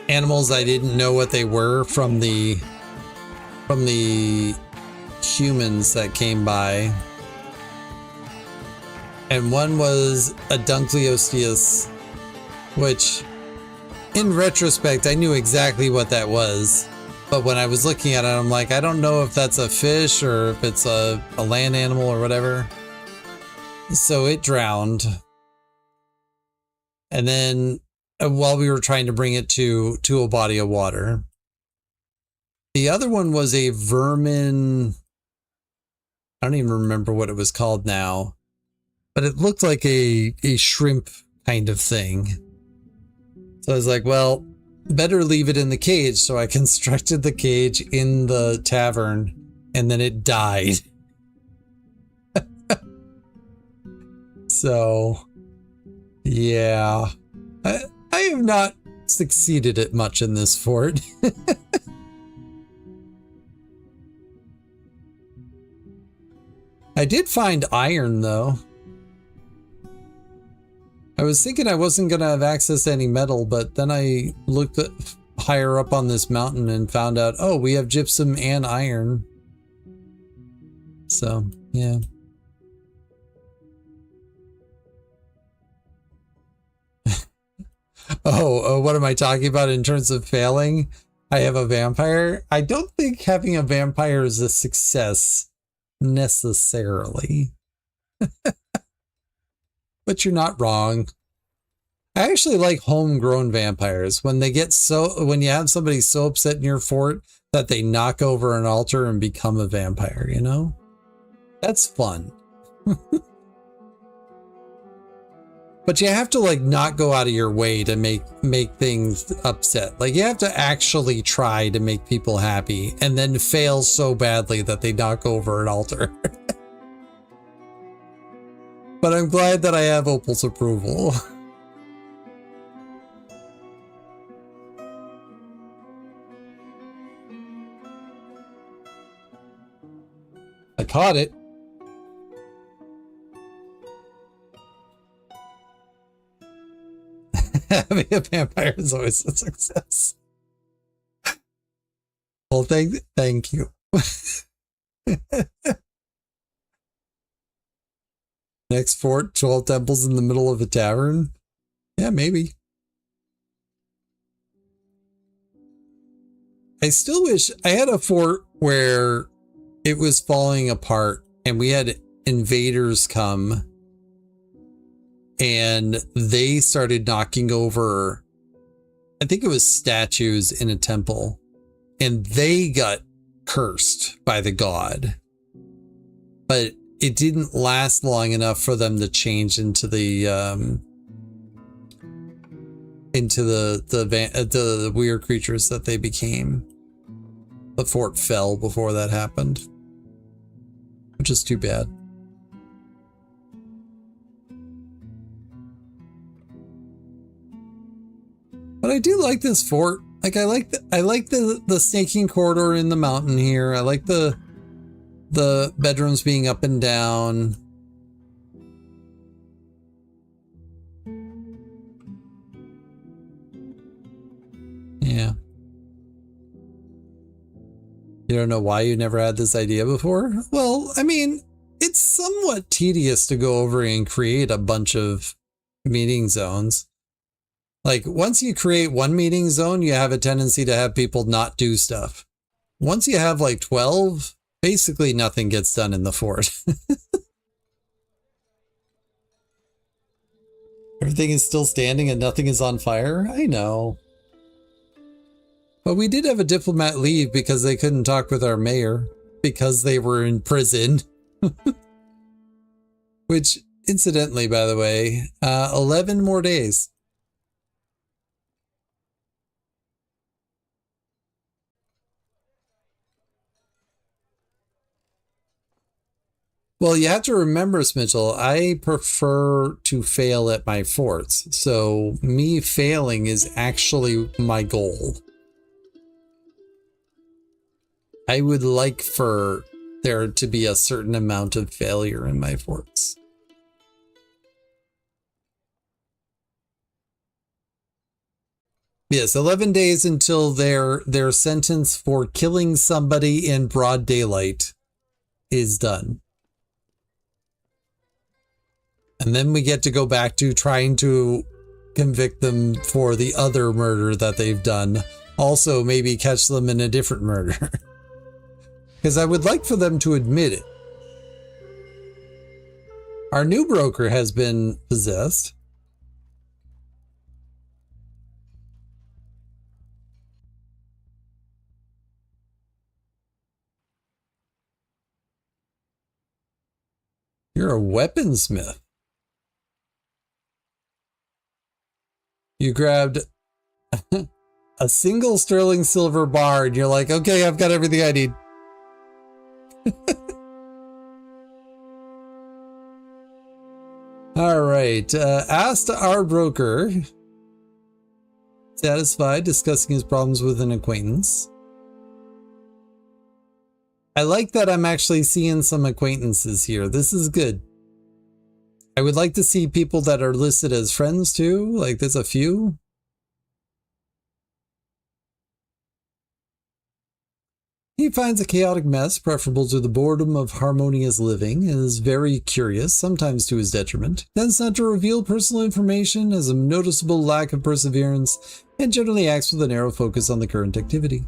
animals I didn't know what they were from the humans that came by. And one was a Dunkleosteus, which in retrospect I knew exactly what that was. But when I was looking at it, I'm like, I don't know if that's a fish or if it's a land animal or whatever. So it drowned. And then while we were trying to bring it to a body of water. The other one was a vermin. I don't even remember what it was called now. But it looked like a shrimp kind of thing. So I was like, well, better leave it in the cage. So I constructed the cage in the tavern and then it died. So, yeah, I have not succeeded at much in this fort. I did find iron, though. I was thinking I wasn't going to have access to any metal, but then I looked higher up on this mountain and found out, oh, we have gypsum and iron. So, yeah. Oh, what am I talking about in terms of failing? I have a vampire. I don't think having a vampire is a success necessarily. But you're not wrong. I actually like homegrown vampires. When you have somebody so upset in your fort that they knock over an altar and become a vampire, you know? That's fun. But you have to like not go out of your way to make things upset. Like you have to actually try to make people happy and then fail so badly that they knock over an altar. But I'm glad that I have Opal's approval. I caught it. Having a vampire is always a success. Well, thank you. Next fort, 12 temples in the middle of a tavern? Yeah, maybe. I still wish I had a fort where it was falling apart and we had invaders come and they started knocking over, I think it was statues in a temple, and they got cursed by the god. But it didn't last long enough for them to change into the weird creatures that they became. The fort fell before that happened, which is too bad. But I do like this fort. Like I like the snaking corridor in the mountain here. I like the bedrooms being up and down. Yeah. You don't know why you never had this idea before? Well, I mean, it's somewhat tedious to go over and create a bunch of meeting zones. Like, once you create one meeting zone, you have a tendency to have people not do stuff. Once you have like 12, basically nothing gets done in the fort. Everything is still standing and nothing is on fire? I know. But we did have a diplomat leave because they couldn't talk with our mayor because they were in prison. Which Incidentally, by the way, 11 more days. Well, you have to remember, Smitchell, I prefer to fail at my forts. So me failing is actually my goal. I would like for there to be a certain amount of failure in my forts. Yes, 11 days until their sentence for killing somebody in broad daylight is done. And then we get to go back to trying to convict them for the other murder that they've done. Also, maybe catch them in a different murder. Because I would like for them to admit it. Our new broker has been possessed. You're a weaponsmith. You grabbed a single sterling silver bar and you're like, okay, I've got everything I need. All right. Asked our broker. Satisfied, discussing his problems with an acquaintance. I like that I'm actually seeing some acquaintances here. This is good. I would like to see people that are listed as friends too. Like there's a few. He finds a chaotic mess preferable to the boredom of harmonious living and is very curious, sometimes to his detriment. Tends not to reveal personal information, has a noticeable lack of perseverance, and generally acts with a narrow focus on the current activity.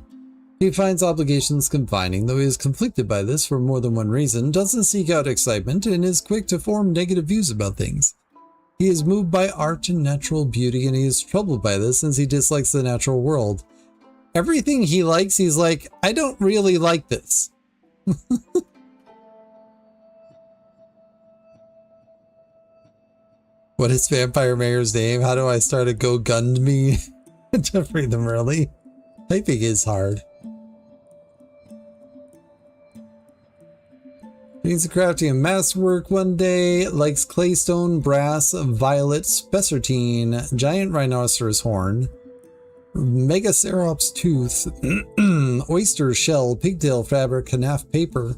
He finds obligations confining, though he is conflicted by this for more than one reason, doesn't seek out excitement, and is quick to form negative views about things. He is moved by art and natural beauty, and he is troubled by this since he dislikes the natural world. Everything he likes, he's like, I don't really like this. What is Vampire Mayor's name? How do I start a GoGundMe to free them early? Typing is hard. Needs a crafting and masterwork one day. Likes claystone, brass, violet, spessartine, giant rhinoceros horn, megacerops tooth, oyster shell, pigtail fabric, canaf paper.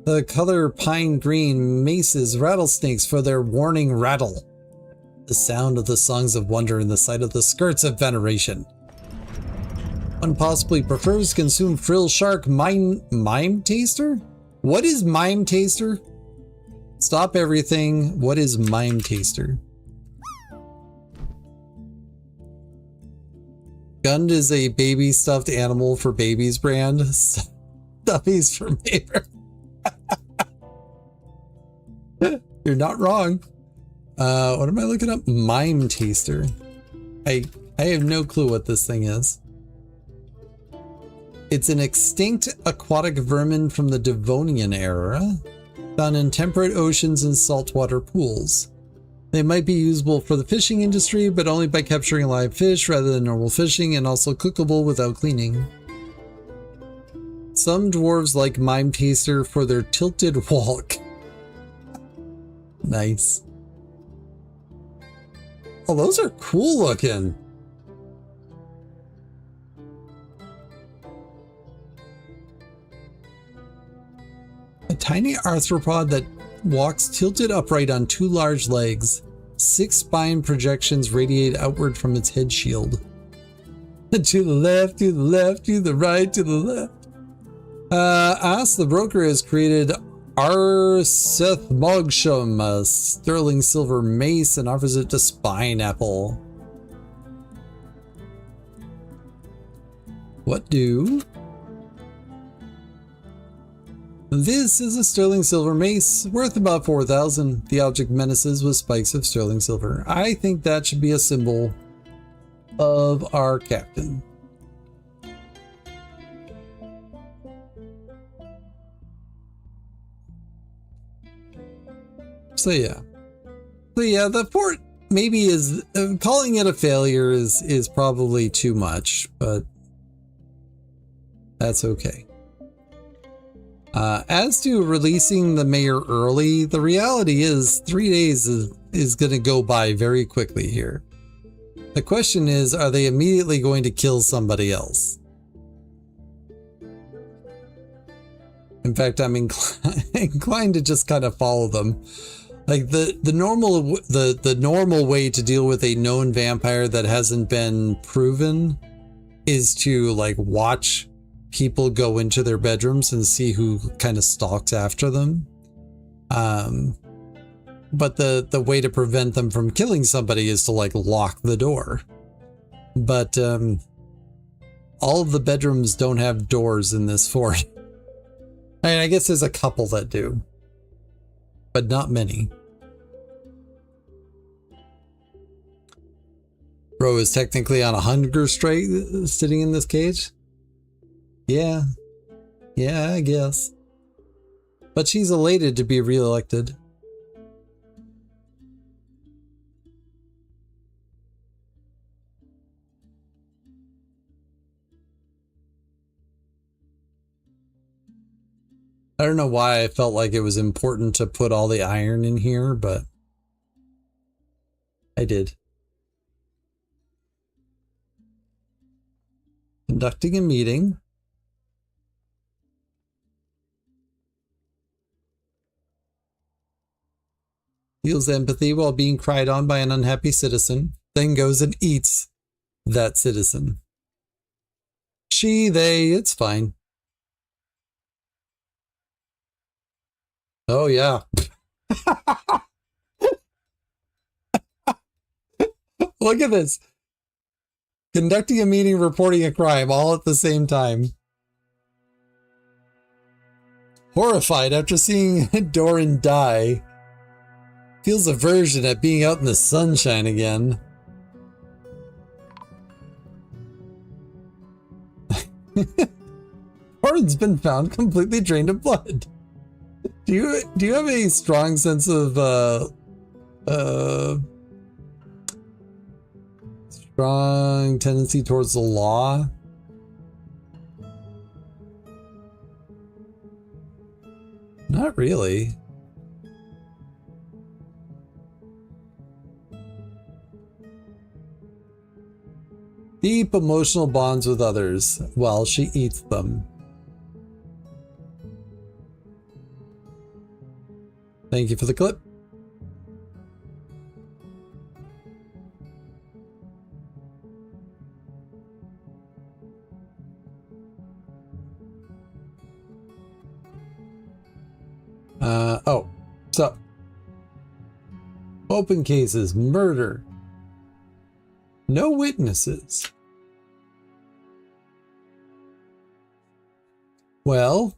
The color pine green, maces, rattlesnakes for their warning rattle. The sound of the songs of wonder and the sight of the skirts of veneration. One possibly prefers consume frill shark mime taster? What is mime taster? Stop everything. What is mime taster? Gund is a baby stuffed animal for babies brand. Stuffies for neighbor. You're not wrong. What am I looking up? Mime taster. I have no clue what this thing is. It's an extinct aquatic vermin from the Devonian era, found in temperate oceans and saltwater pools. They might be usable for the fishing industry, but only by capturing live fish rather than normal fishing, and also cookable without cleaning. Some dwarves like mime taster for their tilted walk. Nice. Oh, those are cool looking. A tiny arthropod that walks tilted upright on two large legs. 6 spine projections radiate outward from its head shield. To the left, to the left, to the right, to the left. As the broker has created Arsethmogsham, a sterling silver mace, and offers it to Spineapple. What do? This is a sterling silver mace, worth about 4,000. The object menaces with spikes of sterling silver. I think that should be a symbol of our captain. So yeah, So yeah, the fort maybe is calling it a failure is probably too much, but that's okay. As to releasing the mayor early, the reality is 3 days is going to go by very quickly here. The question is, are they immediately going to kill somebody else? In fact, I'm inclined to just kind of follow them. Like the normal way to deal with a known vampire that hasn't been proven is to like watch people go into their bedrooms and see who kind of stalks after them. But the way to prevent them from killing somebody is to like lock the door. But all of the bedrooms don't have doors in this fort. I mean, I guess there's a couple that do, but not many. Bro is technically on a hunger strike sitting in this cage. Yeah, I guess. But she's elated to be reelected. I don't know why I felt like it was important to put all the iron in here, but I did. Conducting a meeting. Feels empathy while being cried on by an unhappy citizen, then goes and eats that citizen. She, they, it's fine. Oh, yeah. Look at this. Conducting a meeting, reporting a crime, all at the same time. Horrified after seeing Doran die. Feels aversion at being out in the sunshine again. Doran's been found completely drained of blood. Do you have a strong sense of strong tendency towards the law? Not really. Deep emotional bonds with others while she eats them. Thank you for the clip. Oh, so open cases, murder. No witnesses. Well,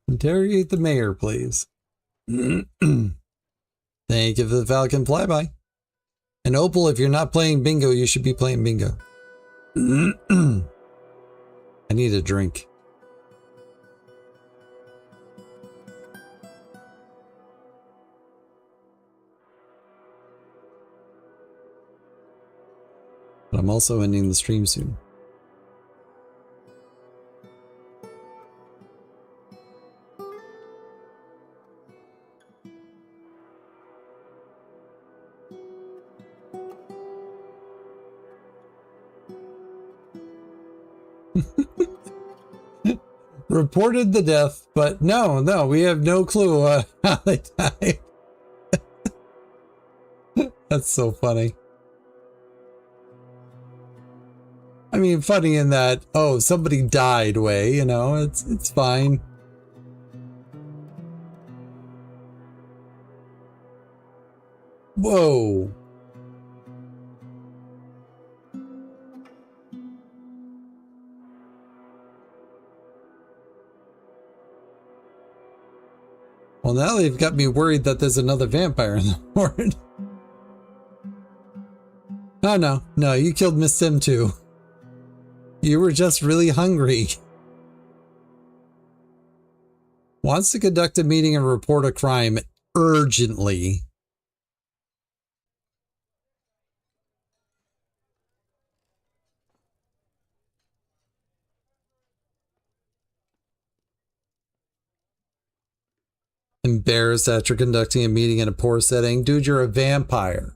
interrogate the mayor, please. Thank you for the Falcon flyby. And Opal, if you're not playing bingo, you should be playing bingo. I need a drink. But I'm also ending the stream soon. Reported the death, but no, we have no clue how they died. That's so funny. I mean, funny in that, oh, somebody died way, you know, it's fine. Whoa. Well, now they've got me worried that there's another vampire in the horde. Oh, no, you killed Miss Sim too. You were just really hungry. Wants to conduct a meeting and report a crime urgently. Embarrassed after conducting a meeting in a poor setting. Dude, you're a vampire.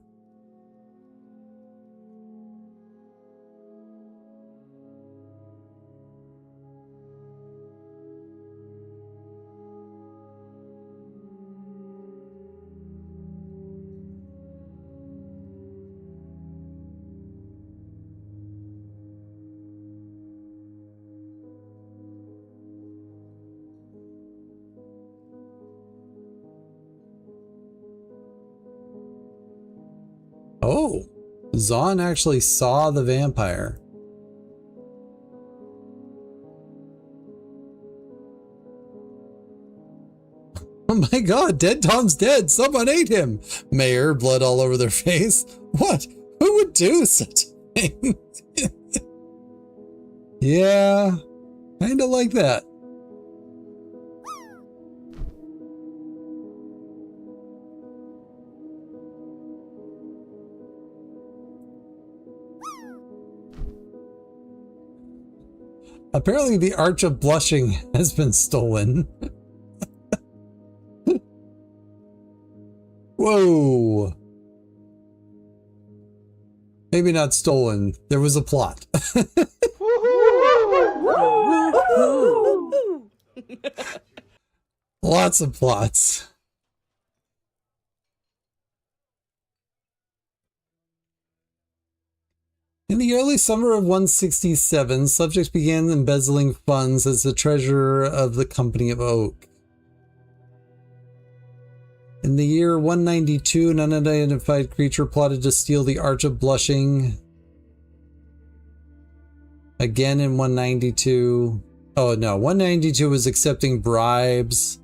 Oh, Zahn actually saw the vampire. Oh my god, Dead Tom's dead. Someone ate him. Mayor, blood all over their face. What? Who would do such a thing? Yeah, kind of like that. Apparently the Arch of Blushing has been stolen. Whoa. Maybe not stolen. There was a plot. Lots of plots. In the early summer of 167, subjects began embezzling funds as the treasurer of the Company of Oak. In the year 192, an unidentified creature plotted to steal the Arch of Blushing. Again in 192. Oh no, 192 was accepting bribes.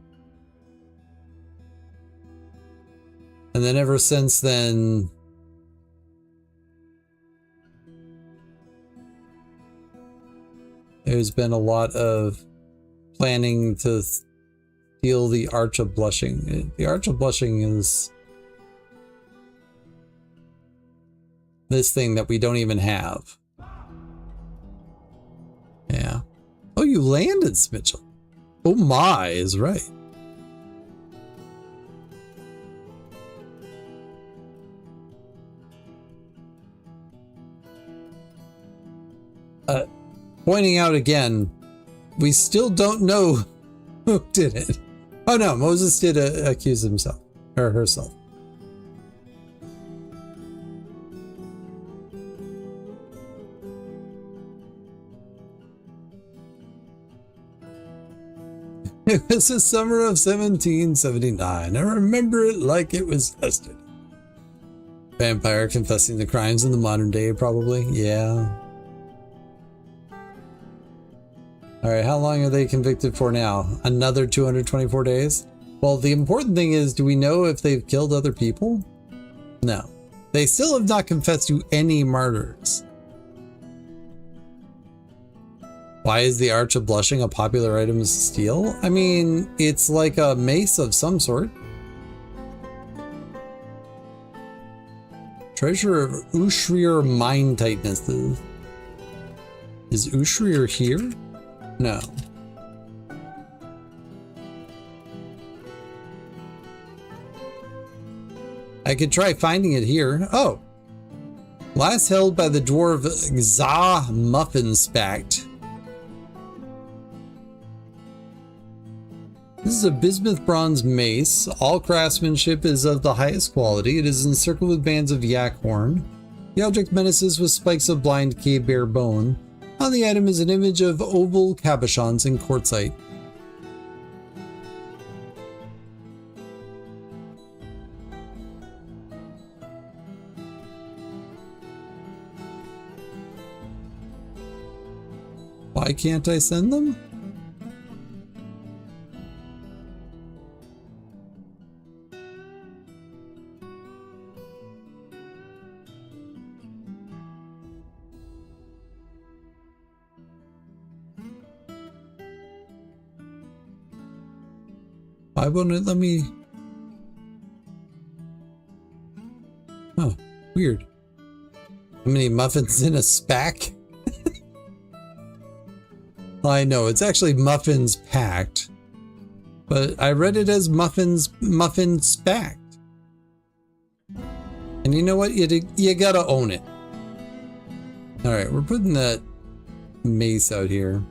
And then ever since then, there's been a lot of planning to steal the Arch of Blushing. The Arch of Blushing is this thing that we don't even have. Yeah. Oh, you landed, Mitchell. Oh my is right. Pointing out again, we still don't know who did it. Oh no, Moses did accuse himself or herself. It was the summer of 1779. I remember it like it was yesterday. Vampire confessing the crimes in the modern day, probably. Yeah. All right, how long are they convicted for now? Another 224 days? Well, the important thing is, do we know if they've killed other people? No. They still have not confessed to any murders. Why is the Arch of Blushing a popular item to steal? I mean, it's like a mace of some sort. Treasure of Ushrir Mind Tightness. Is Ushrir here? No. I could try finding it here. Oh. Last held by the dwarf Za Muffinspact. This is a bismuth bronze mace. All craftsmanship is of the highest quality. It is encircled with bands of yak horn. The object menaces with spikes of blind cave bear bone. On the item is an image of oval cabochons in quartzite. Why can't I send them? Why won't it let me? Oh, weird. How many muffins in a spack? I know, it's actually muffins packed. But I read it as muffin spacked. And you know what? You gotta own it. Alright, we're putting that mace out here.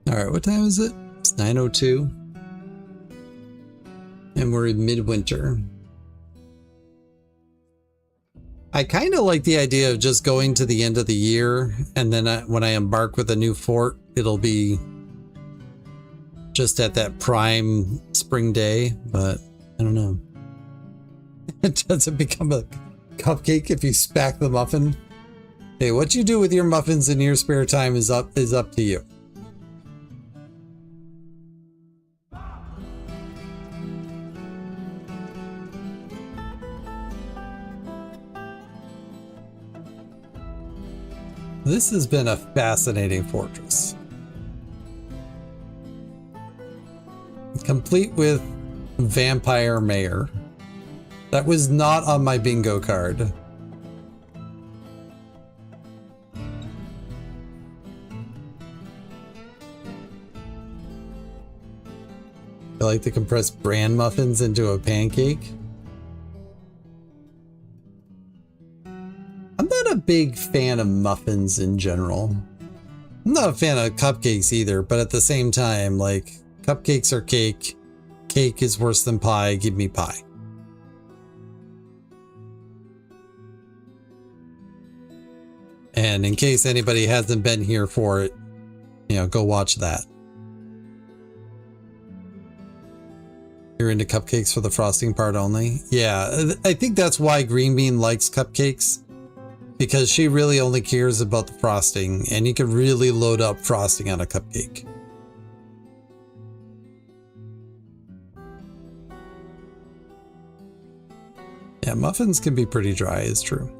Alright, what time is it? It's 9:02. And we're in midwinter. I kind of like the idea of just going to the end of the year, and then when I embark with a new fort, it'll be just at that prime spring day, but I don't know. Does it become a cupcake if you spack the muffin? Hey, what you do with your muffins in your spare time is up to you. This has been a fascinating fortress. Complete with vampire mayor. That was not on my bingo card. I like to compress bran muffins into a pancake. I'm not a big fan of muffins in general. I'm not a fan of cupcakes either, but at the same time, like, cupcakes are cake. Cake is worse than pie. Give me pie. And in case anybody hasn't been here for it, you know, go watch that. You're into cupcakes for the frosting part only? Yeah, I think that's why Green Bean likes cupcakes. Because she really only cares about the frosting, and you can really load up frosting on a cupcake. Yeah, muffins can be pretty dry, it's true.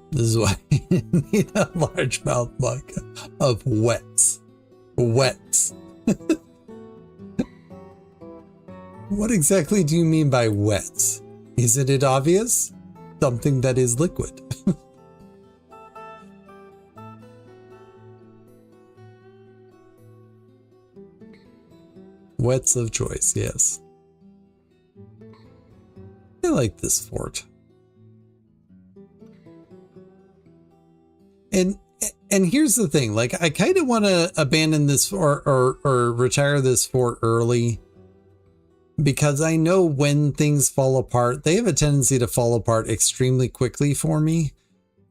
This is why you need a largemouth mug of wets. Wets. What exactly do you mean by wets? Isn't it obvious? Something that is liquid. Wets of choice, yes. I like this fort. And here's the thing, like, I kind of want to abandon this or retire this fort early, because I know when things fall apart, they have a tendency to fall apart extremely quickly for me.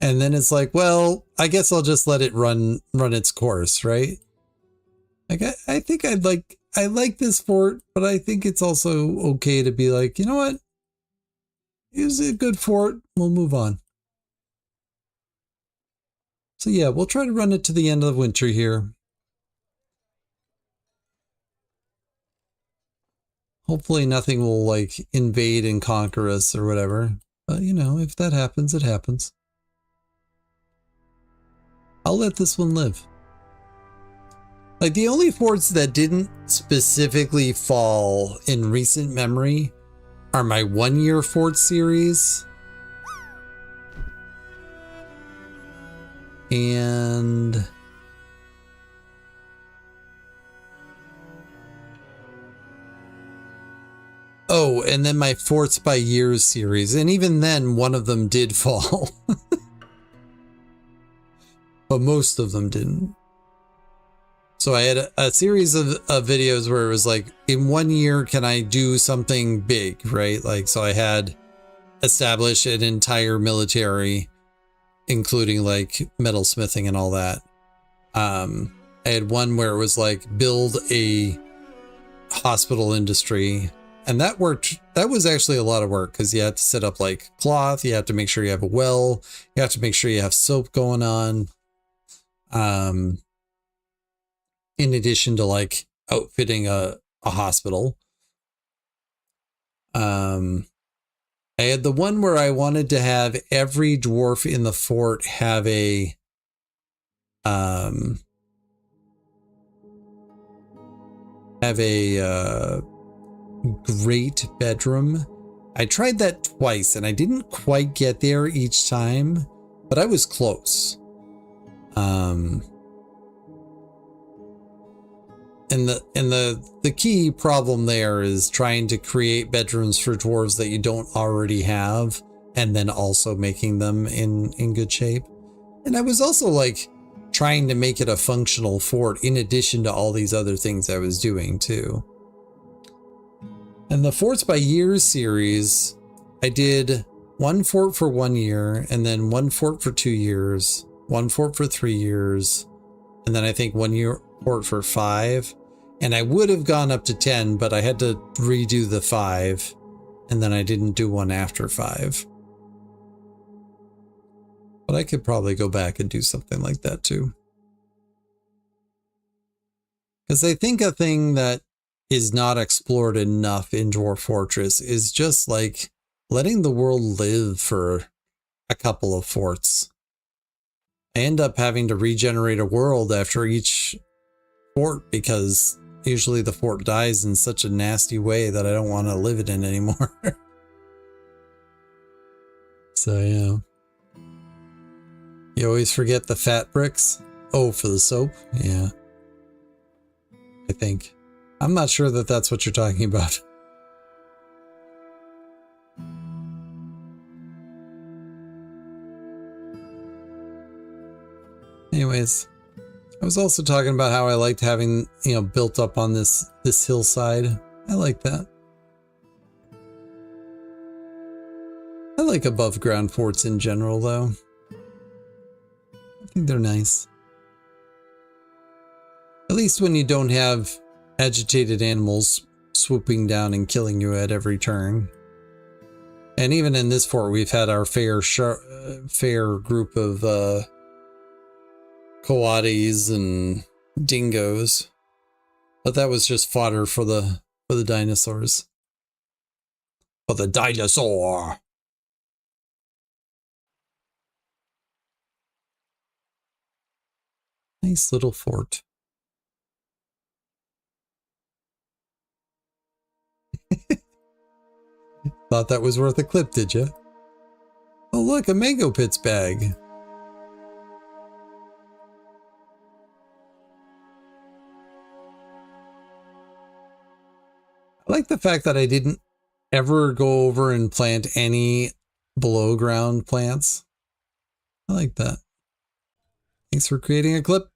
And then it's like, well, I guess I'll just let it run its course, right? Like, I think I like this fort, but I think it's also okay to be like, you know what? It was a good fort. We'll move on. So yeah, we'll try to run it to the end of the winter here. Hopefully nothing will like invade and conquer us or whatever. But you know, if that happens, it happens. I'll let this one live. Like, the only forts that didn't specifically fall in recent memory are my 1 year fort series. And oh, and then my forts by years series. And even then, one of them did fall. But most of them didn't. So I had a series of videos where it was like, in 1 year, can I do something big, right? Like, so I had established an entire military, including like metalsmithing and all that. I had one where it was like, build a hospital industry And that worked. That was actually a lot of work because you had to set up like cloth. You have to make sure you have a well. You have to make sure you have soap going on. In addition to like outfitting a hospital. I had the one where I wanted to have every dwarf in the fort have a great bedroom. I tried that twice and I didn't quite get there each time, but I was close. And the key problem there is trying to create bedrooms for dwarves that you don't already have, and then also making them in good shape. And I was also like trying to make it a functional fort in addition to all these other things I was doing too. And the Forts by Years series, I did one fort for 1 year, and then one fort for 2 years, one fort for 3 years, and then I think 1 year fort for 5. And I would have gone up to 10, but I had to redo the 5, and then I didn't do one after 5. But I could probably go back and do something like that too. Because I think a thing that is not explored enough in Dwarf Fortress is just like letting the world live for a couple of forts. I end up having to regenerate a world after each fort because usually the fort dies in such a nasty way that I don't want to live it in anymore. So yeah. You always forget the fat bricks. Oh, for the soap? Yeah. I think. I'm not sure that that's what you're talking about. Anyways, I was also talking about how I liked having, built up on this hillside. I like that. I like above ground forts in general, though. I think they're nice. At least when you don't have agitated animals swooping down and killing you at every turn. And even in this fort, we've had our fair group of coatis and dingoes, but that was just fodder for the dinosaurs. For the dinosaur. Nice little fort. Thought that was worth a clip, did you? Oh look, a mango pits bag. I like the fact that I didn't ever go over and plant any below ground plants. I like that. Thanks for creating a clip.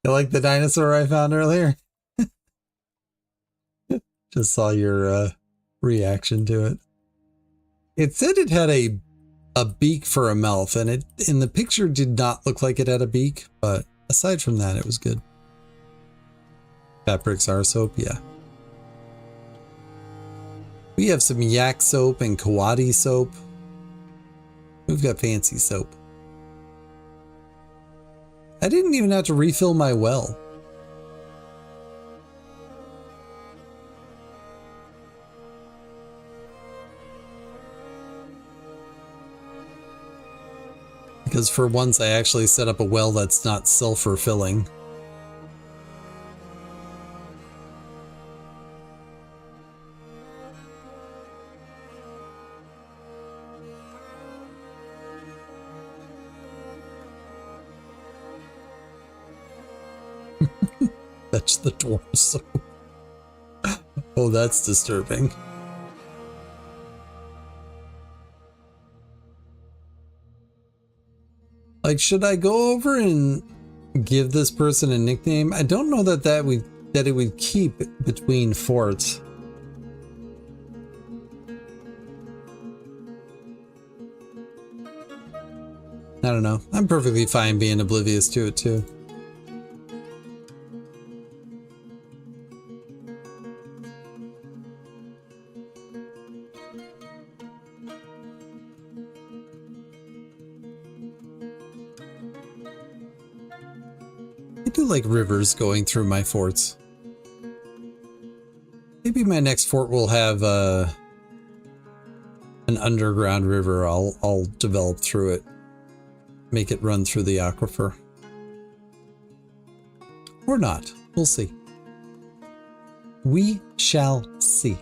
You like the dinosaur I found earlier? Just saw your reaction to it. It said it had a beak for a mouth, and it in the picture did not look like it had a beak, but aside from that, it was good. Fat bricks are soap, yeah. We have some yak soap and coati soap. We've got fancy soap. I didn't even have to refill my well. Because for once I actually set up a well that's not self-refilling. Fetch the torso. Oh, that's disturbing. Like, should I go over and give this person a nickname? I don't know that it would keep between forts. I don't know. I'm perfectly fine being oblivious to it too. I do like rivers going through my forts. Maybe my next fort will have an underground river. I'll develop through it. Make it run through the aquifer. Or not. We'll see. We shall see.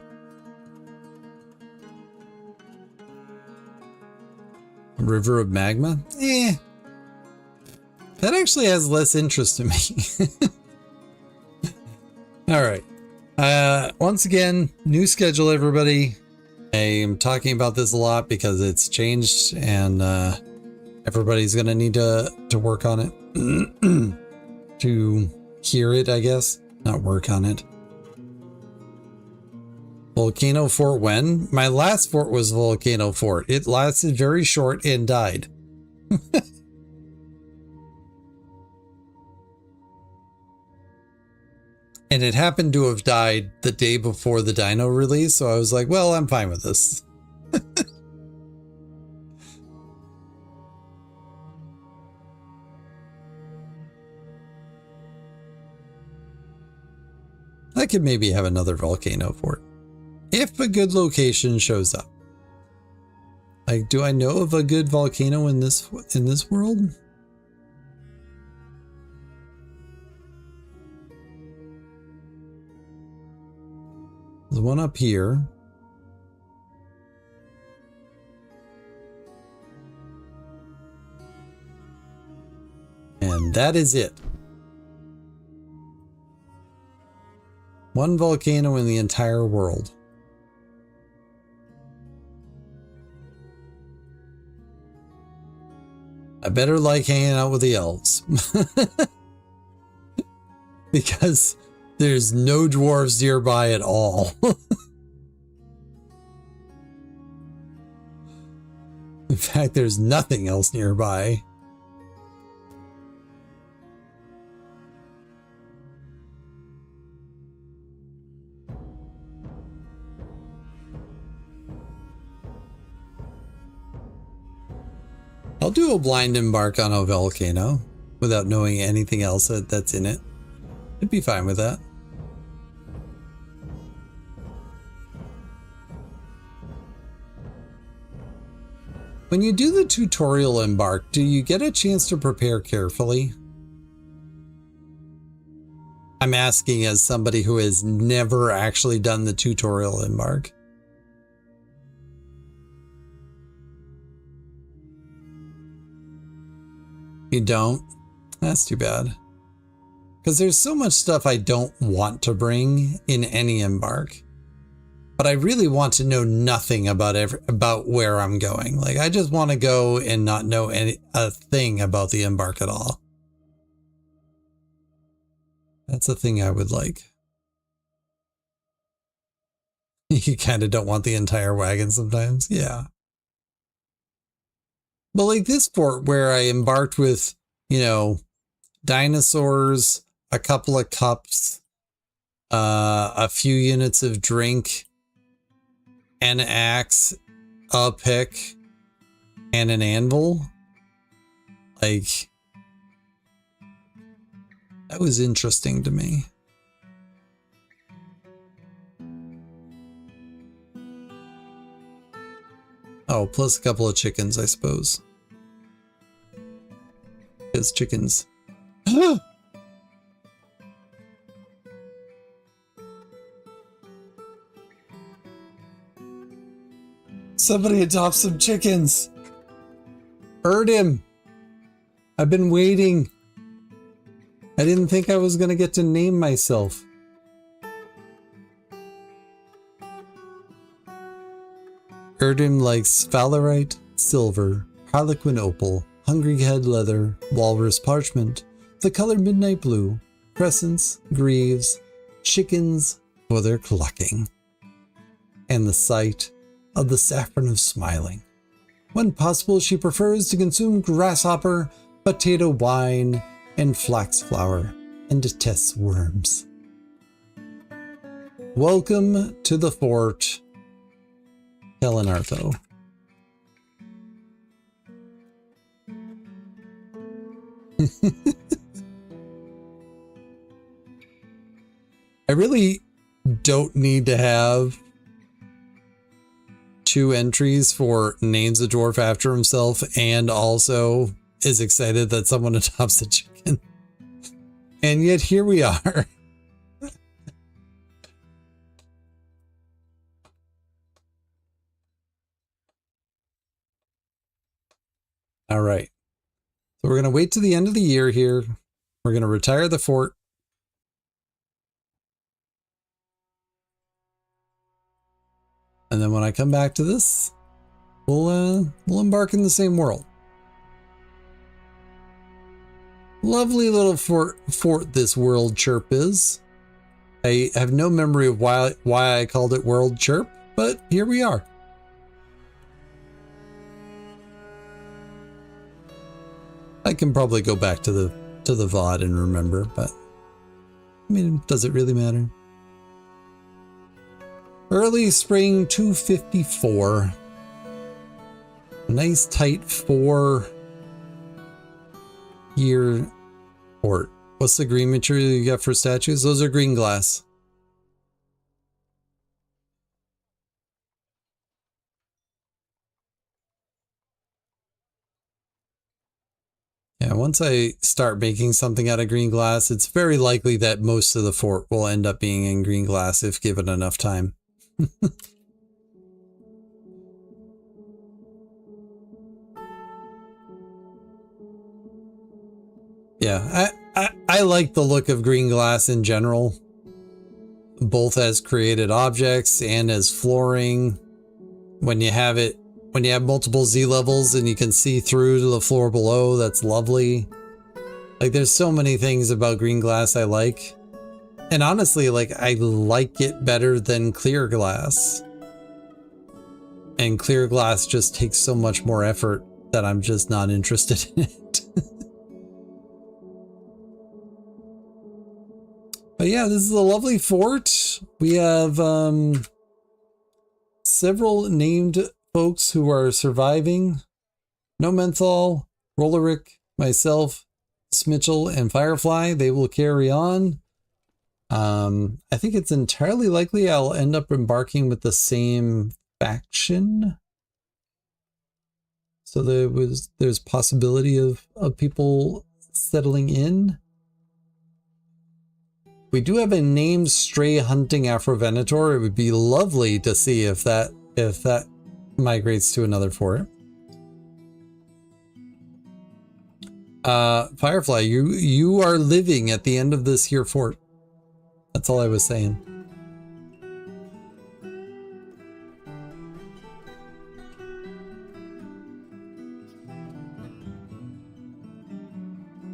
A river of magma? Eh. That actually has less interest to me. Alright. Once again, new schedule, everybody. I am talking about this a lot because it's changed and everybody's gonna need to work on it. To hear it, I guess. Not work on it. Volcano Fort when? My last fort was Volcano Fort. It lasted very short and died. And it happened to have died the day before the Dino release, so I was like, well, I'm fine with this. I could maybe have another volcano fort. If a good location shows up. Like, do I know of a good volcano in this world? There's one up here. And that is it. One volcano in the entire world. I better like hanging out with the elves. Because there's no dwarves nearby at all. In fact, there's nothing else nearby. I'll do a blind embark on a volcano without knowing anything else that's in it. I'd be fine with that. When you do the tutorial embark, do you get a chance to prepare carefully? I'm asking as somebody who has never actually done the tutorial embark. You don't? That's too bad. Because there's so much stuff I don't want to bring in any embark. But I really want to know nothing about where I'm going. Like, I just want to go and not know a thing about the embark at all. That's a thing I would like. You kind of don't want the entire wagon sometimes. Yeah. But like this fort where I embarked with, you know, dinosaurs, a couple of cups, a few units of drink, an axe, a pick, and an anvil. Like, that was interesting to me. Oh, plus a couple of chickens, I suppose. Because chickens. Somebody adopt some chickens. Herd him. I've been waiting. I didn't think I was going to get to name myself. Erdem likes sphalerite, silver, harlequin opal, hungry head leather, walrus parchment, the color midnight blue, crescents, greaves, chickens for their clucking, and the sight of the saffron of smiling. When possible, she prefers to consume grasshopper, potato wine, and flax flour, and detests worms. Welcome to the fort, Helen Artho. I really don't need to have 2 entries for names a dwarf after himself and also is excited that someone adopts a chicken. And yet here we are. All right. So we're going to wait to the end of the year here. We're going to retire the fort. And then when I come back to this, we'll embark in the same world. Lovely little fort this World Chirp is. I have no memory of why I called it World Chirp, but here we are. I can probably go back to the VOD and remember, but I mean, does it really matter? Early spring 254. A nice tight 4-year fort. What's the green material you got for statues? Those are green glass. Yeah, once I start making something out of green glass, it's very likely that most of the fort will end up being in green glass if given enough time. Yeah, I like the look of green glass in general, both as created objects and as flooring. When you have multiple Z levels and you can see through to the floor below, that's lovely. Like, there's so many things about green glass I like. And honestly, like, I like it better than clear glass. And clear glass just takes so much more effort that I'm just not interested in it. But yeah, this is a lovely fort. We have several named folks who are surviving. No Menthol, Rollerick, myself, Smitchell, and Firefly. They will carry on. I think it's entirely likely I'll end up embarking with the same faction. So there's possibility of people settling in. We do have a named stray hunting Afrovenator. It would be lovely to see if that migrates to another fort. Firefly, you are living at the end of this here fort. That's all I was saying.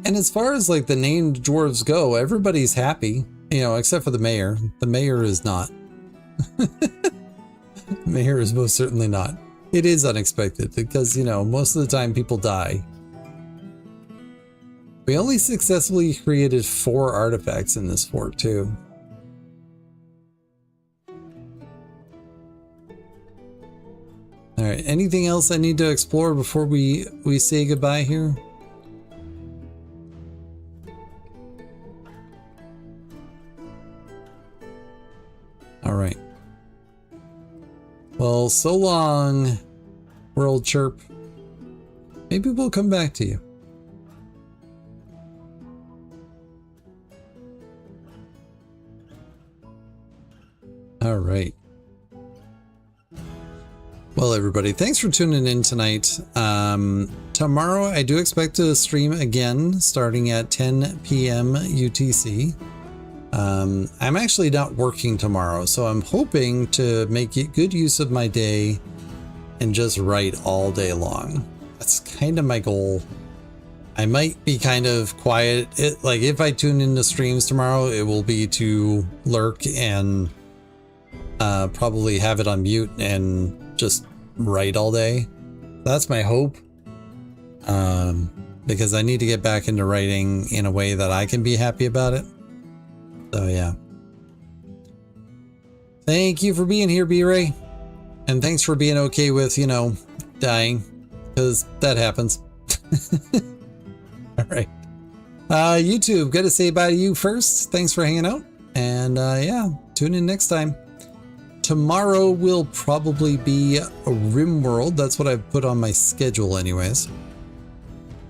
And as far as like the named dwarves go, everybody's happy, you know, except for the mayor. The mayor is not. The mayor is most certainly not. It is unexpected because, you know, most of the time people die. We only successfully created 4 artifacts in this fort too. All right, anything else I need to explore before we say goodbye here? All right. Well, so long, World Chirp. Maybe we'll come back to you. All right. Well, everybody, thanks for tuning in tonight. Tomorrow, I do expect to stream again, starting at 10 p.m. UTC. I'm actually not working tomorrow, so I'm hoping to make good use of my day and just write all day long. That's kind of my goal. I might be kind of quiet. Like if I tune into streams tomorrow, it will be to lurk and probably have it on mute and just write all day. That's my hope. Because I need to get back into writing in a way that I can be happy about it. So yeah. Thank you for being here, B-Ray. And thanks for being okay with, you know, dying. Because that happens. All right. YouTube, gotta say bye to you first. Thanks for hanging out. And yeah, tune in next time. Tomorrow will probably be a RimWorld. That's what I've put on my schedule anyways.